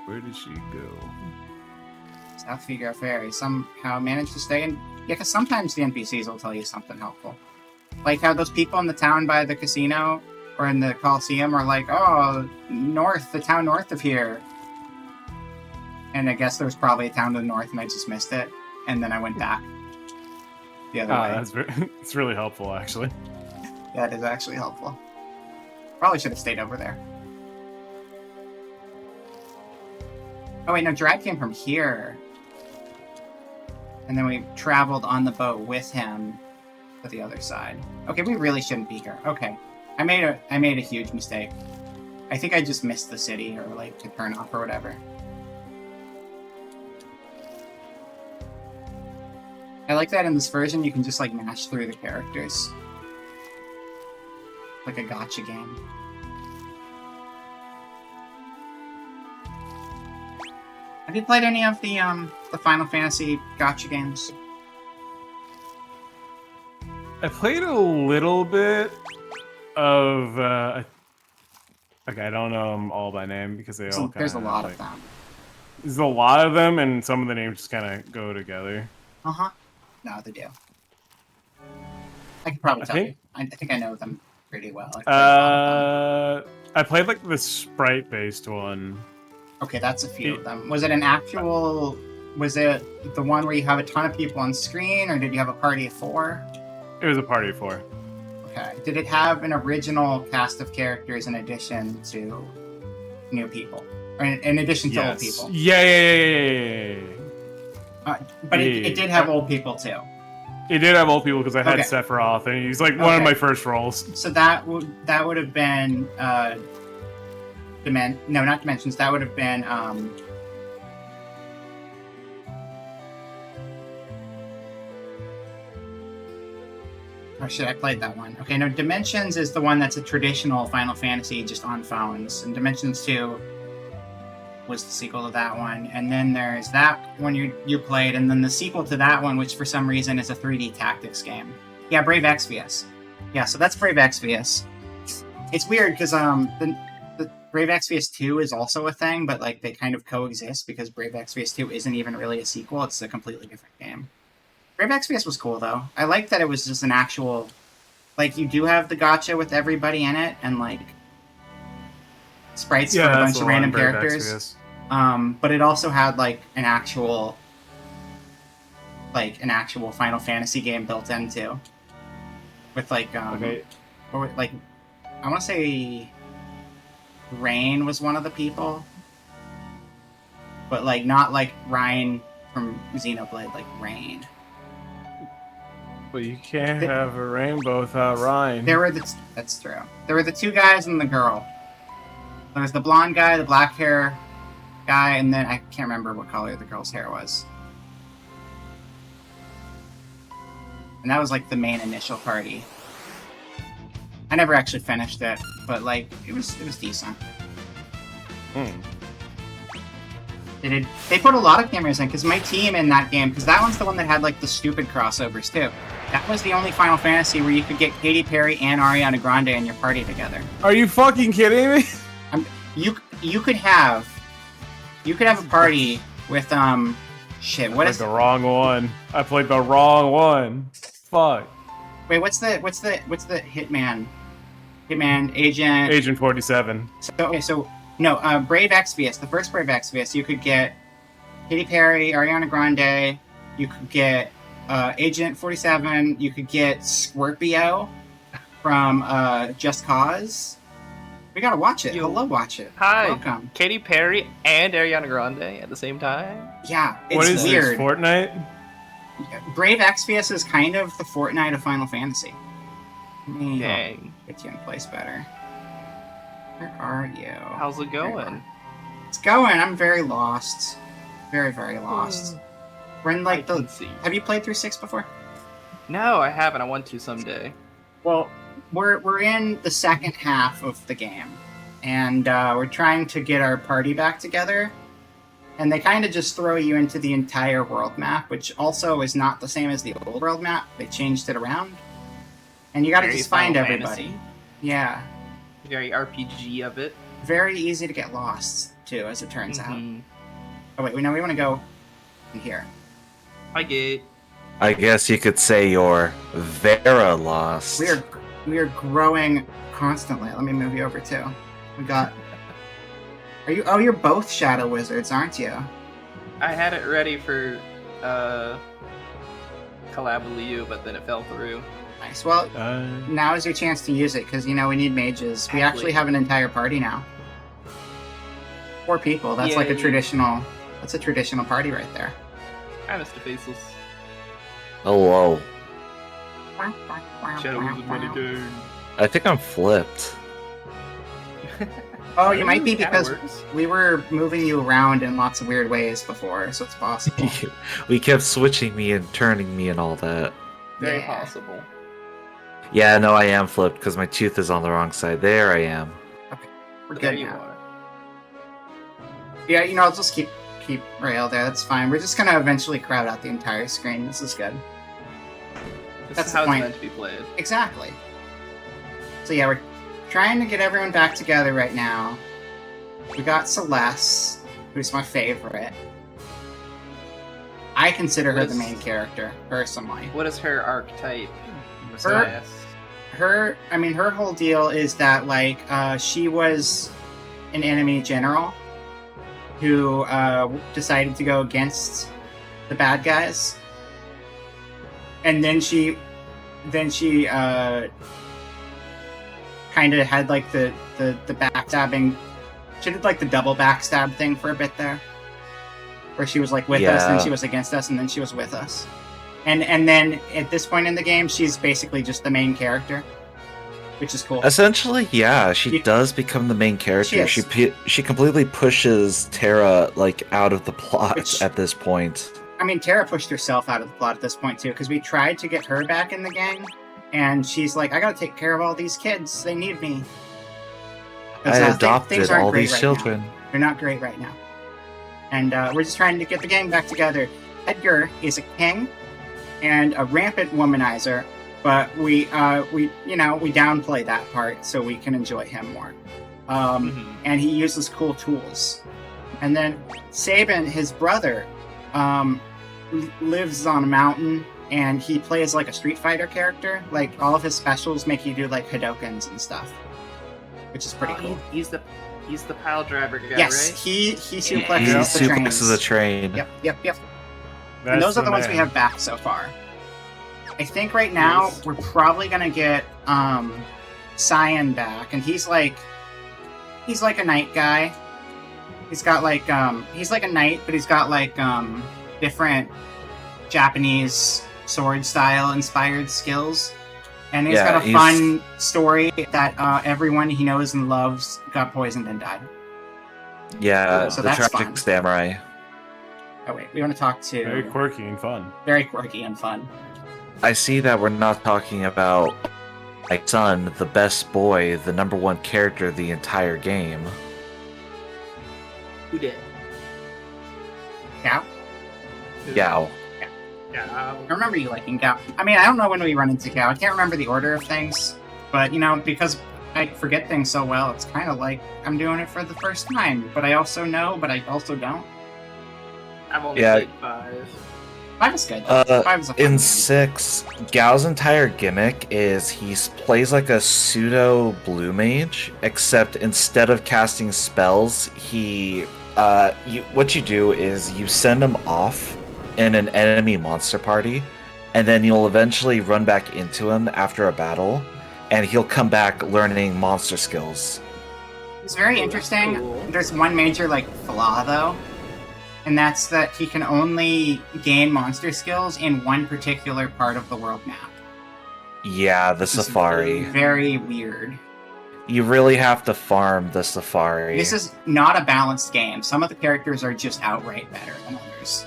Where did she go? South Figaro Ferry. Somehow managed to stay in. Yeah, because sometimes the NPCs will tell you something helpful. Like how those people in the town by the casino or in the Coliseum are like, oh, the town north of here. And I guess there was probably a town to the north and I just missed it. And then I went back the other way. It's really helpful, actually. Yeah, it is actually helpful. Probably should have stayed over there. Oh wait, no, Gerad came from here. And then we traveled on the boat with him to the other side. Okay, we really shouldn't be here. Okay. I made a huge mistake. I think I just missed the city or like to turn off or whatever. I like that in this version you can just like mash through the characters. Like a gacha game. Have you played any of the Final Fantasy gacha games? I played a little bit of okay, I don't know them all by name because they all there's a lot of them. There's a lot of them and some of the names just kind of go together. Uh-huh. No, they do. I can probably tell you. I think I know them pretty well. I played like the sprite-based one. Okay, that's a few of them. Was it an actual... Was it the one where you have a ton of people on screen, or did you have a party of 4? It was a party of 4. Okay. Did it have an original cast of characters in addition to new people? Or in addition to old people? Yeah. But it did have old people, too. It did have old people because I had Sephiroth, and he's like one of my first roles. So that would have been... No, not Dimensions. That would have been... Oh shit, I played that one. Okay, no, Dimensions is the one that's a traditional Final Fantasy just on phones. And Dimensions 2 was the sequel to that one. And then there's that one you played, and then the sequel to that one, which for some reason is a 3D tactics game. Yeah, Brave Exvius. Yeah, so that's Brave Exvius. It's weird, because the Brave Exvius 2 is also a thing, but like they kind of coexist, because Brave Exvius 2 isn't even really a sequel, it's a completely different game. Brave Exvius was cool, though. I like that it was just an actual... Like, you do have the gacha with everybody in it, and, like, sprites for a bunch of random characters. But it also had, like, an actual Final Fantasy game built into. With, like, or, like, I want to say Rain was one of the people. But, like, not like Ryan from Xenoblade, like Rain. But you can't have a rainbow without Ryan. That's true. There were the 2 guys and the girl. There was the blonde guy, the black hair guy, and then I can't remember what color the girl's hair was. And that was like the main initial party. I never actually finished it, but like it was decent. They put a lot of cameras in, because my team in that game, because that one's the one that had like the stupid crossovers too. That was the only Final Fantasy where you could get Katy Perry and Ariana Grande in your party together. Are you fucking kidding me? You could have You could have a party with shit. What Played is? the wrong one. I played the wrong one. Fuck. Wait, what's the Hitman? Hitman Agent. Agent 47. So no, Brave Exvius. The first Brave Exvius, you could get Katy Perry, Ariana Grande. You could get Agent 47. You could get Scorpio from Just Cause. We gotta watch it. Hello, watch it. Hi, Welcome. Katy Perry and Ariana Grande at the same time. Yeah, it's What is weird. this, Fortnite? Brave Exvius is kind of the Fortnite of Final Fantasy. Let me Dang. get you in place better. Where are you? How's it going? It's going. I'm very lost. Very, very lost. We're in like I can see. Have you played through 6 before? No, I haven't. I want to someday. Well, we're in the second half of the game, and we're trying to get our party back together. And they kind of just throw you into the entire world map, which also is not the same as the old world map. They changed it around, and you got to Very just find Final everybody. Fantasy. Yeah, Very RPG of it. very easy to get lost too, as it turns out. Mhm. Oh wait, we want to go in here. Hi, Gate. I guess you could say you're Vera lost. We are growing constantly. Let me move you over too. We got. Are you? Oh, you're both Shadow Wizards, aren't you? I had it ready for collab with you, but then it fell through. Nice. Well, now is your chance to use it because we need mages. We actually have an entire party now. 4 people. That's like a Yay. traditional. That's a traditional party right there. Hi, Mr. Faceless. Hello. Shadow Wizard money game. I think I'm flipped. Oh, you might be Kinda because works. we were moving you around in lots of weird ways before, so it's possible. We kept switching me and turning me and all that. Very Yeah. possible. Yeah, no, I am flipped because my tooth is on the wrong side. There I am. We're There good you now. are. Yeah, I'll just keep Rail there. That's fine. We're just gonna eventually crowd out the entire screen. This is good. This That's is the how point. it's meant to be played. Exactly. So yeah, we're trying to get everyone back together right now. We got Celeste, who's my favorite. I consider her What the is- main character, personally. What is her archetype? Her- Yes. Her whole deal is that, like, she was an enemy general who decided to go against the bad guys. And then she kind of had like the backstabbing. She did like the double backstab thing for a bit there, where she was like with us, then Yeah. she was against us, and then she was with us. And then at this point in the game, she's basically just the main character, which is cool. Essentially, yeah, she You- does become the main character. She She completely pushes Terra like out of the plot Which- at this point. I mean, Tara pushed herself out of the plot at this point too, because we tried to get her back in the gang, and she's like, "I gotta take care of all these kids. They need me." 'Cause, I things adopted aren't all great these right children. now. They're not great right now, and we're just trying to get the gang back together. Edgar is a king and a rampant womanizer, but we downplay that part so we can enjoy him more. Mhm. And he uses cool tools. And then Sabin, his brother, lives on a mountain, and he plays like a Street Fighter character. Like, all of his specials make you do like Hadokens and stuff, which is pretty Oh, cool. He's the pile driver guy, Yes, right? he He suplexes the trains. suplexes a train. Yep. That's And those are the ones we man. have back so far. I think right now Nice. we're probably gonna get Cyan back, and he's like a knight guy. He's got like he's like a knight, but he's got like different Japanese sword style inspired skills. And he's Yeah, got a he's- fun story that everyone he knows and loves got poisoned and died. Yeah, So the that's tragic fun. samurai. Oh wait, we want to talk to Very quirky and fun. very quirky and fun. I see that we're not talking about my son, the best boy, the number 1 character of the entire game. Who did? Gao? Yao. Yeah. I remember you liking Gao. I mean, I don't know when we run into Gao. I can't remember the order of things, but because I forget things so well. It's kind of like I'm doing it for the first time, but I also know, but I also don't. I've only Yeah. played 5. 5 is good. 5 is a fun In game. 6, Gao's entire gimmick is he plays like a pseudo blue mage, except instead of casting spells, what you do is you send him off in an enemy monster party, and then you'll eventually run back into him after a battle, and he'll come back learning monster skills. It's very Oh, interesting. that's cool. There's one major flaw though, and that's that he can only gain monster skills in one particular part of the world map. Yeah, the This is safari. Very weird. You really have to farm the safari. This is not a balanced game. Some of the characters are just outright better than others.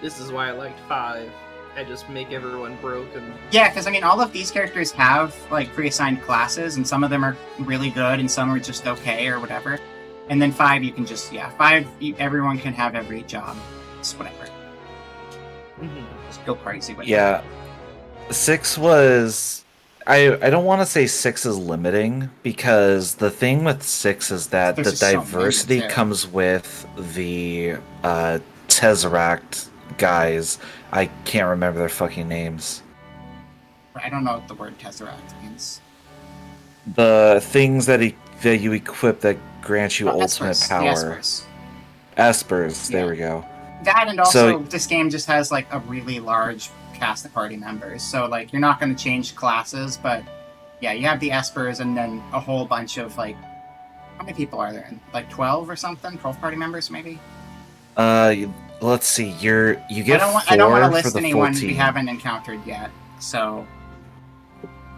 This is why I liked 5. I just make everyone broken. Yeah, because I mean, all of these characters have pre-assigned classes, and some of them are really good, and some are just okay or whatever. And then 5, you can just 5, everyone can have every job. It's whatever. Just go crazy with it. Yeah. 6 was... I don't want to say 6 is limiting, because the thing with 6 is that There's the just so many diversity there. comes with the Tesseract guys. I can't remember their fucking names. I don't know what the word Tesseract means. The things that you equip that grant you ultimate Espers. The power. Espers. Espers, there Yeah. we go. That, and also So- this game just has a really large cast of party members. So you're not going to change classes, but yeah, you have the Espers and then a whole bunch of how many people are there? 12 or something? 12 party members maybe? Let's see. You get I don't want to four list for the anyone full we team. haven't encountered yet. So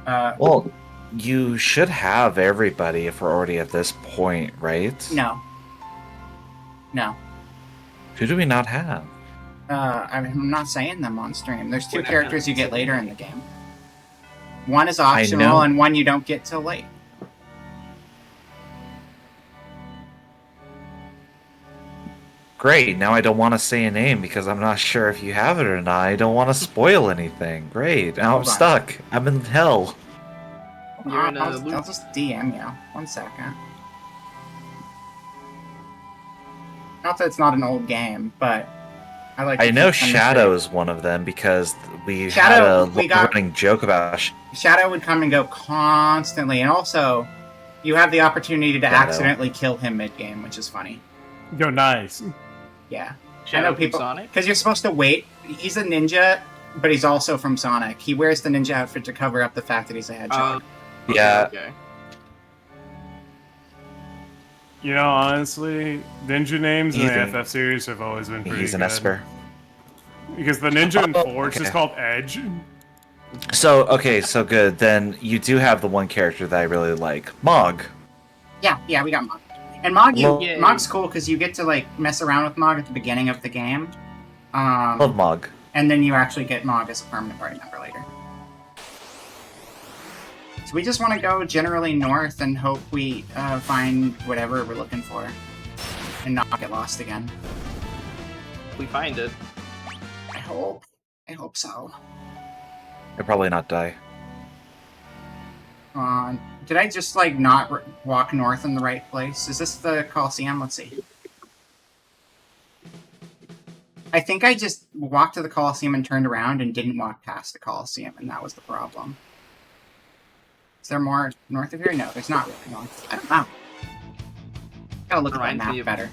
Well, you should have everybody if we're already at this point, right? no. Who do we not have? I'm not saying them on stream. There's 2 We're not characters you gonna- get later in the game. One is know. optional and one you don't get till late. Great. Now I don't want to say a name because I'm not sure if you have it or not. I don't want to spoil anything. Great. Now I'm Hold on. stuck. I'm in hell. You're in a I'll loop. just DM you. 1 second. Not that it's not an old game, but I like. I to know keep them Shadow straight. is one of them because we Shadow, had we a got- running joke about Shadow would come and go constantly, and also you have the opportunity to Shadow. accidentally kill him mid-game, which is funny. Yo, nice. Yeah, Shadow I know people from Sonic? because you're supposed to wait. He's a ninja, but he's also from Sonic. He wears the ninja outfit to cover up the fact that he's a hedgehog. Yeah. Okay. You know, honestly, ninja names in the He's FF series have always been pretty He's an good. Esper. Because the ninja in Forge is okay. called Edge. So, okay, so good. Then you do have the one character that I really like. Mog. Yeah, we got Mog. And Mog, Yay. Mog's cool because you get to mess around with Mog at the beginning of the game. Love Mog. And then you actually get Mog as a permanent party member later. So we just want to go generally north and hope we find whatever we're looking for. And not get lost again. If we find it. I hope. I hope so. He'll probably not die. Did I just not walk north in the right place? Is this the Coliseum? Let's see. I think I just walked to the Coliseum and turned around and didn't walk past the Coliseum, and that was the problem. Is there more north of here? No, there's not really north. I don't know. Gotta look at that Reminds me map of- better.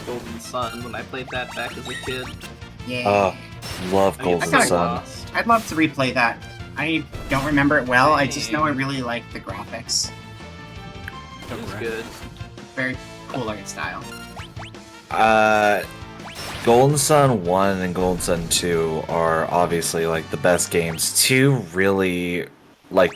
Golden Sun when I played that back as a kid. Yeah. Oh, love I mean, Golden gotta- Sun. I'd love to replay that. I don't remember it well. I just know I really like the graphics. It was good. Very cool art style. Golden Sun 1 and Golden Sun 2 are obviously the best games. 2 really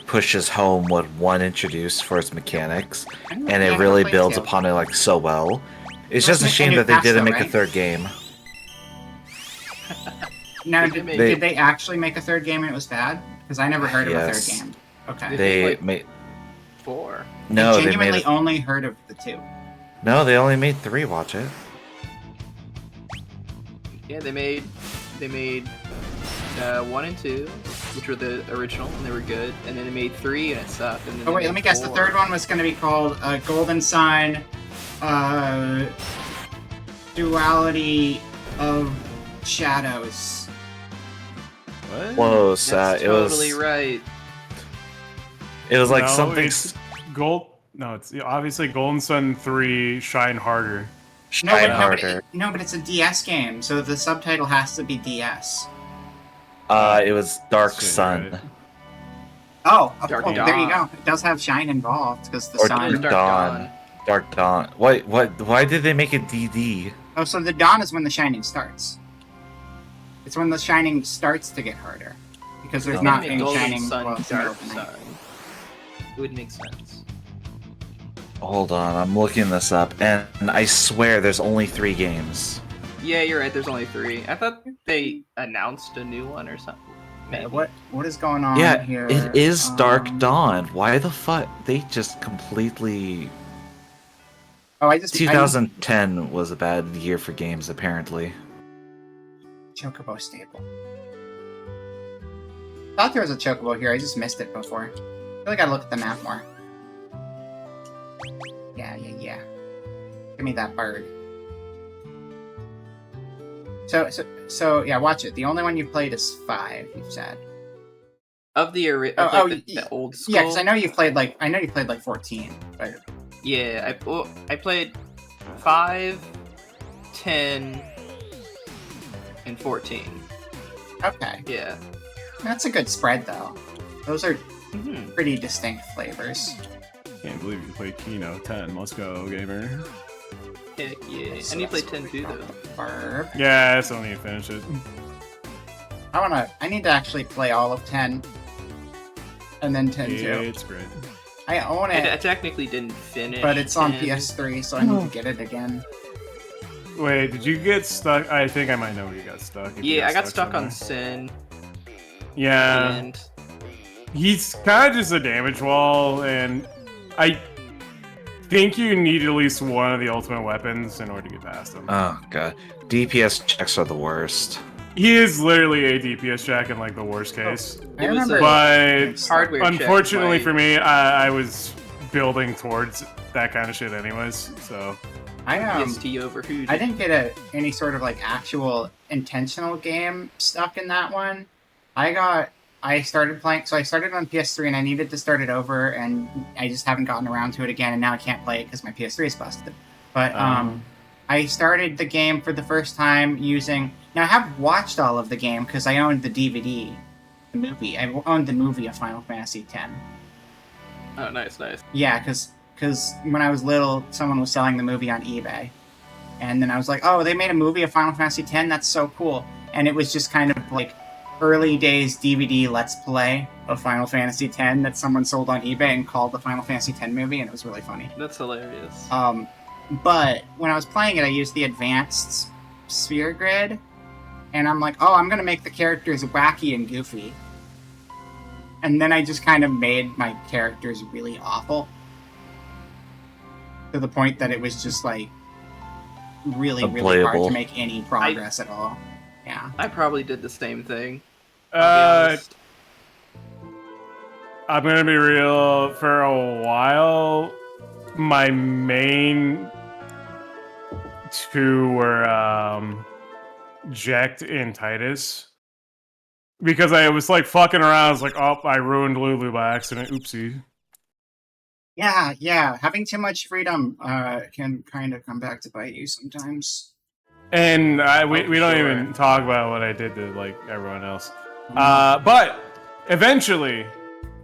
pushes home what 1 introduced for its mechanics, and it really builds upon it so well. It's just a Wasn't it shame a that they new didn't pass, make though, a third game. Now, They made- did they actually make a third game and it was bad? Because I never heard of a Yes. third game. Okay. They They made, made 4. no, I they genuinely made only heard of the 2. no, they only made 3. Watch it. Yeah, they made 1 and 2, which were the original, and they were good. And then they made 3, and it sucked. And then Oh they wait, made let me guess. The 4. third one was going to be called Golden Sun, Duality of Shadows. What? Close. That's it totally was. right. It was like No, something. it's Gold. No, it's obviously Golden Sun 3 Shine Harder. Shine No, harder. but it's a DS game, so the subtitle has to be DS. It was Dark Shit, Sun. right. Oh, Dark well, there you Dawn. go. It does have shine involved because the Or sun. It was Dark Dawn. Dark Dawn. Why did they make it DD? Oh, so the dawn is when the shining starts. It's when the shining starts to get harder because there's Oh. not Make any Golden shining. Sun, Well, it's in the Dark middle of the night. Sun. It would make sense. Hold on, I'm looking this up, and I swear there's only 3 games. Yeah, you're right. There's only 3. I thought they announced a new one or something. Maybe. What is going on Yeah, here? it is Dark Um, Dawn. Why the fuck? They just completely. Oh, I just 2010 was a bad year for games, apparently. Chocobo staple. Thought there was a chocobo here. I just missed it before. I feel like I gotta look at the map more. Yeah. Give me that bird. So yeah, watch it. The only one you've played is 5. You've said. Of the the old school. Yeah, because I know you played like 14. But Yeah, I played 5, 10, and 14. okay, Yeah. that's a good spread though. Those are hmm pretty distinct flavors. Can't believe you played Kino 10. Let's go, gamer. Heck yeah. So And you played that's 10 too, though. Barb. Yeah, I still need to finish it. I need to actually play all of 10. And then 10 Yeah, too. it's great. I own I it, technically didn't finish. but it's on 10. PS3, so I need to get it again. Wait, did you get stuck? I think I might know where you got stuck. if you Yeah, I got stuck on somewhere. Sin, Yeah, and he's kind of just a damage wall, and I think you need at least one of the ultimate weapons in order to get past him. Oh god, DPS checks are the worst. He is literally a DPS jack in like the worst case. I It was remember. But hardware check unfortunately my- for me, I was building towards that kind of shit anyways. So I PST over Hood. I didn't get any sort of like actual intentional game stuck in that one. I started playing, so I started on PS3 and I needed to start it over, and I just haven't gotten around to it again, and now I can't play it because my PS3 is busted. But I started the game for the first time using. Now I have watched all of the game because I owned the DVD, the movie. I owned the movie of Final Fantasy X. Oh, nice. Yeah, because when I was little, someone was selling the movie on eBay, and then I was like, "Oh, they made a movie of Final Fantasy X. That's so cool!" And it was just kind of like early days DVD Let's Play of Final Fantasy X that someone sold on eBay and called the Final Fantasy X movie, and it was really funny. That's hilarious. But when I was playing it, I used the advanced sphere grid, and I'm like, "Oh, I'm gonna make the characters wacky and goofy." And then I just kind of made my characters really awful. To the point that it was just like really hard Unplayable. to make any progress at all. Yeah. I probably did the same thing. I'll be honest. I'm gonna be real. For a while, my main two were Jacked and Titus. Because I was like fucking around, I was like, oh, I ruined Lulu by accident. Oopsie. Yeah. Having too much freedom can kind of come back to bite you sometimes. And we don't sure. even talk about what I did to like everyone else. But eventually,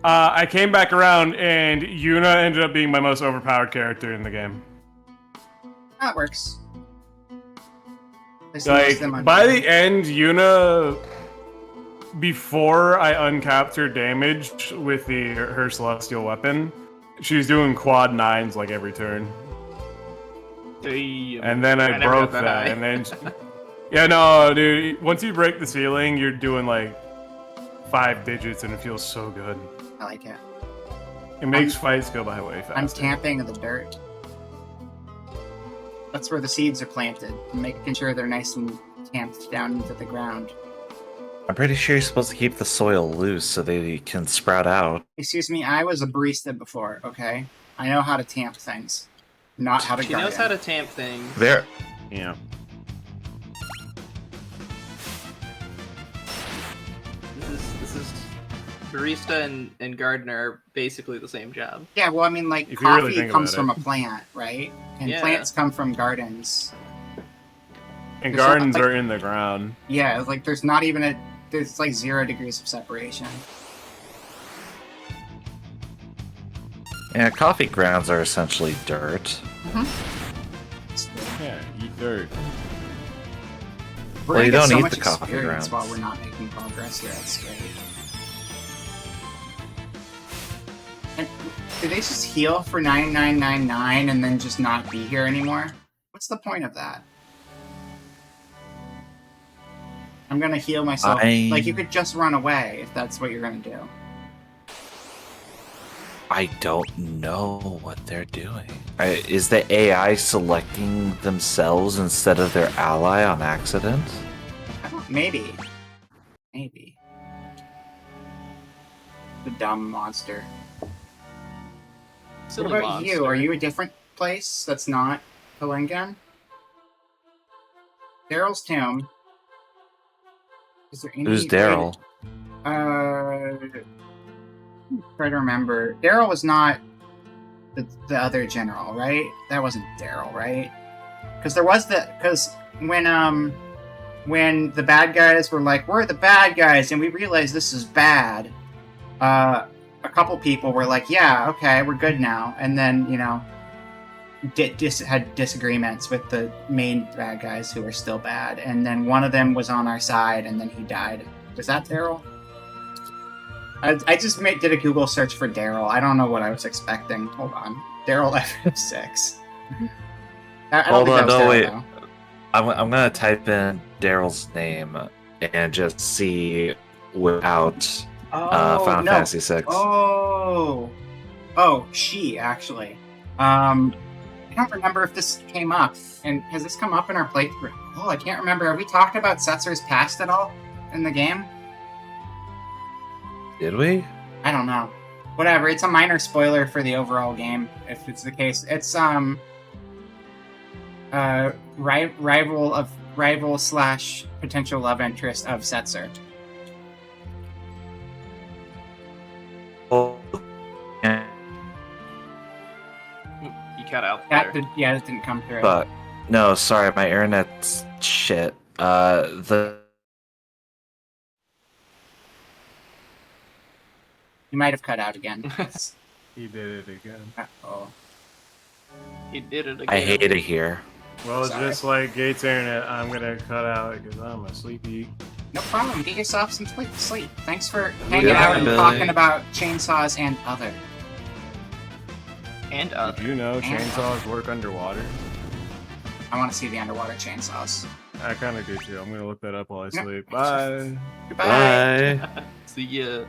I came back around, and Yuna ended up being my most overpowered character in the game. That works. I see most of them Like on by TV. the end, Yuna, before I uncapped her damage with her celestial weapon, she was doing quad 9s like every turn. Damn. And then I never broke got that, high. and then yeah, no, dude. Once you break the ceiling, you're doing like 5 digits, and it feels so good. I like it. It makes fights go by way faster. I'm camping in the dirt. That's where the seeds are planted. I'm making sure they're nice and camped down into the ground. I'm pretty sure you're supposed to keep the soil loose so they can sprout out. Excuse me, I was a barista before, okay? I know how to tamp things, not how to She garden. knows how to tamp things. There. Yeah. This is barista and gardener are basically the same job. Yeah, well, I mean, like, If you really coffee think comes about from it. a plant, right? And Yeah. plants come from gardens. And There's gardens not, like- are in the ground. Yeah, like, there's not even there's like 0 degrees of separation. Yeah, coffee grounds are essentially dirt. Yeah, eat dirt. We're Well, you gonna get don't so eat much the coffee experience grounds. while we're not making progress here. That's great. And do they just heal for 9999 and then just not be here anymore? What's the point of that? I'm gonna heal myself. Like, you could just run away if that's what you're gonna do. I don't know what they're doing. Is the AI selecting themselves instead of their ally on accident? I don't, maybe. Maybe. The dumb monster. Silly What about monster. you? Are you a different place that's not Kalingan? Daryl's tomb. Is there any Who's way Daryl? try to remember. Daryl was not the other general, right? That wasn't Daryl, right? Because there was because when the bad guys were like, we're the bad guys, and we realized this is bad, a couple people were like, yeah, okay, we're good now, and then, you know, had disagreements with the main bad guys who were still bad, and then one of them was on our side, and then he died. Was that Daryl? I just did a Google search for Daryl. I don't know what I was expecting. Hold on. Daryl F6. I don't Hold think on, that was no, Daryl, wait. though. I'm gonna type in Daryl's name and just see without Final no. Fantasy VI. Oh, she actually. I don't remember if this came up, and has this come up in our playthrough? Oh, I can't remember. Have we talked about Setzer's past at all in the game? Did we? I don't know. Whatever. It's a minor spoiler for the overall game, if it's the case. It's rival slash potential love interest of Setzer. Oh, yeah, You cut out there. That didn't come through. but no, sorry, my internet's shit. You might have cut out again. He did it again. Oh. He did it again. I hate it here. Well, Sorry. just like Gates internet, I'm gonna cut out because I'm a sleepy. No problem. Get yourself some sleep. Thanks for hanging Yeah, out and Billy. talking about chainsaws and other. And Did you know chainsaws work underwater? I want to see the underwater chainsaws. I kind of do too. I'm gonna look that up while I Yeah. sleep. Bye. Goodbye. Bye. See ya.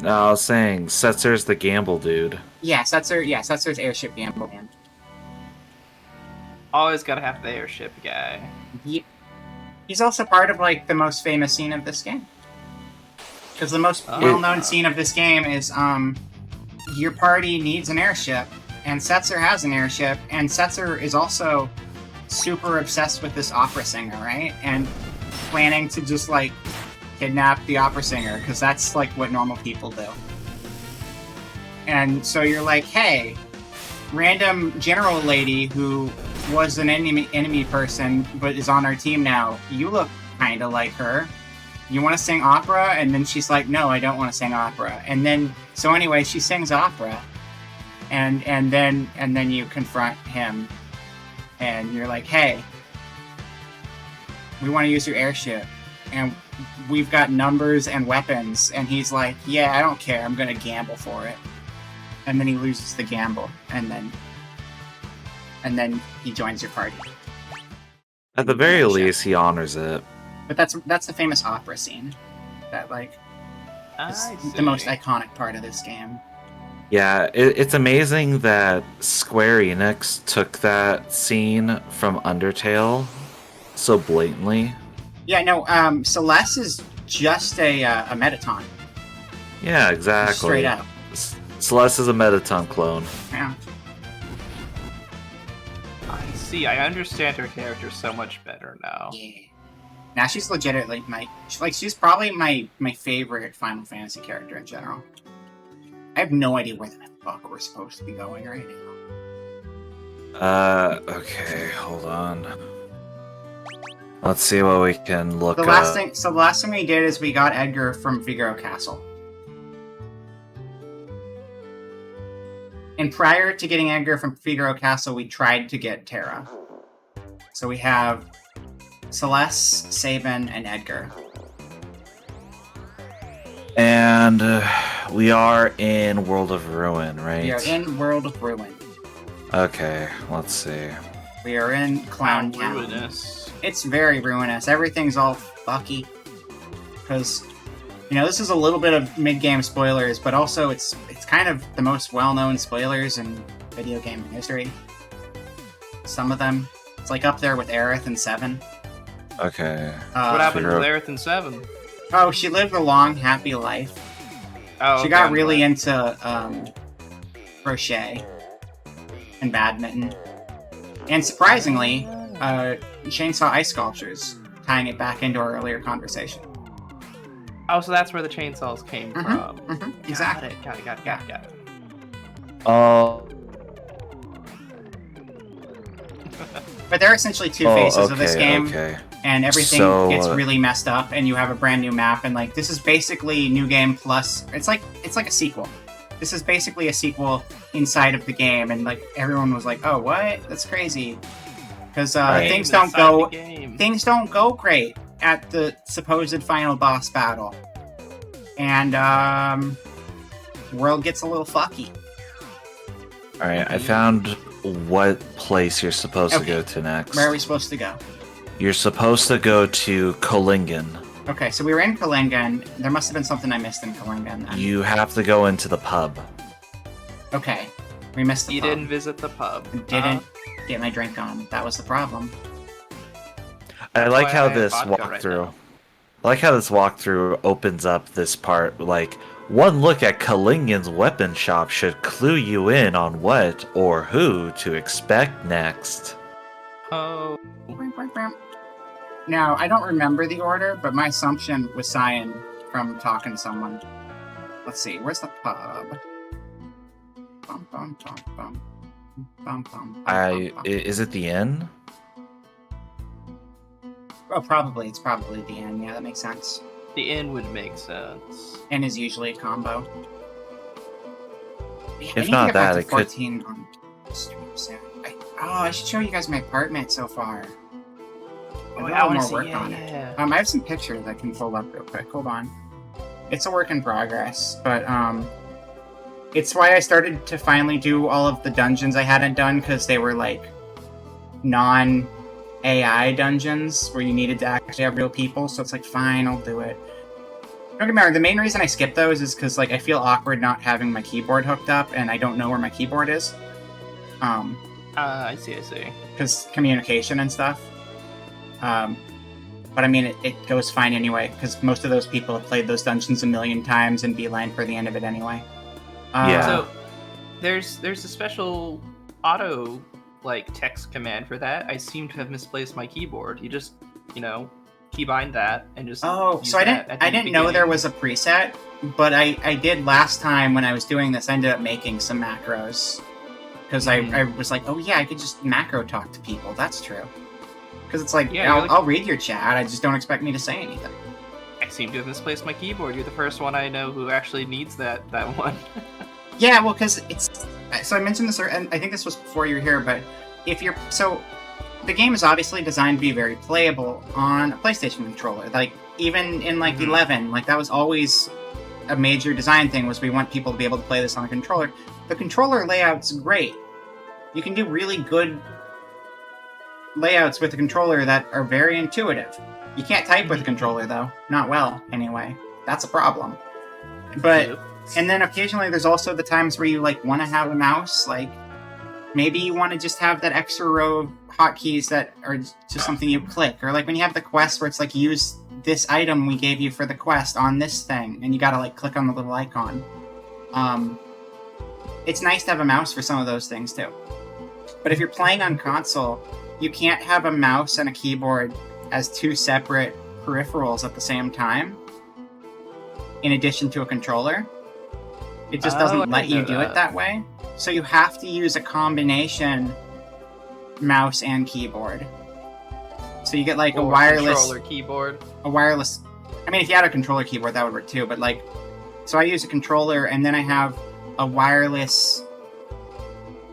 No, I was saying, Setzer's the gamble dude. Yes, Setzer's airship gamble man. Always gotta have the airship guy. He's also part of like the most famous scene of this game. Because the most Oh. well-known scene of this game is your party needs an airship, and Setzer has an airship, and Setzer is also super obsessed with this opera singer, right? And planning to just like kidnap the opera singer, because that's like what normal people do. And so you're like, hey, random general lady who was an enemy person but is on our team now, you look kind of like her. You want to sing opera? And then she's like, no, I don't want to sing opera. And then, so anyway, she sings opera. And then you confront him. And you're like, hey, we want to use your airship. And we've got numbers and weapons. And he's like, yeah, I don't care. I'm going to gamble for it. And then he loses the gamble. And then he joins your party. At the very least, he honors it. But that's the famous opera scene. That like is the most iconic part of this game. Yeah, it's amazing that Square Enix took that scene from Undertale so blatantly. Yeah, no, Celeste is just a Metaton. Yeah, exactly. Straight up. Celeste is a Metaton clone. Yeah. I see. I understand her character so much better now. Yeah. Now she's legitimately she's probably my favorite Final Fantasy character in general. I have no idea where the fuck we're supposed to be going right now. Okay, hold on. Let's see what we can look The up. last thing we did is we got Edgar from Figaro Castle. And prior to getting Edgar from Figaro Castle, we tried to get Terra. So we have Celeste, Sabin, and Edgar. And we are in World of Ruin, right? We are in World of Ruin. Okay, let's see. We are in Clown How Town. ruinous. It's very ruinous. Everything's all fucky. Because, this is a little bit of mid-game spoilers, but also it's kind of the most well-known spoilers in video game history. Some of them. It's like up there with Aerith and 7. Okay. What happened with Figaro- Aerith and 7? Oh, she lived a long, happy life. Oh, She okay, got I'm really glad. into crochet and badminton. And surprisingly, chainsaw ice sculptures, tying it back into our earlier conversation. Oh, so that's where the chainsaws came from. Exactly. Got it. Yeah. Oh. But there are essentially two phases of this game, Okay. and everything So, gets really messed up, and you have a brand new map, and this is basically new game plus. It's like a sequel. This is basically a sequel inside of the game, and everyone was like, "Oh, what? That's crazy," because Right. things Game don't inside go the game. things don't go great at the supposed final boss battle, and world gets a little fucky. All right, I found what place you're supposed to Okay. go to next. Where are we supposed to go? You're supposed to go to Kolingen. Okay, so we were in Kalinga. There must have been something I missed in Kalinga then. You have to go into the pub. Okay, we missed the You pub. didn't visit the pub. I didn't get my drink on. That was the problem. I like why how I have this vodka right walkthrough. now. I like how this walkthrough opens up this part. One look at Kalingen's weapon shop should clue you in on what or who to expect next. Oh, Now, I don't remember the order, but my assumption was Cyan from talking to someone. Let's see, where's the pub? Bum, bum, bum, bum. Bum, bum, bum, bum. Is it the inn? Oh, probably. It's probably the end. Yeah, that makes sense. the inn would make sense. And is usually a combo. Man, I If need not to get back that, to it could- 14 on stream soon. I should show you guys my apartment so far. I have a lot more work on it. Yeah. I have some pictures I can pull up real quick. Hold on. It's a work in progress, but it's why I started to finally do all of the dungeons I hadn't done, because they were non-AI dungeons where you needed to actually have real people. So it's fine, I'll do it. Don't get me wrong. The main reason I skip those is because I feel awkward not having my keyboard hooked up, and I don't know where my keyboard is. I see. Because communication and stuff. But I mean, it goes fine anyway, because most of those people have played those dungeons a million times and beeline for the end of it anyway. Yeah. So there's a special auto text command for that. I seem to have misplaced my keyboard. You just keybind that and just Oh, use so I that didn't at the I didn't know there beginning. was a preset, but I did last time when I was doing this. I ended up making some macros because I was like, oh yeah, I could just macro talk to people. That's true. Because it's Yeah, I'll read your chat. I just don't expect me to say anything. I seem to have misplaced my keyboard. You're the first one I know who actually needs that one. Yeah, well, because it's so I mentioned this, and I think this was before you were here, but the game is obviously designed to be very playable on a PlayStation controller. Even in 11, that was always a major design thing, was we want people to be able to play this on a controller. The controller layout's great. You can do really good layouts with a controller that are very intuitive. You can't type with a controller though, not well anyway. That's a problem. But and then occasionally there's also the times where you want to have a mouse, maybe you want to just have that extra row of hotkeys that are just something you click, or when you have the quest where it's use this item we gave you for the quest on this thing, and you gotta like click on the little icon. It's nice to have a mouse for some of those things too. But if you're playing on console, you can't have a mouse and a keyboard as two separate peripherals at the same time, in addition to a controller. It just doesn't let you do it that way. So you have to use a combination mouse and keyboard. So you get like a wireless controller keyboard. a wireless. I mean, if you had a controller keyboard, that would work too. But like, so I use a controller, and then I have a wireless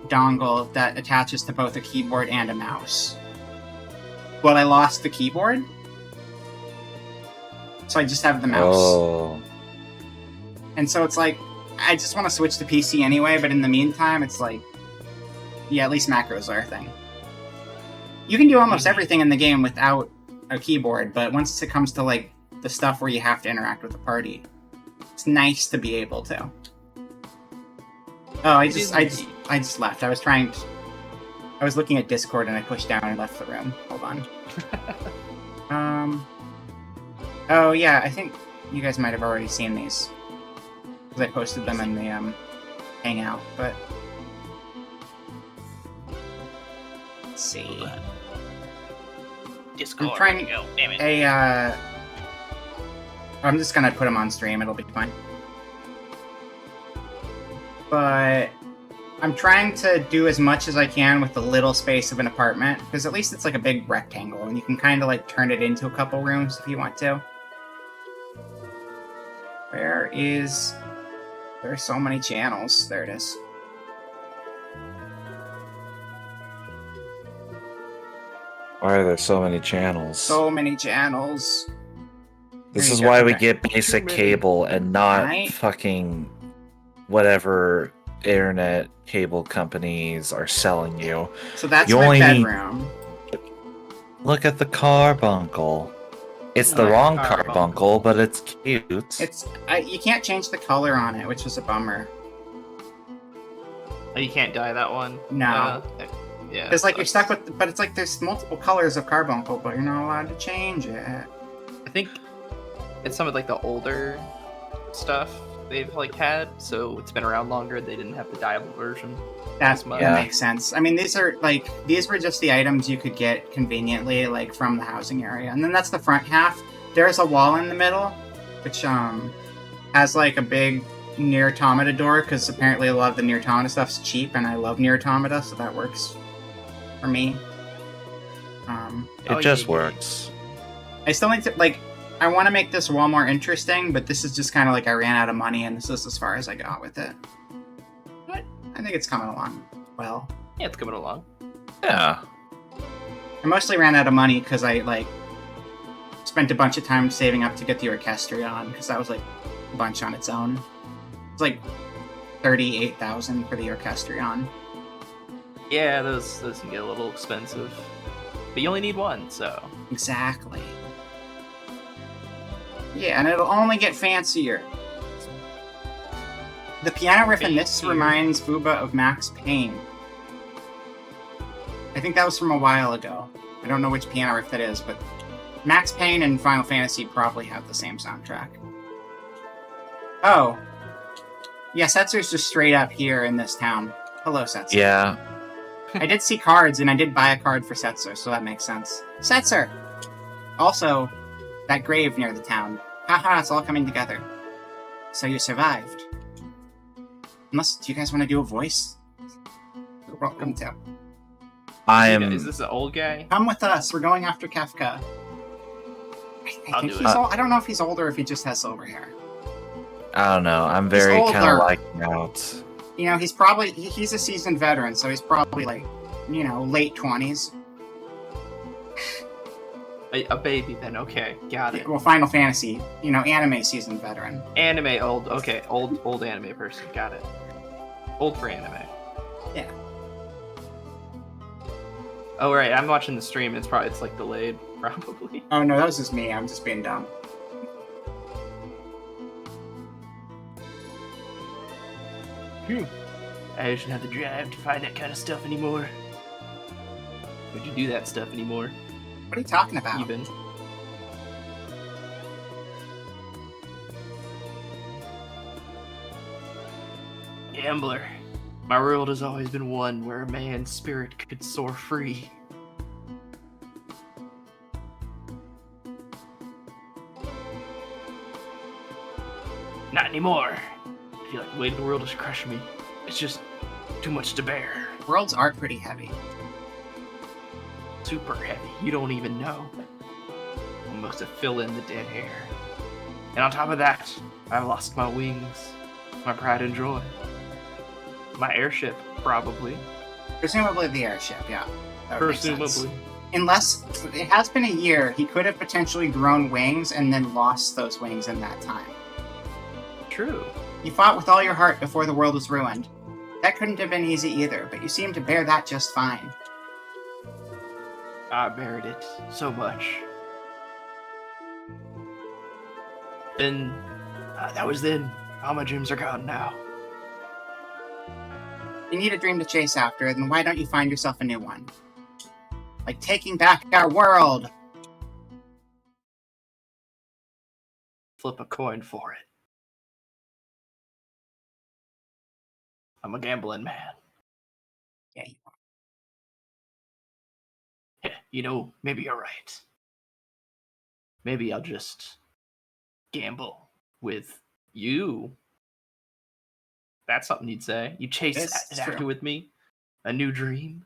dongle that attaches to both a keyboard and a mouse. Well, I lost the keyboard, so I just have the mouse. Oh. And so it's like, I just want to switch to PC anyway. But in the meantime, it's like, yeah, at least macros are a thing. You can do almost everything in the game without a keyboard, but once it comes to like the stuff where you have to interact with the party, it's nice to be able to. Oh, I just left. I was looking at Discord and I pushed down and left the room. Hold on. Oh yeah, I think you guys might have already seen these because I posted them in the Hangout. But let's see. Discord. I'm trying Oh, damn it. I'm just gonna put them on stream. It'll be fine. But I'm trying to do as much as I can with the little space of an apartment, because at least it's like a big rectangle, and you can kind of like turn it into a couple rooms if you want to. There are so many channels. There it is. Why are there so many channels? So many channels. This There is you go. why we Okay. get basic cable and not Right? fucking whatever internet cable companies are selling you. So that's You my only need- bedroom. Look at the carbuncle. It's the Nice wrong carbuncle. carbuncle, but it's cute. You can't change the color on it, which was a bummer. Oh, you can't dye that one? No. Yeah. It's like you're sucks. stuck with, but it's like there's multiple colors of carbuncle, but you're not allowed to change it. I think it's some of like the older stuff they've like had, so it's been around longer. They didn't have the dyeable version. That Yeah. makes sense. I mean, these were just the items you could get conveniently, like from the housing area, and then that's the front half. There's a wall in the middle, which has like a big Nier Automata door, because apparently a lot of the Nier Automata stuff's cheap, and I love Nier Automata, so that works for me. It Oh, just yeah. works. I still need to I want to make this wall more interesting, but this is just kind of like I ran out of money, and this is as far as I got with it. But I think it's coming along well. Yeah, it's coming along. Yeah. I mostly ran out of money because I spent a bunch of time saving up to get the Orchestrion, because that was like a bunch on its own. It was like 38,000 for the Orchestrion. Yeah, those can get a little expensive, but you only need one, so Exactly. Yeah, and it'll only get fancier. The piano riff in this Fancier. reminds Booba of Max Payne. I think that was from a while ago. I don't know which piano riff that is, but Max Payne and Final Fantasy probably have the same soundtrack. Oh. Yeah, Setsur's just straight up here in this town. Hello, Setzer. Yeah. I did see cards, and I did buy a card for Setzer, so that makes sense. Setzer! Also, that grave near the town. Haha, it's all coming together. So you survived. Do you guys want to do a voice? You're welcome to. Is this an old guy? Come with us, we're going after Kefka. I I'll think do he's it. I don't know if he's older or if he just has silver hair. I don't know. I'm very kind older. of liking out. You know, he's a seasoned veteran, so he's probably like, late 20s. A baby then, okay, got it. Well, Final Fantasy, anime seasoned veteran. Anime, old anime person, got it. Old for anime. Yeah. Oh right, I'm watching the stream. It's like delayed, probably. Oh no, that was just me. I'm just being dumb. I shouldn't have the drive to find that kind of stuff anymore. Would you do that stuff anymore? What are you talking about? Even. gambler. My world has always been one where a man's spirit could soar free. Not anymore. I feel like the weight of the world is crushing me. It's just too much to bear. Worlds are pretty heavy. Super heavy. You don't even know. Almost to fill in the dead air. And on top of that, I've lost my wings, my pride and joy. My airship, probably. Presumably the airship, yeah. That would make sense. Presumably. Unless it has been a year, he could have potentially grown wings and then lost those wings in that time. True. You fought with all your heart before the world was ruined. That couldn't have been easy either, but you seem to bear that just fine. I buried it so much. And that was then. All my dreams are gone now. You need a dream to chase after, then why don't you find yourself a new one? Like taking back our world! Flip a coin for it. I'm a gambling man. Yeah, you are. Yeah, you know, maybe you're right. Maybe I'll just gamble with you. That's something you'd say. You chase It's after true. with me? A new dream?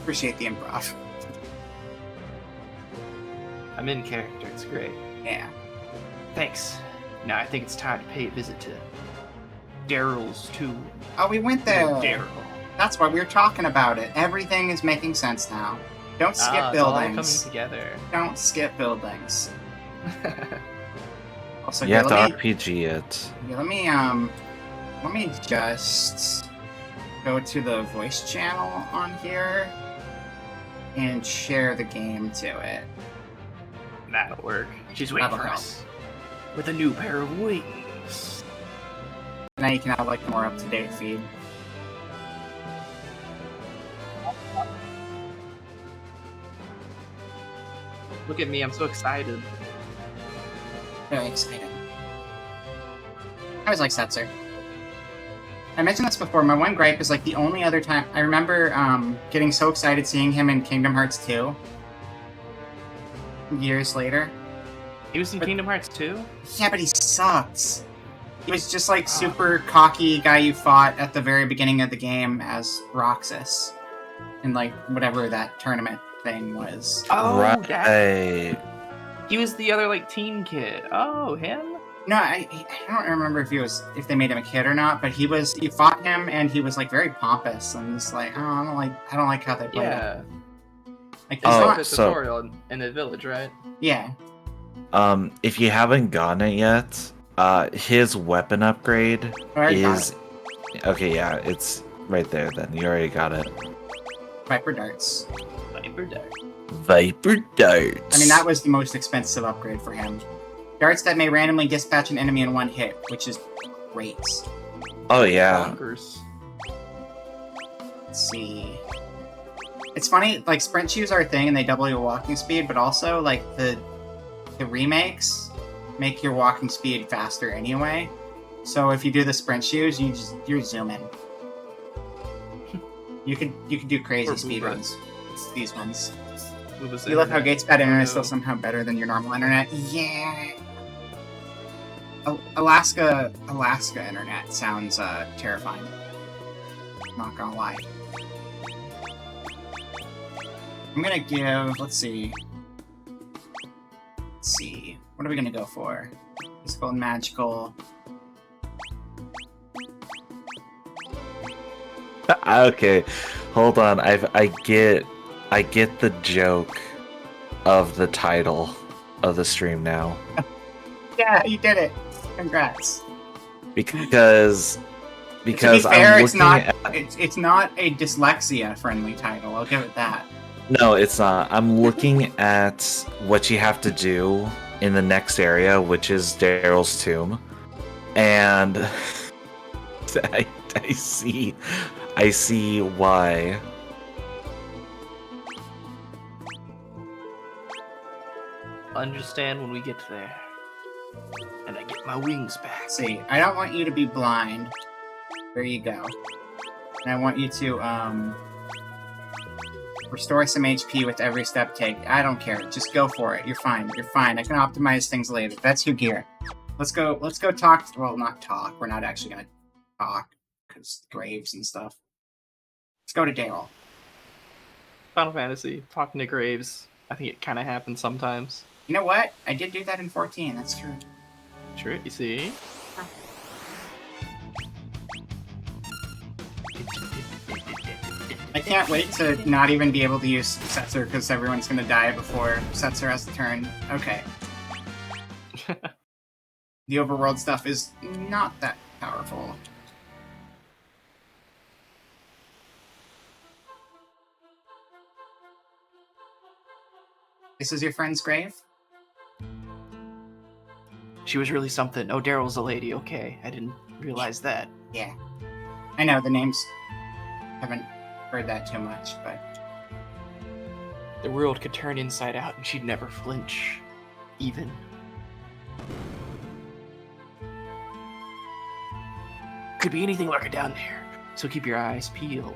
Appreciate the improv. I'm in character, it's great. Yeah. Thanks. Now I think it's time to pay a visit to Daryl's tomb. Oh, we went there! Daryl. That's why we were talking about it. Everything is making sense now. Don't skip It's all coming buildings. together. Don't skip buildings. Also, You here, have to let me, RPG it. here, let me just go to the voice channel on here and share the game to it. That'll work. She's waiting That'll for help. us. With a new pair of wings. Now you can have like a more up-to-date feed. Look at me, I'm so excited. Very excited. I always like Setzer. I mentioned this before, my one gripe is like the only other time I remember getting so excited seeing him in Kingdom Hearts 2 years later. He was in Kingdom Hearts 2? Yeah, but he sucked. He was just like super cocky guy you fought at the very beginning of the game as Roxas. In like whatever that tournament thing was. Oh, that. Right. He was the other like teen kid. Oh, him? No, I don't remember if they made him a kid or not, but you fought him and he was like very pompous and just like, oh, I don't like how they played Yeah. him. Like He's Oh, like the so- tutorial in the village, right? yeah. If you haven't gotten it yet, his weapon upgrade I already got is okay. Yeah, it's right there. Then you already got it. Viper darts. Viper Dart. Viper darts. I mean, that was the most expensive upgrade for him. Darts that may randomly dispatch an enemy in one hit, which is great. Oh yeah. Bonkers. Let's see. It's funny, like sprint shoes are a thing and they double your walking speed, but also like the remakes make your walking speed faster anyway. So if you do the sprint shoes, you're zooming. You could do crazy Or speed Blue runs. It's these ones. Who was You love how internet? Gates' bad internet is No. still somehow better than your normal internet. Yeah. Alaska internet sounds terrifying. Not gonna lie. I'm gonna give. Let's see. What are we gonna go for? Physical and magical. Okay, hold on. I get the joke of the title of the stream now Yeah, you did it. Congrats. because To be because fair, I'm it's looking not. at, It's not a dyslexia-friendly title. I'll give it that. no, it's not. I'm looking at what you have to do in the next area, which is Daryl's tomb, and I see why. Understand when we get there. And I get my wings back. See, I don't want you to be blind. There you go. And I want you to, restore some HP with every step take. I don't care. Just go for it. You're fine. You're fine. I can optimize things later. That's your gear. Let's go talk. Well, not talk. We're not actually gonna talk, because graves and stuff. Let's go to Daryl. Final Fantasy, talking to graves. I think it kind of happens sometimes. You know what? I did do that in 14. That's true. True, you see? I can't wait to not even be able to use Setzer because everyone's gonna die before Setzer has the turn. Okay. The overworld stuff is not that powerful. This is your friend's grave? She was really something. Oh, Daryl's a lady. Okay, I didn't realize that. Yeah. I know, the names... haven't heard that too much, but... The world could turn inside out and she'd never flinch. Even. Could be anything lurking down there, so keep your eyes peeled.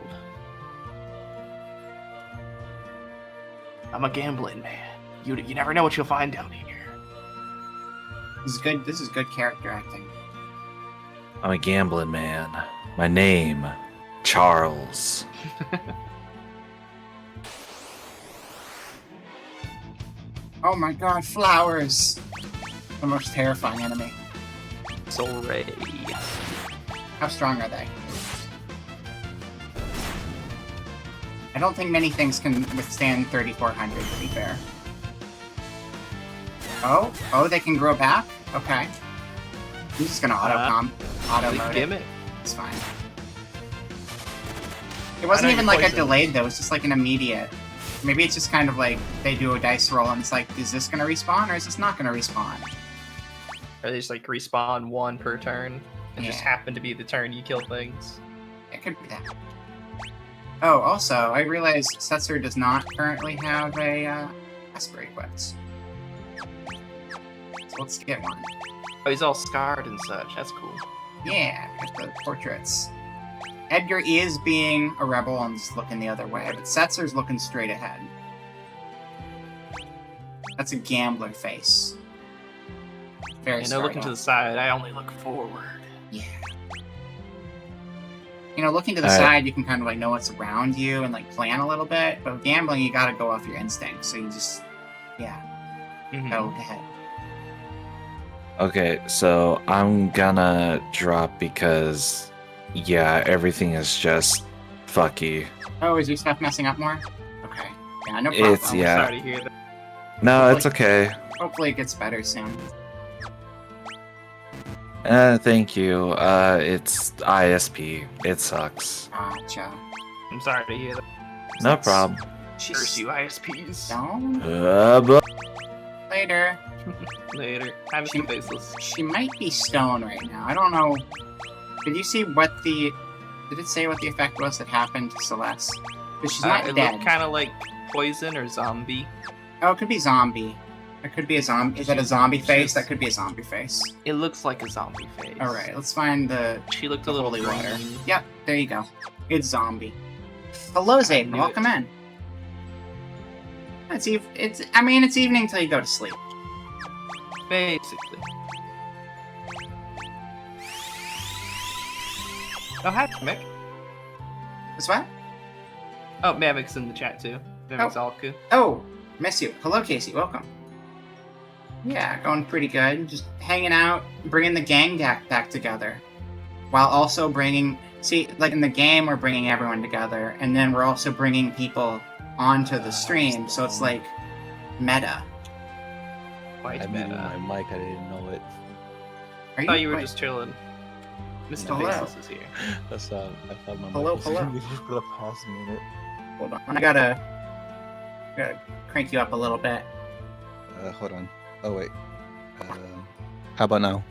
I'm a gambling man. You never know what you'll find down here. This is good character acting. I'm a gambling man. My name, Charles. Oh my god, flowers! The most terrifying enemy. Soul Ray. How strong are they? I don't think many things can withstand 3,400, to be fair. Oh, they can grow back? Okay. I'm just gonna auto mode it. Gimmick. It's fine. It wasn't even like a delayed though, it's just like an immediate. Maybe it's just kind of like they do a dice roll and it's like, is this gonna respawn or is this not gonna respawn? Or they just like respawn one per turn. It just happened to be the turn you kill things. It could be that. Oh, also, I realized Setzer does not currently have a Esper equipped. So let's get one. Oh, he's all scarred and such. That's cool. Yeah, got the portraits. Edgar is being a rebel and just looking the other way, but Setzer's looking straight ahead. That's a gambler face. Very And no looking to the side, I only look forward. Yeah. You know, looking to the side, you can kind of like know what's around you and like plan a little bit, but with gambling, you gotta go off your instincts, so you just, go ahead. Okay, so I'm gonna drop because, everything is just fucky. Oh, is your stuff messing up more? Okay. Yeah, no problem. It's, yeah. Sorry to hear that. No, it's okay. Hopefully it gets better soon. Thank you. It's ISP. It sucks. Gotcha. I'm sorry to hear that. No problem. Curse you, ISPs. Don't. Later. Later. I'm She- faceless. She might be stone right now. I don't know. Did you see what the... Did it say what the effect was that happened to Celeste? Because she's not It dead. looked kind of like poison or zombie. Oh, it could be zombie. It could be a zombie. Is that a zombie face? That could be a zombie face. It looks like a zombie face. Alright, let's find the... She looked a little holy water. green. Yep, there you go. It's zombie. Hello, Zayden. knew Welcome it. in. It's evening until you go to sleep. Basically. Oh, hi, Mick. What's what? Oh, Mammoth's in the chat too. Mammoth's all good. Oh, miss you. Hello, Casey. Welcome. Yeah, going pretty good. Just hanging out, bringing the gang back together. While also bringing... See, like in the game, we're bringing everyone together. And then we're also bringing people onto the stream. So it's like meta. Quite I muted meta. my mic, I didn't know it. Are I thought you were wait, just chilling. Mr. Hello. Faceless is here. That's I thought my Hello, mic was hello. muted for the past minute. Hold on. I gotta crank you up a little bit. Hold on. Oh wait. How about now?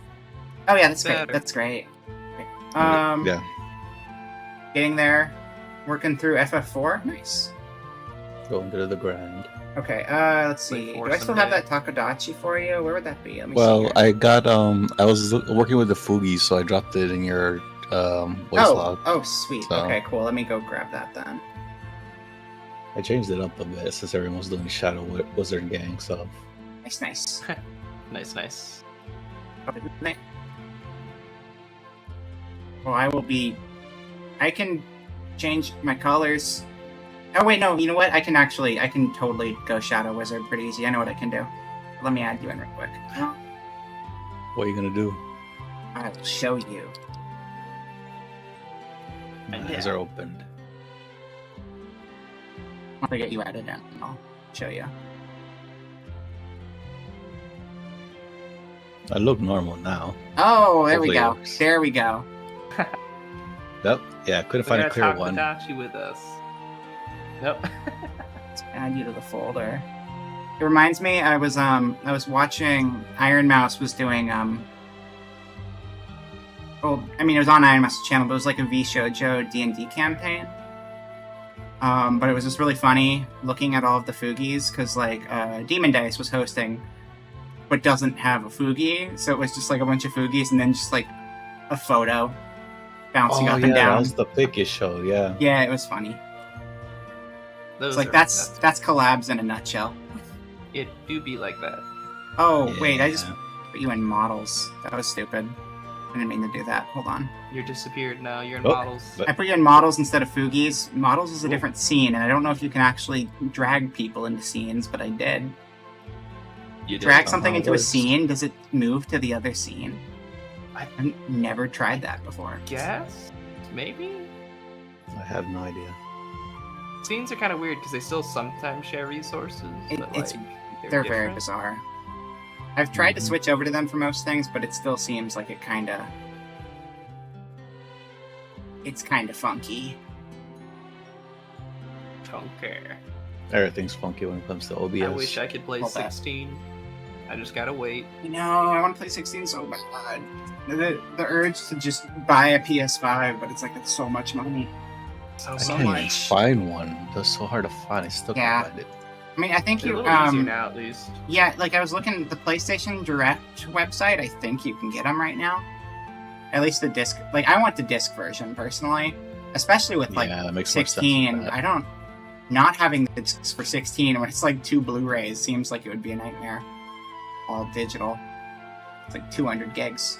Oh yeah, that's great. Better. That's great. Yeah. Getting there. Working through FF4. Nice. Going to the grind. Okay, let's see. Do I force still them have to- that Takodachi for you? Where would that be? Let me see. Well, here. I got I was working with the Fugi, so I dropped it in your voice log. Oh, sweet. So- Okay, cool. Let me go grab that then. I changed it up a bit since everyone was doing Shadow Wizard Gang. So Nice, nice. Nice. Well, I will be. I can change my colors. Oh wait, no. You know what? I can totally go Shadow Wizard pretty easy. I know what I can do. Let me add you in real quick. what are you gonna do? I will show you. My Yeah. eyes are opened. I'll get you added in. I'll show you. I look normal now. Oh, there we Hopefully it go. works. There we go. Yep. Yeah, I couldn't We're find a gonna clear talk one. Tadachi with us. Nope. Let's add you to the folder. It reminds me, I was watching Iron Mouse was doing well, I mean it was on Iron Mouse's channel, but it was like a V Shoujo D&D campaign. But it was just really funny looking at all of the Fugis, because like Demon Dice was hosting but doesn't have a Fugi, so it was just like a bunch of Fugis and then just like a photo bouncing Oh up yeah, and that down. was the pick you showed. Yeah. Yeah, it was funny. Those It's like are- that's collabs in a nutshell. It do be like that. Oh wait, I Yeah. just put you in models. That was stupid. I didn't mean to do that. Hold on. You're disappeared now. You're in Oh, models. but- I put you in models instead of Fugis. Models is a different scene, and I don't know if you can actually drag people into scenes, but I did. You Drag somehow something it into a works. scene, does it move to the other scene? I- I've never tried that before. guess maybe. I have no idea. Scenes are kind of weird because they still sometimes share resources, but It's- like They're very different. bizarre. I've tried to Mhm. switch over to them for most things, but it still seems like it's kind of funky. Don't care. Everything's funky when it comes to OBS. I wish I could play Hold that. 16. I just gotta wait. No, I want to play 16 so bad. The urge to just buy a PS5, but it's like it's so much money. So, I so can't even much. find one. That's so hard to find. I still Yeah. can't find it. I mean, I think They're a you little easier now, at least. yeah, like I was looking at the PlayStation Direct website. I think you can get them right now. At least the disc. Like I want the disc version personally, especially with like Yeah, that makes more sense with 16. that. I don't. Not having the discs for 16 when it's like 2 Blu-rays seems like it would be a nightmare. All digital. It's like 200 gigs.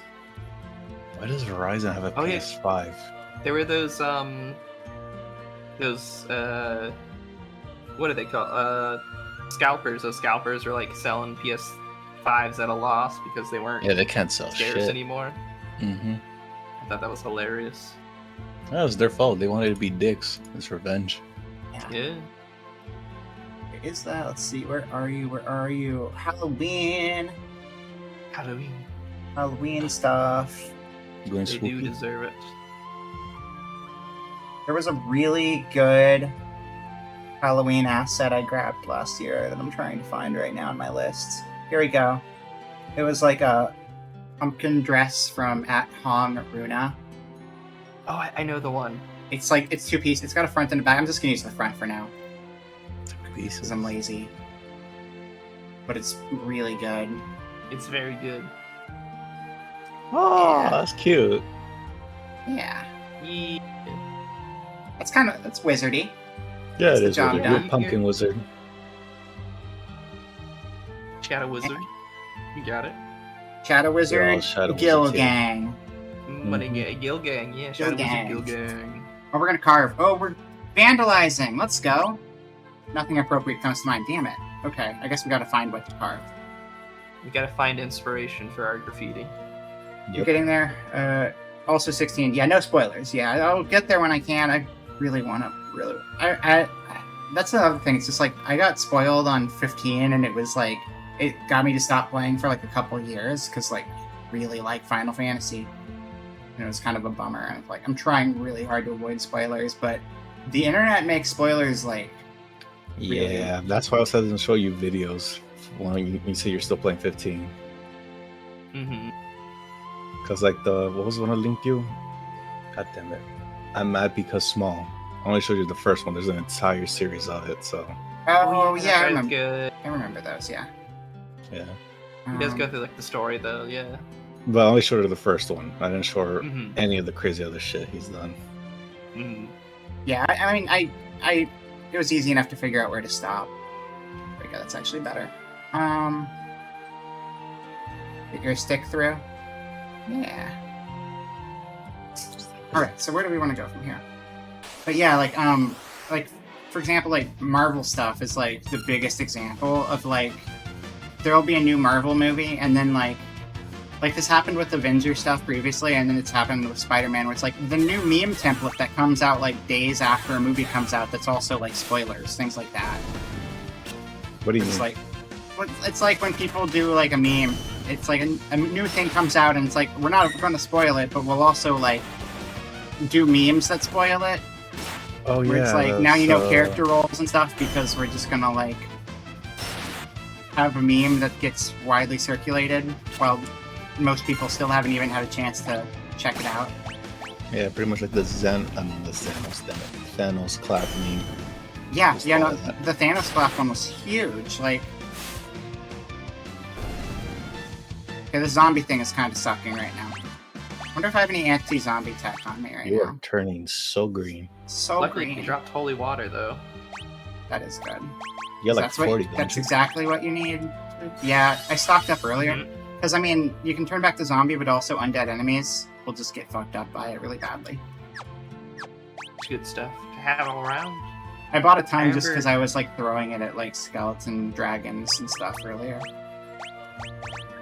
Why does Verizon have a Oh, yeah. PS5? There were those what are they called? Scalpers. Those scalpers were like selling PS5s at a loss because they weren't Yeah, they can't sell scarce shit. anymore. Mm-hmm. I thought that was hilarious. That was their fault. They wanted to be dicks. It's revenge. Yeah. Where is that? Let's see. Where are you? Where are you? Halloween. Halloween. Halloween stuff. Going They do spooky. deserve it. There was a really good Halloween asset I grabbed last year that I'm trying to find right now on my list. Here we go. It was like a pumpkin dress from At Hong Runa. Oh, I know the one. It's like, it's 2 pieces. It's got a front and a back. I'm just gonna use the front for now Pieces. because I'm lazy. But it's really good. It's very good. Oh, Yeah. that's cute. Yeah. Yeah. That's wizardy. Yeah, Gets it the is. job Wizard. You're a done. pumpkin wizard. Shadow Wizard. You got it. Shadow They're all Wizard, Shadow Gil Wizards, yeah. Gang. Money Gil Gang. Yeah, Shadow Gang. Wizard Gil Gang. Oh, we're gonna carve. Oh, we're vandalizing. Let's go. Nothing appropriate comes to mind. Damn it. Okay, I guess we gotta find what to carve. We gotta find inspiration for our graffiti. You're getting there. Also 16. Yeah, no spoilers. Yeah, I'll get there when I can. I really want to. That's another thing. It's just like I got spoiled on 15, and it was like it got me to stop playing for like a couple years because like I really like Final Fantasy, and it was kind of a bummer. And like I'm trying really hard to avoid spoilers, but the internet makes spoilers like really- Yeah, that's why I said it doesn't show you videos when you see you're still playing 15. Mm-hmm. Because like what was the one I linked you? God damn it. I'm mad because small. I only showed you the first one. There's an entire series of it, so Oh, yeah, I that remember. good. I remember those, yeah. Yeah. He does go Um, through like the story though, yeah. But I only showed her the first one. I didn't show her Mhm. any of the crazy other shit he's done. Mhm. Yeah, I mean, it was easy enough to figure out where to stop. There we go, that's actually better. Get your stick through. Yeah. Alright, so where do we want to go from here? But yeah, like, for example, like, Marvel stuff is, like, the biggest example of, like, there'll be a new Marvel movie, and then, like, this happened with Avengers stuff previously, and then it's happened with Spider-Man, where it's, like, the new meme template that comes out, like, days after a movie comes out that's also, like, spoilers, things like that. What do you It's mean? like, it's like when people do, like, a meme, it's like a new thing comes out, and it's like, we're not going to spoil it, but we'll also, like, do memes that spoil it. Oh, Where it's like, now you know character roles and stuff because we're just gonna, like, have a meme that gets widely circulated while most people still haven't even had a chance to check it out. Yeah, pretty much like the Thanos clap meme. Yeah, Just yeah, no, all of that. the Thanos clap one was huge. Like, okay, the zombie thing is kind of sucking right now. I wonder if I have any anti-zombie tech on me right You now. are turning so green. So Luckily green. he dropped holy water though. That is good. You're like That's 40, what, don't that's you? exactly what you need. Yeah, I stocked up earlier. Mhm. Because, I mean, you can turn back to zombie, but also undead enemies will just get fucked up by it really badly. It's good stuff to have all around. I bought a ton just Remember- because I was, like, throwing it at, like, skeleton dragons and stuff earlier.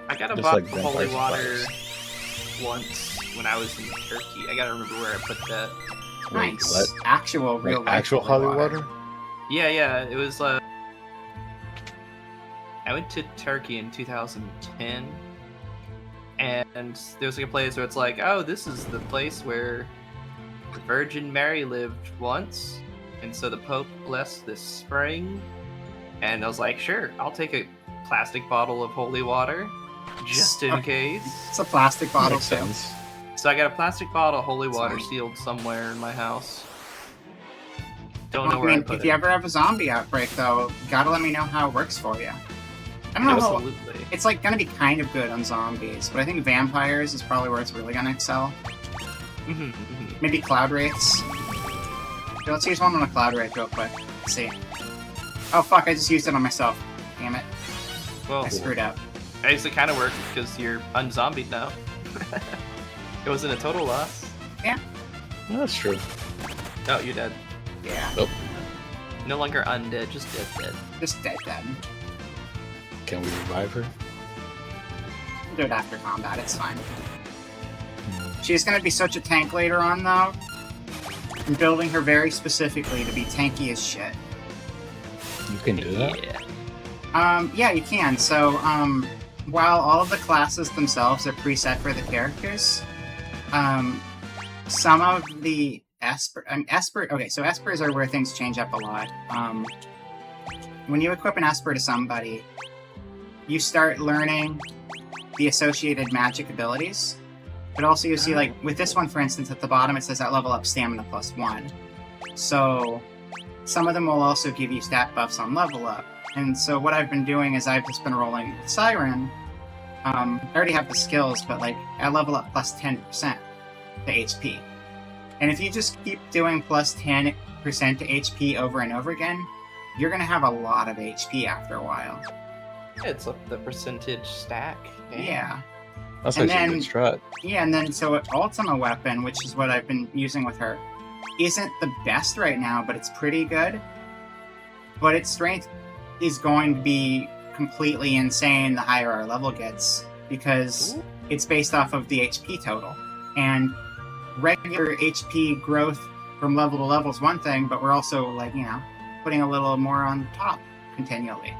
I got a Just bottle like of holy vampire water spiders. once when I was in Turkey. I gotta remember where I put that. Wait, Nice. what? Actual, Like real life actual holy water? Yeah, it was I went to Turkey in 2010, and there was like a place where it's like, oh, this is the place where the Virgin Mary lived once, and so the Pope blessed this spring. And I was like, sure, I'll take a plastic bottle of holy water, just in case. It's a plastic bottle, Makes too. sense. So I got a plastic bottle of holy water Fine. sealed somewhere in my house. Don't Well, know I where I mean, put if it. you ever have a zombie outbreak, though, gotta let me know how it works for you. I don't know how... Absolutely. It's, like, gonna be kind of good on zombies, but I think vampires is probably where it's really gonna excel. Mhm, mhm. Maybe cloud wraiths. Okay, let's use one on a cloud wraith real quick. Let's see. Oh, fuck, I just used it on myself. Damn it. Well, I screwed up. I guess it kind of worked because you're unzombied now. It wasn't a total loss. No, that's true. Oh, you're dead. Yeah, No longer undead, just dead. just dead. Can we revive her? We'll do it after combat, it's fine. She's gonna be such a tank later on, though. I'm building her very specifically to be tanky as shit. You can do that? Yeah. Yeah, you can. So, while all of the classes themselves are preset for the characters, some of the okay, so Espers are where things change up a lot. When you equip an Esper to somebody, you start learning the associated magic abilities. But also you see, like, with this one, for instance, at the bottom it says that level up stamina +1. So, some of them will also give you stat buffs on level up. And so what I've been doing is I've just been rolling Siren. I already have the skills, but, like, I level up +10% to HP. And if you just keep doing +10% to HP over and over again, you're gonna have a lot of HP after a while. It's up the percentage stack. Damn. Yeah. That's And actually a then- good strat. Yeah, and then so Ultima Weapon, which is what I've been using with her, isn't the best right now, but it's pretty good. But its strength is going to be completely insane the higher our level gets, because it's based off of the HP total. And regular HP growth from level to level is one thing, but we're also, like, putting a little more on top continually.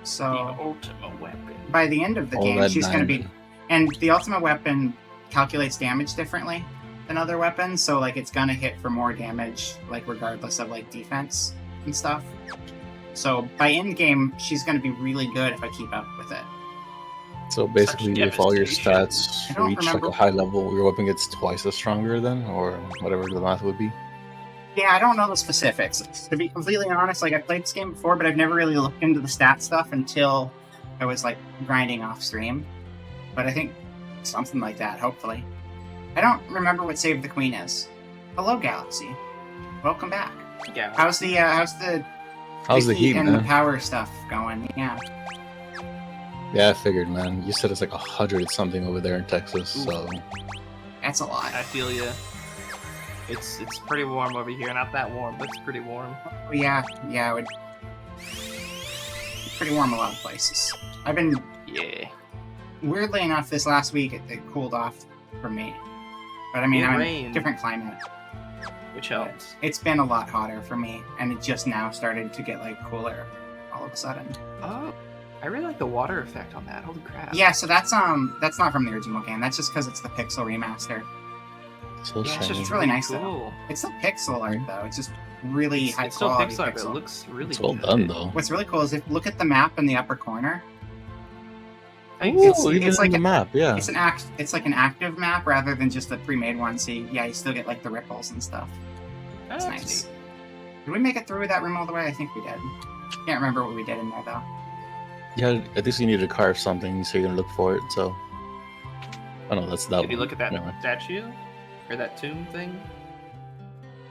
The So ultimate weapon. by the end of the All game, that she's going to be... diamond. And the ultimate weapon calculates damage differently than other weapons, so, like, it's gonna hit for more damage, like, regardless of, like, defense and stuff. So by end game, she's gonna be really good if I keep up with it. So basically, if all your devastation. stats I don't reach like remember. a high level, your weapon gets twice as stronger then, or whatever the math would be. Yeah, I don't know the specifics. To be completely honest, like I played this game before, but I've never really looked into the stat stuff until I was like grinding off stream. But I think something like that, hopefully. I don't remember what Save the Queen is. Hello, Galaxy. Welcome back. Yeah. How's the heat, and the man? power stuff going? Yeah. Yeah, I figured, man. You said it's like 100 something over there in Texas, so That's a lot. I feel you. It's pretty warm over here. Not that warm, but it's pretty warm. Oh, yeah, it would. It's pretty warm a lot of places. I've been Yeah. weirdly enough this last week it cooled off for me, but I mean It I'm in a rained. different climate. Which helps. It's been a lot hotter for me, and it just now started to get like cooler all of a sudden. Oh, I really like the water effect on that. Holy crap. Yeah, so that's not from the original game. That's just because it's the pixel remaster. so Yeah, it's shiny. just really nice, though. cool. It's still pixel art though. It's just really high It's still quality pixel art, pixel. but it looks really It's well good. done, though. What's really cool is if you look at the map in the upper corner. Thanks. Ooh, even it's in like the a- map, yeah. It's like an active map rather than just a pre-made one. So you still get like the ripples and stuff. It's That's nice. neat. Did we make it through that room all the way? I think we did. Can't remember what we did in there though. Yeah, I think you need to carve something, so you're gonna look for it. So, oh no, that's that Did you one. look at that Never mind. statue? Or that tomb thing?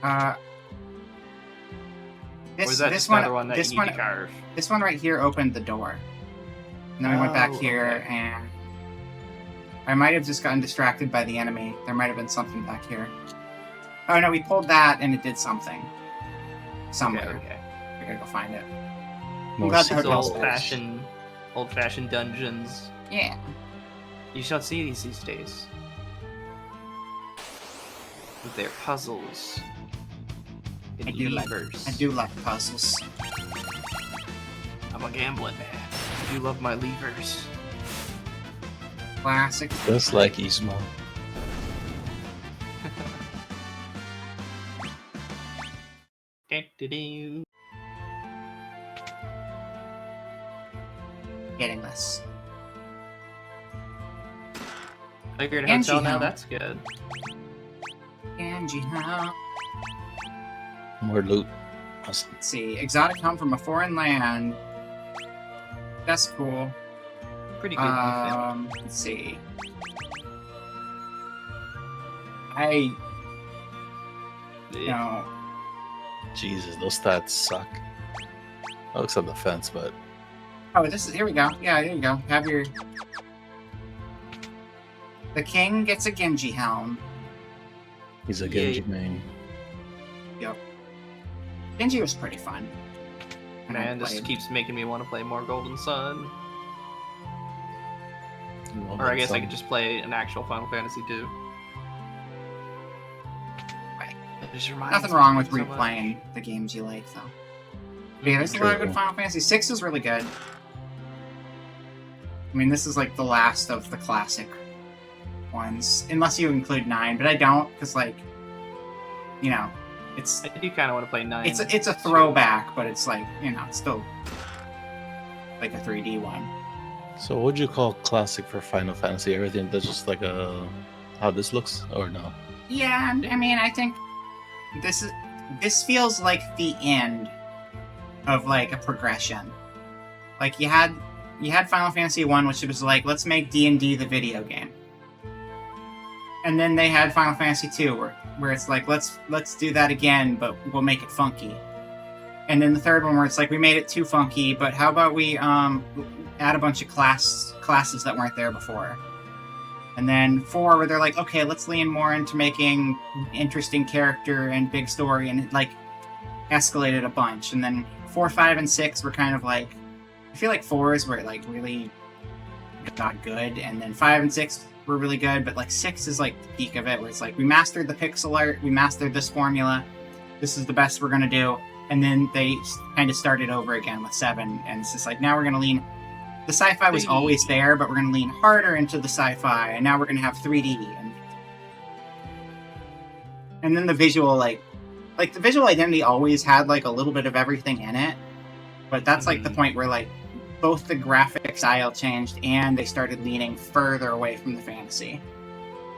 Uh, Or this is that this just one another one that this you need one to carve? this one right here opened the door. And then we went back Oh, here okay. and I might have just gotten distracted by the enemy. There might have been something back here. Oh no, we pulled that and it did something. Somewhere. Okay. We gotta go find it. More glad the These hotel's secrets. old-fashioned dungeons. Yeah. You shall see these days. With their puzzles. And I do levers. like puzzles. I'm a gambling man. I do love my levers. Classic. Just like Isma. Do-do-do. Getting this. Oh, you're in a Angie hotel now? House. That's good. Angie, how? More loot. Awesome. Let's see. Exotic come from a foreign land. That's cool. Pretty good. Let's see. I no. Jesus, those stats suck. Oh, except the fence, but Oh, this is here we go. Yeah, here you go. Have your. The king gets a Genji helm. he's a Yay. Genji main. Genji was pretty fun. And I Man, this played. keeps making me want to play more Golden Sun. You know, Or I guess I some- could just play an actual Final Fantasy 2. Right. It just reminds Nothing me wrong with so much. replaying the games you like, though. Yeah, there's a lot of True. good Final Fantasy. 6 is really good. I mean, this is like the last of the classic ones, unless you include 9, but I don't, because like, you know, it's I do kind of want to play 9. it's a throwback, but it's like, you know, it's still like a 3D one. So, what would you call classic for Final Fantasy? Everything that's just like a how this looks, or no? Yeah, I mean, I think this feels like the end of like a progression. Like you had Final Fantasy 1, which was like, let's make D&D the video game. And then they had Final Fantasy 2 where it's like, let's do that again, but we'll make it funky. And then the third one where it's like, we made it too funky, but how about we add a bunch of classes that weren't there before. And then 4 where they're like, okay, let's lean more into making interesting character and big story, and it like escalated a bunch. And then 4, 5, and 6 were kind of like, I feel like 4 is where it like really got good, and then 5 and 6 were really good, but like 6 is like the peak of it, where it's like, we mastered the pixel art, we mastered this formula, this is the best we're gonna do. And then they kind of started over again with 7, and it's just like, now we're gonna lean. The sci-fi was always there, but we're gonna lean harder into the sci-fi, and now we're gonna have 3D, and then the visual, like the visual identity always had like a little bit of everything in it, but that's like the point where like both the graphic style changed and they started leaning further away from the fantasy,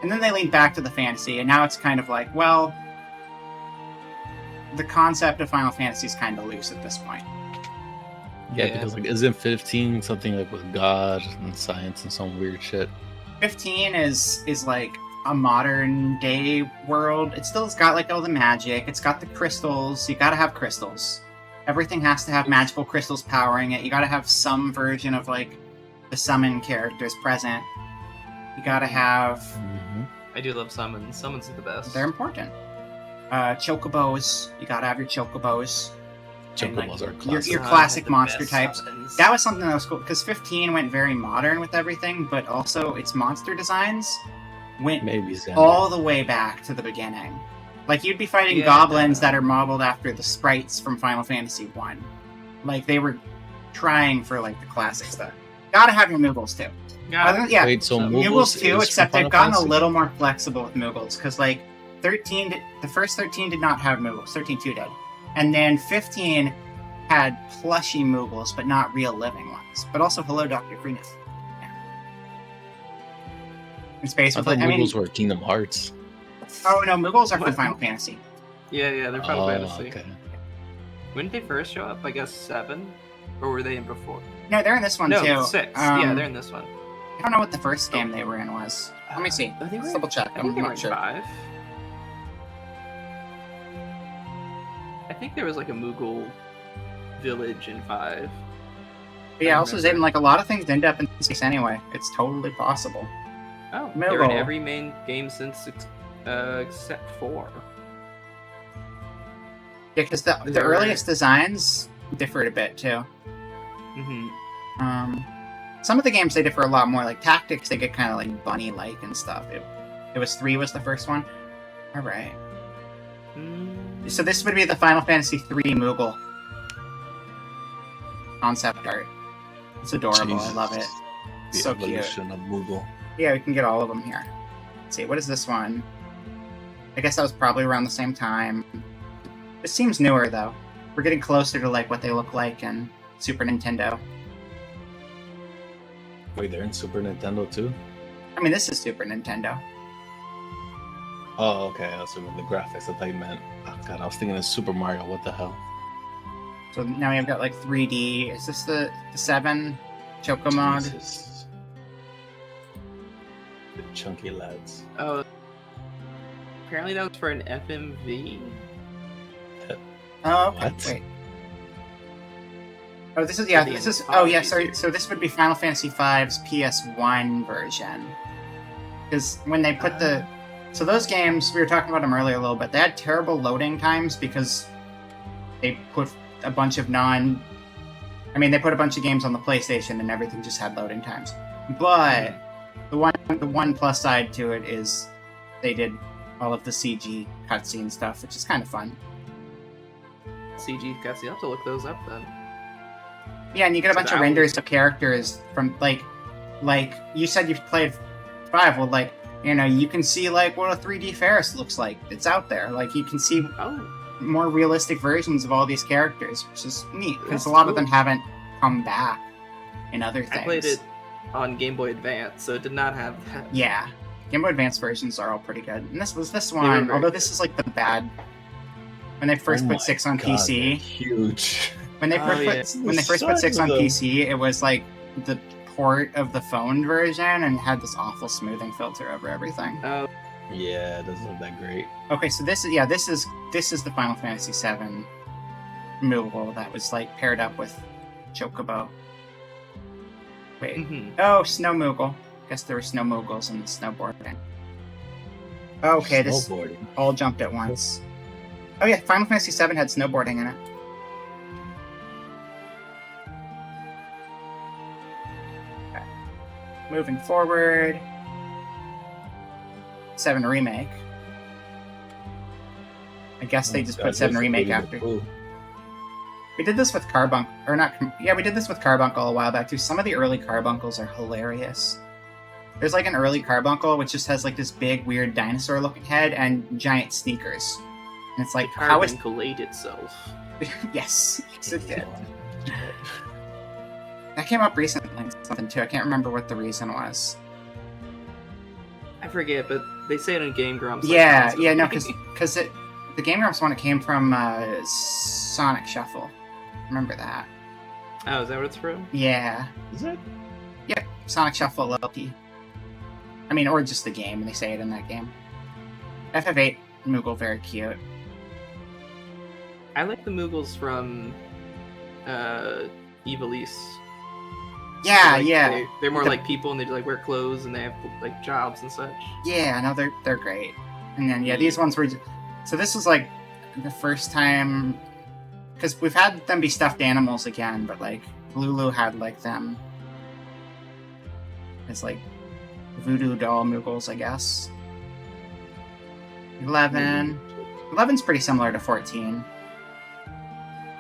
and then they leaned back to the fantasy, and now it's kind of like, well, the concept of Final Fantasy is kind of loose at this point. Yeah, Yeah. because like isn't 15 something like with God and science and some weird shit? 15 is like a modern day world. It still's got like all the magic. It's got the crystals. You gotta have crystals. Everything has to have magical crystals powering it. You gotta have some version of like the summon characters present. You gotta have. Mm-hmm. I do love summons. Summons are the best. They're important. Chocobos. You gotta have your chocobos. And, like, Chocobos are your classic. classic The monster best types. summons. That was something that was cool because 15 went very modern with everything, but also its monster designs went Maybe Xander. all the way back to the beginning. Like you'd be fighting Yeah. goblins that are modeled after the sprites from Final Fantasy 1. Like they were trying for like the classic stuff. Gotta have your Moogles too. Yeah, Wait, so Moogles too, is except from they've Final gotten a Fantasy? little more flexible with Moogles because like 13, the first 13 did not have Moogles. 13-2 did, and then 15 had plushy Moogles, but not real living ones. But also, hello, Dr. Freeness. Yeah. In space, I with thought like, I mean, Moogles were Kingdom Hearts. oh no, Moogles are from What? Final Fantasy. Yeah, they're Final Oh, Fantasy. okay. When did they first show up? I guess 7? Or were they in before? No, they're in this one No, too. 6. Yeah, Um, they're in this one. I don't know what the first game they were in was. Let me see. Oh, they were Let's in- double check. I I'm think they were not in sure. 5. I think there was like a Moogle village in 5. But yeah, I also remember. Zayden, like a lot of things end up in space anyway. It's totally possible. Oh, they're in Moogle. every main game since except 4. Yeah, because the They're- earliest designs differed a bit too. Mm-hmm. Some of the games they differ a lot more. Like Tactics, they get kind of like bunny-like and stuff. It was 3 was the first one. All right. So this would be the Final Fantasy 3 Moogle concept art. It's adorable. I love it. The So cute. evolution of Moogle. Yeah, we can get all of them here. Let's see, what is this one? I guess that was probably around the same time. This seems newer though. We're getting closer to like what they look like in Super Nintendo. Wait, they're in Super Nintendo too? I mean, this is Super Nintendo. Oh, okay. I was assuming the graphics. I thought you meant. Oh god, I was thinking of Super Mario. What the hell? So now we've got like 3D. Is this the 7 Chocomog? Jesus. The chunky lads. Oh, apparently that was for an FMV. Oh, okay. What? Wait. Oh, this is yeah. The This is oh yeah. apologies Sorry. here. So this would be Final Fantasy V's PS1 version. Because when they put the so those games we were talking about them earlier a little bit. They had terrible loading times because they put a bunch of they put a bunch of games on the PlayStation and everything just had loading times. But the one plus side to it is they did all of the CG cutscene stuff, which is kind of fun. CG cuts. You have to look those up then. Yeah, and you get a So bunch of that renders of characters from like you said you've played 5. Well, like you can see like what a 3D Ferris looks like. It's out there. Like you can see Oh, more realistic versions of all these characters, which is neat because That's a lot of them cool. haven't come back in other things. I played it on Game Boy Advance, so it did not have that. Yeah, Game Boy Advance versions are all pretty good. And this was this were one, very although good. this is like the bad. When they first Oh put my 6 on God, they're PC, huge. when they Oh, first yeah. put when they first put 6 on Size of them. PC, it was like the port of the phone version and had this awful smoothing filter over everything. Oh, Yeah, it doesn't look that great. Okay, so this is the Final Fantasy 7 Moogle that was like paired up with Chocobo. Wait, mhm. oh, Snow Moogle. Guess there were Snow Moogles in the snowboarding. Okay, this Snowboarding. all jumped at once. Oh yeah, Final Fantasy 7 had snowboarding in it. Okay. Moving forward. 7 Remake. I guess they Oh, just God, put 7 this is Remake really after. cool. We did this with Carbuncle, or not? Yeah, we did this with Carbuncle a while back too. Some of the early Carbuncles are hilarious. There's like an early Carbuncle which just has like this big, weird dinosaur-looking head and giant sneakers, and it's like, how is? Carbuncle ate itself. Yes, yes, it did. That came up recently, something too. I can't remember what the reason was. I forget, but they say it in Game Grumps. Yeah, no, because the Game Grumps one, it came from Sonic Shuffle. Remember that? Oh, is that what it's from? Yeah. Is it? Yep. Sonic Shuffle Loki. I mean, or just the game. They say it in that game. FF8 Moogle, very cute. I like the Moogles from Evilise. Yeah, Like, yeah. They're more The- like people, and they like wear clothes, and they have like jobs and such. Yeah, no, they're great. And then yeah, these ones were. So this was like the first time, because we've had them be stuffed animals again, but like Lulu had like them as like voodoo doll Moogles, I guess. 11. 11's pretty similar to 14.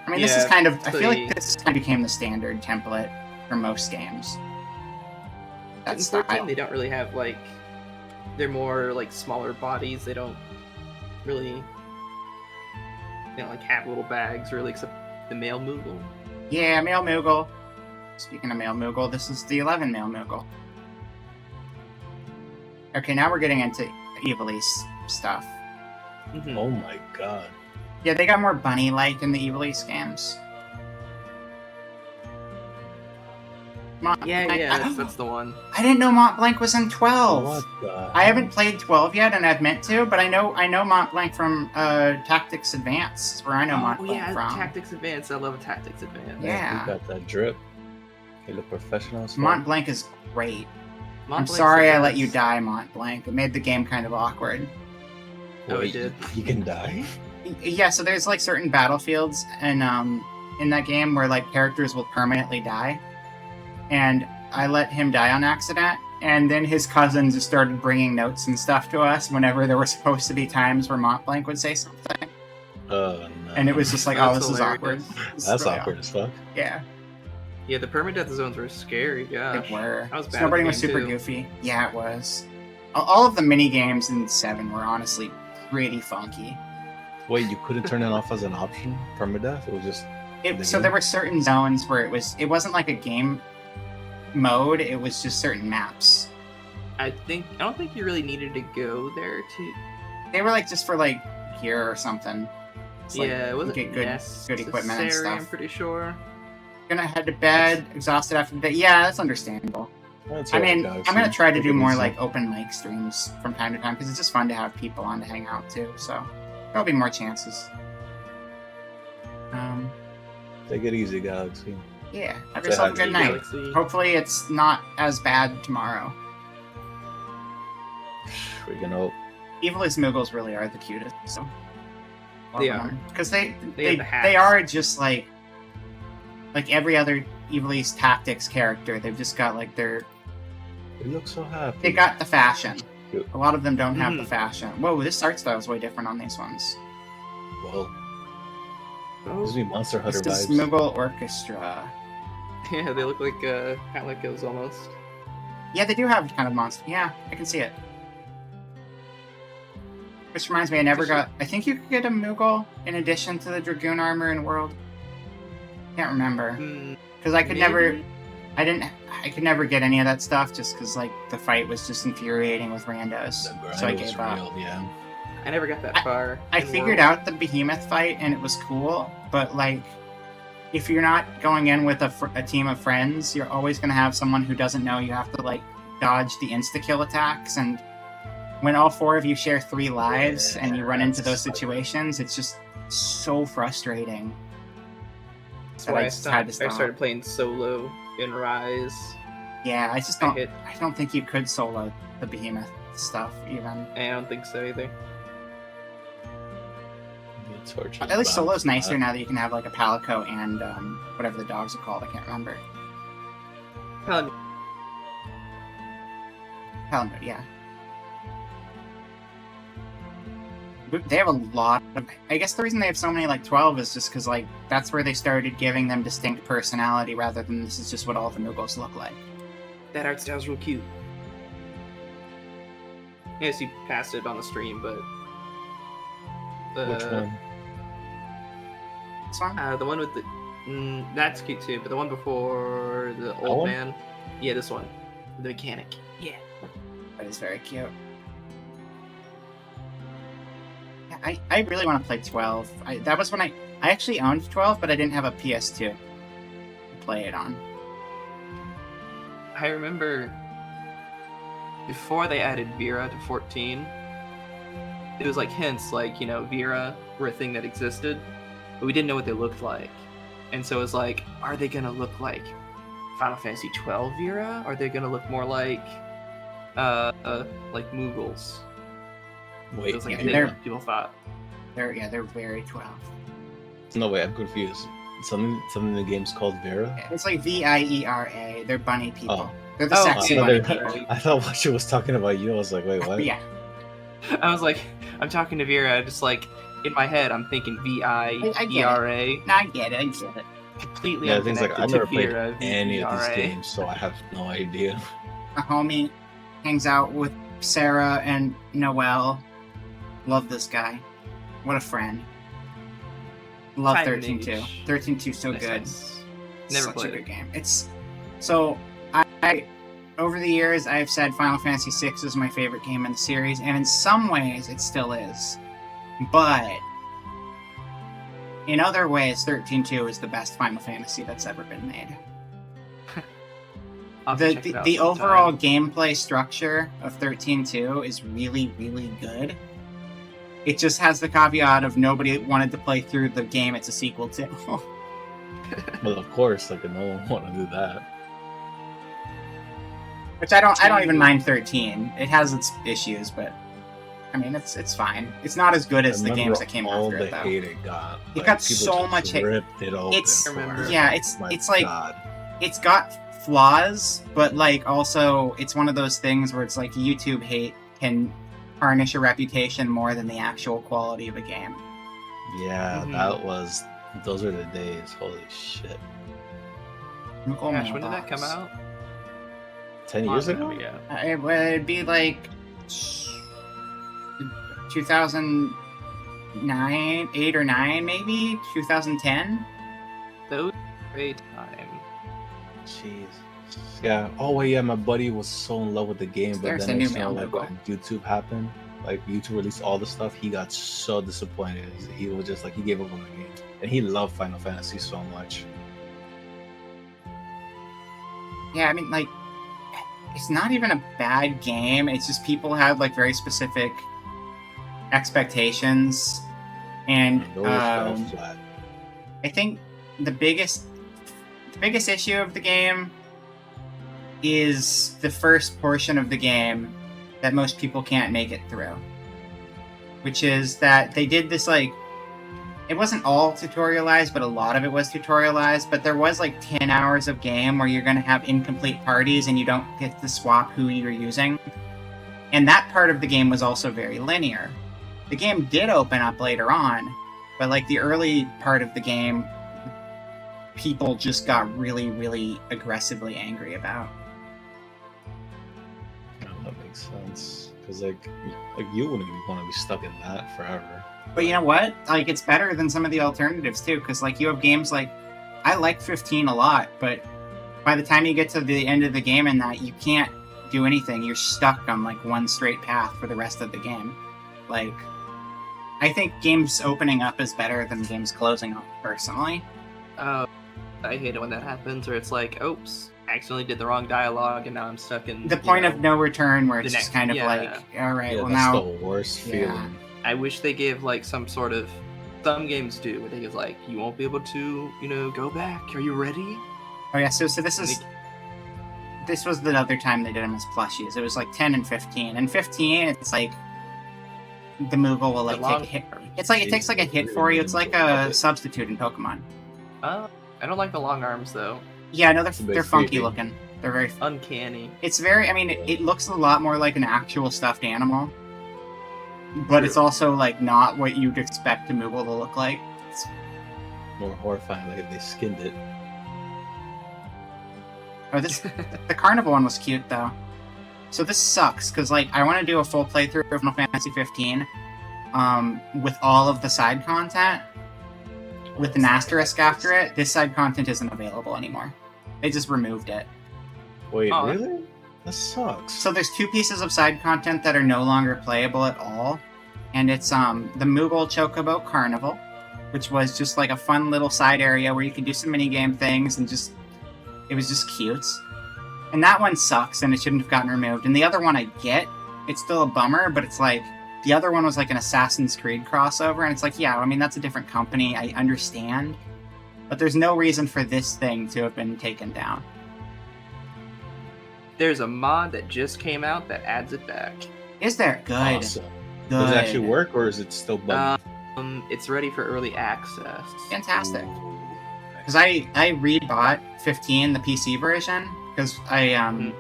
I mean, this is Yeah, kind of. I feel they- like this kind of became the standard template for most games. In That's 14, they don't really have like. They're more like smaller bodies. They don't really, like have little bags, really, except the male Moogle. Yeah, male Moogle. Speaking of male Moogle, this is the 11 male Moogle. Okay, now we're getting into Evilise stuff. Mhm. Oh my god. Yeah, they got more bunny-like in the Evilise games. Yeah, that's the one. I didn't know Mont Blanc was in 12. What the? I haven't played 12 yet, and I've meant to, but I know Mont Blanc from Tactics Advance. Is where I know Mont Oh Blanc yeah, from. Tactics Advance. I love Tactics Advance. Yeah. You got that drip. You look professional as fuck. Mont Blanc is great. Mont I'm Blanc's sorry the I let best. you die, Mont Blanc. It made the game kind of awkward. Oh, Wait, he did. You can die? Yeah, so there's like certain battlefields and in that game where like characters will permanently die. And I let him die on accident, and then his cousins just started bringing notes and stuff to us whenever there were supposed to be times where Mont Blanc would say something. Oh no. And it was just like, oh, That's this is awkward. hilarious. This is That's really awkward as fuck. Yeah, Yeah, the permadeath zones were scary. Gosh, they were. I was bad at Snowboarding the was game, super too. goofy. Yeah, it was. All of the mini games in 7 were honestly pretty funky. Wait, you couldn't turn it off as an option? Permadeath? It was just So there were certain zones where it wasn't like a game mode, it was just certain maps. I don't think you really needed to go there to. They were like just for like gear or something. It's like, Yeah, it wasn't get good equipment and necessary, stuff. I'm pretty sure. Gonna head to bed, exhausted after the day. Yeah, that's understandable. That's I alright, mean, guys. I'm gonna try to Take do it more easy. like open mic streams from time to time because it's just fun to have people on to hang out too. So there'll be more chances. Take it easy, Galaxy. Yeah. Have Say yourself hi a to good the night. Galaxy. Hopefully, it's not as bad tomorrow. We're gonna. Evilise Moogles really are the cutest. So They are. because they have they, the hats. they are just like every other Evilise Tactics character. They've just got like They look so happy. they got the fashion. Cute. A lot of them don't have the Mhm. fashion. Whoa, this art style is way different on these ones. Well, Oh, gives me Monster Hunter This is vibes. Moogle Orchestra. yeah, they look like kind of like those almost. Yeah, they do have kind of monster. Yeah, I can see it. Which reminds me, I never got. I think you could get a Moogle in addition to the Dragoon armor in World. Can't remember Hmm, because I could never. maybe? I could never get any of that stuff just because like the fight was just infuriating with randos. The grind So I was gave up. real, yeah. I never got that far. I in figured World. out the behemoth fight and it was cool, but like, if you're not going in with a team of friends, you're always going to have someone who doesn't know you have to like dodge the insta-kill attacks, and when all 4 of you share 3 lives and you run into those situations, it's just so frustrating. That's that why I I just had to stopped. I stop. started playing solo in Rise. Yeah, I just I don't. hit. I don't think you could solo the behemoth stuff even. I don't think so either. The torch is At least bound solo's for nicer that. now that you can have like a palico and whatever the dogs are called. I can't remember. Hell, Palamute, yeah. But they have a lot of. I guess the reason they have so many like 12 is just because like that's where they started giving them distinct personality rather than this is just what all the Moogles look like. that art style's real cute. Yes, you passed it on the stream, but Which one? This one? the one with the that's cute too. But the one before the old one? man, yeah, this one, the mechanic. Yeah, That is very cute. Yeah, I really want to play 12. That was when I actually owned 12, but I didn't have a PS2 to play it on. I remember before they added Vera to 14, it was like hints like, Vera were a thing that existed, but we didn't know what they looked like. And so it was like, are they going to look like Final Fantasy 12 Vera? Are they going to look more like Moogles? Wait, It was like a they're- thing people thought. They're very 12. no way, I'm confused. Something in the game's called Vera? It's like Viera. They're bunny people. Oh. They're the Oh, sexy I bunny thought, people. I thought what she was talking about you. I was like, wait, what? Yeah. I was like, I'm talking to Vera, just like, in my head, I'm thinking V-I-E-R-A. No, I get it. Completely Yeah, things like I've unconnected never to played Vera, any of these V-E-R-A. games, so I have no idea. A homie hangs out with Sarah and Noelle. Love this guy. What a friend. Love Time 13-2. Mage. 13-2 so Nice, good. nice. Never Such played a good it. game. It's so I over the years I've said Final Fantasy VI is my favorite game in the series, and in some ways it still is. But in other ways, 13-2 is the best Final Fantasy that's ever been made. I'll have to check it out The sometime. overall gameplay structure of 13-2 is really, really good. It just has the caveat of nobody wanted to play through the game it's a sequel to. Well, of course, like no one want to do that. Which I don't even mind 13. It has its issues, but I mean it's fine. It's not as good as I the remember games that came all after the it though. hate it got. It got people so just much hate. ripped it open. It's- for remember. it. Yeah, My it's like God. it's got flaws, but like also it's one of those things where it's like YouTube hate can tarnish a reputation more than the actual quality of a game. Yeah, Mhm. those are the days. Holy shit! Gosh, when did that come out? 10 years Long ago? Yeah. It'd be like 2009, 8 or 9 maybe, 2010. Those great time. Jeez. Yeah. Oh wait, yeah. My buddy was so in love with the game, but There's then a new I saw mail like logo. when YouTube happened, like YouTube released all the stuff. He got so disappointed. He was just like he gave up on the game, and he loved Final Fantasy so much. Yeah, I mean, like, it's not even a bad game. It's just people have like very specific expectations, and Those fell flat. I think the biggest issue of the game is the first portion of the game that most people can't make it through, which is that they did this like. It wasn't all tutorialized, but a lot of it was tutorialized. But there was like 10 hours of game where you're going to have incomplete parties and you don't get to swap who you're using. And that part of the game was also very linear. The game did open up later on, but like the early part of the game, people just got really, really aggressively angry about. Yeah, that makes sense. Because like you wouldn't want to be stuck in that forever. But you know what? Like, it's better than some of the alternatives, too, because, like, you have games like... I like 15 a lot, but by the time you get to the end of the game in that, you can't do anything. You're stuck on, like, one straight path for the rest of the game. Like, I think games opening up is better than games closing up, personally. I hate it when that happens, where it's like, oops, I accidentally did the wrong dialogue, and now I'm stuck in... The point of no return, where it's the just next- kind of yeah. like, all right, Yeah, well, that's now... the worst Yeah. feeling. I wish they gave, like, some sort of... Some games do, where they give, like, you won't be able to, go back. Are you ready? Oh, yeah, so this is... This was the other time they did them as plushies. It was like 10 and 15. And 15, it's like... The Moogle will, like, take a hit. It's like, it takes, like, a hit for you. It's like a substitute in Pokemon. I don't like the long arms, though. Yeah, no, bit they're funky creepy. looking. They're very... Uncanny. It's very... I mean, it looks a lot more like an actual stuffed animal. But it's also, like, not what you'd expect a Moogle to look like. It's... More horrifying, like if they skinned it. Oh, this... the Carnival one was cute, though. So this sucks, because, like, I want to do a full playthrough of Final Fantasy 15, with all of the side content, with an asterisk after it. This side content isn't available anymore. They just removed it. Wait, Oh. really? That sucks. So there's 2 pieces of side content that are no longer playable at all. and it's the Moogle Chocobo Carnival, which was just like a fun little side area where you could do some minigame things and just it was just cute. And that one sucks, and it shouldn't have gotten removed. And the other one I get, it's still a bummer, but it's like the other one was like an Assassin's Creed crossover, and it's like, yeah, I mean that's a different company, I understand, but there's no reason for this thing to have been taken down. There's a mod that just came out that adds it back. Is there? Good. Awesome. Good. Does it actually work, or is it still bugged? It's ready for early access. Fantastic. Because I rebought 15, the PC version, because I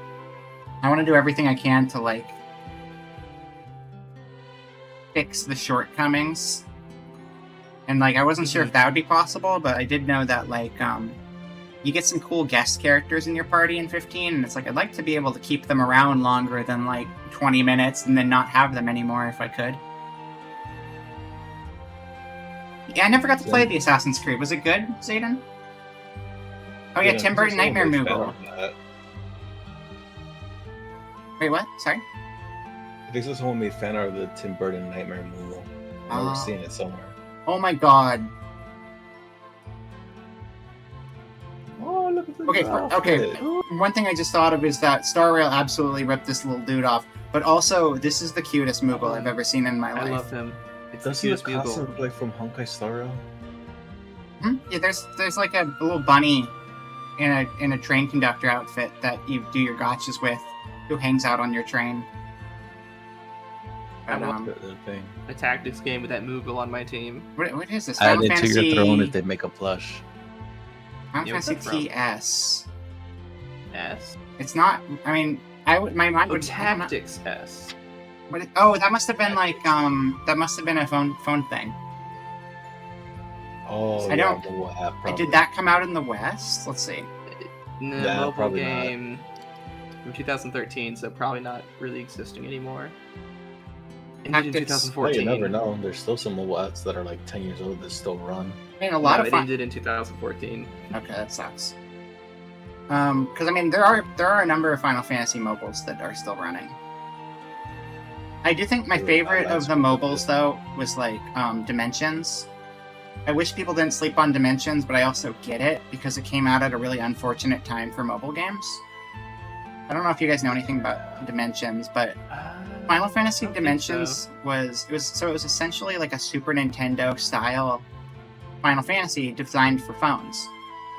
want to do everything I can to like fix the shortcomings, and like I wasn't sure if that would be possible, but I did know that like you get some cool guest characters in your party in 15, and it's like I'd like to be able to keep them around longer than like 20 minutes and then not have them anymore if I could. Yeah, I never got to play the Assassin's Creed. Was it good, Zayden? Oh yeah, Tim Burton Nightmare Moogle. Wait, what? Sorry? I think so. Someone made fan art of the Tim Burton Nightmare Moogle. I remember seeing it somewhere. Oh my god. Oh, look at the Okay. One thing I just thought of is that Star Rail absolutely ripped this little dude off, but also this is the cutest Moogle I've ever seen in my life. I love him. It's Does the he cutest look Moogle. awesome, like from Honkai Star Rail? Yeah, there's like a little bunny in a train conductor outfit that you do your gotchas with, who hangs out on your train. I But, want The thing. a tactics game with that Moogle on my team. what is this? Add Final it to Fantasy, your throne if they make a plush. Final Yeah, what's Fantasy that from? TS. S. It's not. I mean, my mind Oh, would. Tactics S. That must have been like that must have been a phone thing. Oh, I don't- the app, probably. Did that come out in the West? Let's see. No, Nah, mobile probably not. game from 2013, so probably not really existing anymore. Ended in Tactics. Well, 2014. you never know. There's still some mobile apps that are like 10 years old that still run. I mean, a lot No, of it fun. ended in 2014. Okay, that sucks. Because I mean, there are a number of Final Fantasy mobiles that are still running. I do think my Ooh, favorite that's of the mobiles though was like Dimensions. I wish people didn't sleep on Dimensions, but I also get it because it came out at a really unfortunate time for mobile games. I don't know if you guys know anything about Dimensions, but Final Fantasy don't think Dimensions was essentially like a Super Nintendo style Final Fantasy designed for phones.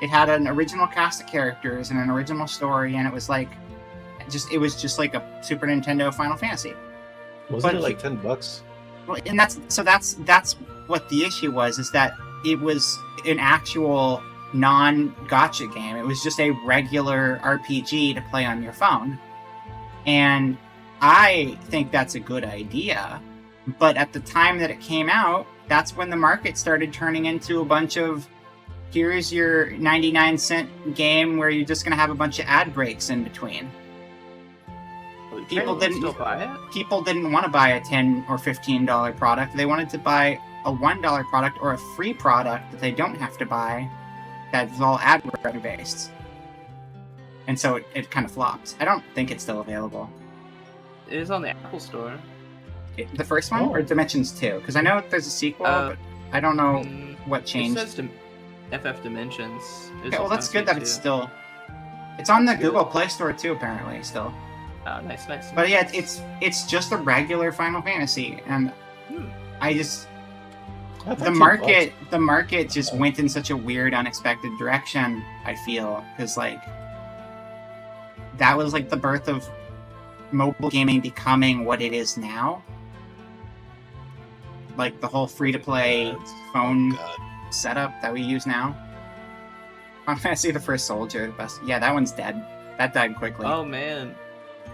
It had an original cast of characters and an original story, and it was just like a Super Nintendo Final Fantasy. Wasn't But it like $10? Well, and that's what the issue was, is that it was an actual non-gotcha game. It was just a regular RPG to play on your phone. And I think that's a good idea. But at the time that it came out, that's when the market started turning into a bunch of, here's your 99-cent game where you're just going to have a bunch of ad breaks in between. People didn't still buy it. People didn't want to buy a $10 or $15 product. They wanted to buy a $1 product or a free product that they don't have to buy that's all ad revenue based. And so it kind of flopped. I don't think it's still available. It is on the Apple Store. The first one or Dimensions 2? Because I know there's a sequel, but I don't know what It changed. says FF Dimensions. Okay, well, that's good that it's still... It's on the Google Play Store too, apparently, still. Oh, nice. But yeah, it's just a regular Final Fantasy, and I just... The market just went in such a weird, unexpected direction, I feel, because, like, that was, like, the birth of mobile gaming becoming what it is now. Like, the whole free-to-play phone setup that we use now. Final Fantasy the First Soldier, the best. Yeah, that one's dead. That died quickly. Oh, man.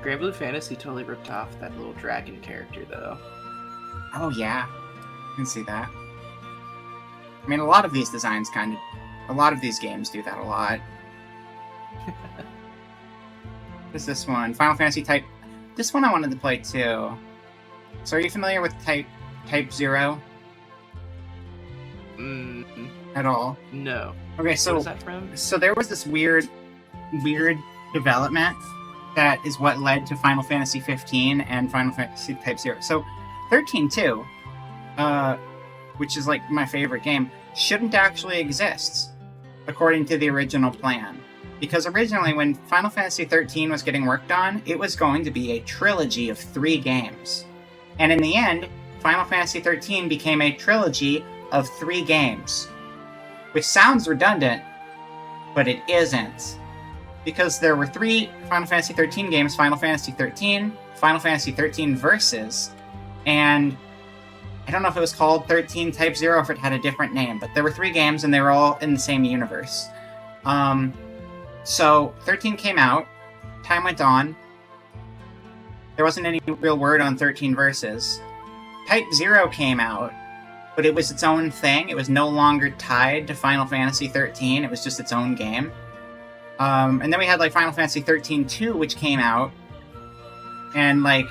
Grand Blue Fantasy totally ripped off that little dragon character, though. Oh, yeah. I can see that. I mean, a lot of these designs a lot of these games do that a lot. What is this one? Final Fantasy Type... This one I wanted to play, too. So are you familiar with Type 0? At all? No. Okay, so... What is that from? So there was this weird development that is what led to Final Fantasy 15 and Final Fantasy Type 0. So 13 too. which is like my favorite game, shouldn't actually exist, according to the original plan. Because originally, when Final Fantasy XIII was getting worked on, it was going to be a trilogy of 3 games. And in the end, Final Fantasy XIII became a trilogy of 3 games. Which sounds redundant, but it isn't. Because there were 3 Final Fantasy XIII games, Final Fantasy XIII, Final Fantasy XIII Versus, and I don't know if it was called 13 Type 0 or if it had a different name, but there were 3 games and they were all in the same universe. So 13 came out, time went on, there wasn't any real word on 13 Versus. Type 0 came out, but it was its own thing. It was no longer tied to Final Fantasy XIII, it was just its own game. And then we had like Final Fantasy XIII 2, which came out, and like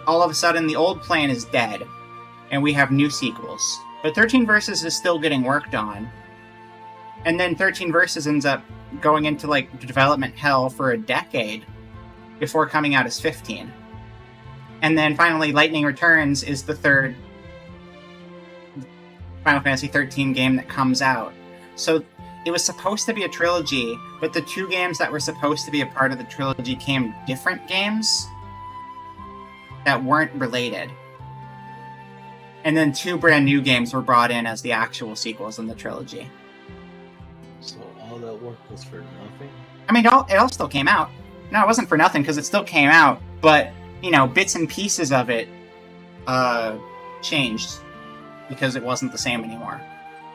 all of a sudden the old plan is dead, and we have new sequels. But 13 Versus is still getting worked on, and then 13 Versus ends up going into like development hell for a decade before coming out as 15. And then finally, Lightning Returns is the 3rd Final Fantasy XIII game that comes out. So it was supposed to be a trilogy, but the 2 games that were supposed to be a part of the trilogy came different games that weren't related. And then 2 brand new games were brought in as the actual sequels in the trilogy. So all that work was for nothing? I mean, it all still came out. No, it wasn't for nothing, because it still came out, but, you know, bits and pieces of it changed because it wasn't the same anymore.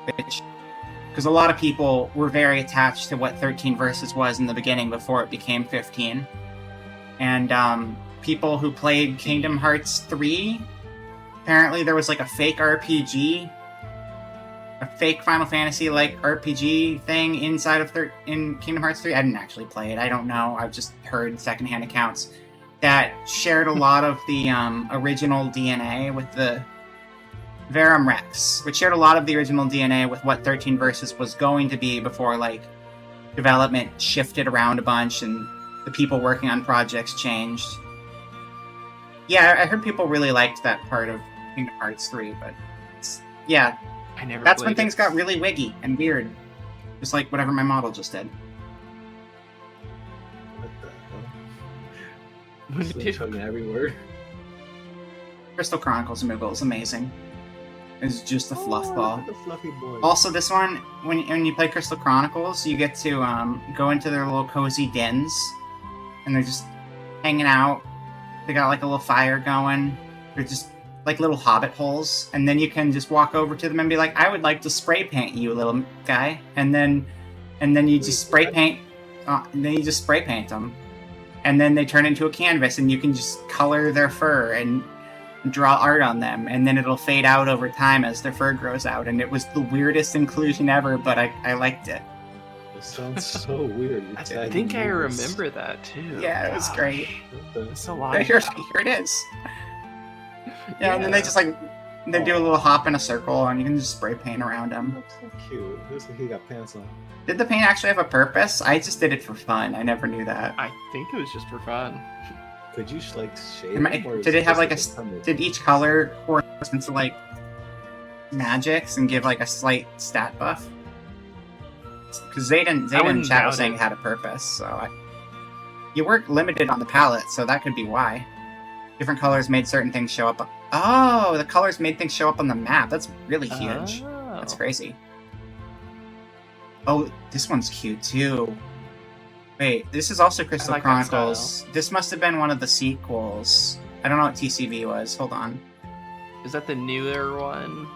Because a lot of people were very attached to what 13 Versus was in the beginning before it became 15. And people who played Kingdom Hearts 3, apparently there was like a fake RPG, a fake Final Fantasy-like RPG thing inside of in Kingdom Hearts 3. I didn't actually play it, I don't know, I've just heard secondhand accounts that shared a lot of the original DNA with the Verum Rex, which shared a lot of the original DNA with what 13 Versus was going to be before, like, development shifted around a bunch and the people working on projects changed. Yeah, I heard people really liked that part of Kingdom Hearts 3, but yeah, I never. that's when played things it. got really wiggy and weird. Just like whatever my model just did. What the hell? When Just did- chugging every word. Crystal Chronicles Moogle is amazing. It's just a fluff Oh, ball. look at the fluffy boy. Also, this one, when you play Crystal Chronicles, you get to go into their little cozy dens, and they're just hanging out. They got like a little fire going. They're just like little hobbit holes, and then you can just walk over to them and be like, "I would like to spray paint you, little guy," and then you just spray paint. And then you just spray paint them, and then they turn into a canvas, and you can just color their fur and draw art on them, and then it'll fade out over time as their fur grows out. And it was the weirdest inclusion ever, but I liked it. It sounds so weird. I Tagging think I movies. remember that too. Yeah, it was Gosh. great. What the- It's a Yeah, lot. here it is. Yeah, and then they just like they do a little hop in a circle, and you can just spray paint around them. Looks so cute. Looks like he got pants on. Did the paint actually have a purpose? I just did it for fun. I never knew that. I think it was just for fun. Could you like shade Am I- him, or is did it have just like a a summit? Did each color correspond to like magics and give like a slight stat buff? Because Zayden in wouldn't chat doubt was saying it. it had a purpose, so you weren't limited on the palette, so that could be why. Different colors made certain things show up. Oh, the colors made things show up on the map. That's really huge. Oh. That's crazy. Oh, this one's cute too. Wait, this is also Crystal like that Chronicles. This must have been one of the sequels. I don't know what TCV was. Hold on. Is that the newer one?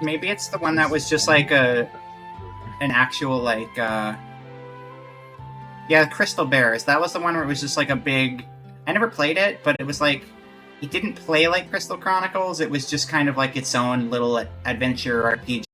Maybe it's the one that was just like an actual like yeah, Crystal Bears. That was the one where it was just like a big. I never played it, but it was like it didn't play like Crystal Chronicles. It was just kind of like its own little adventure RPG.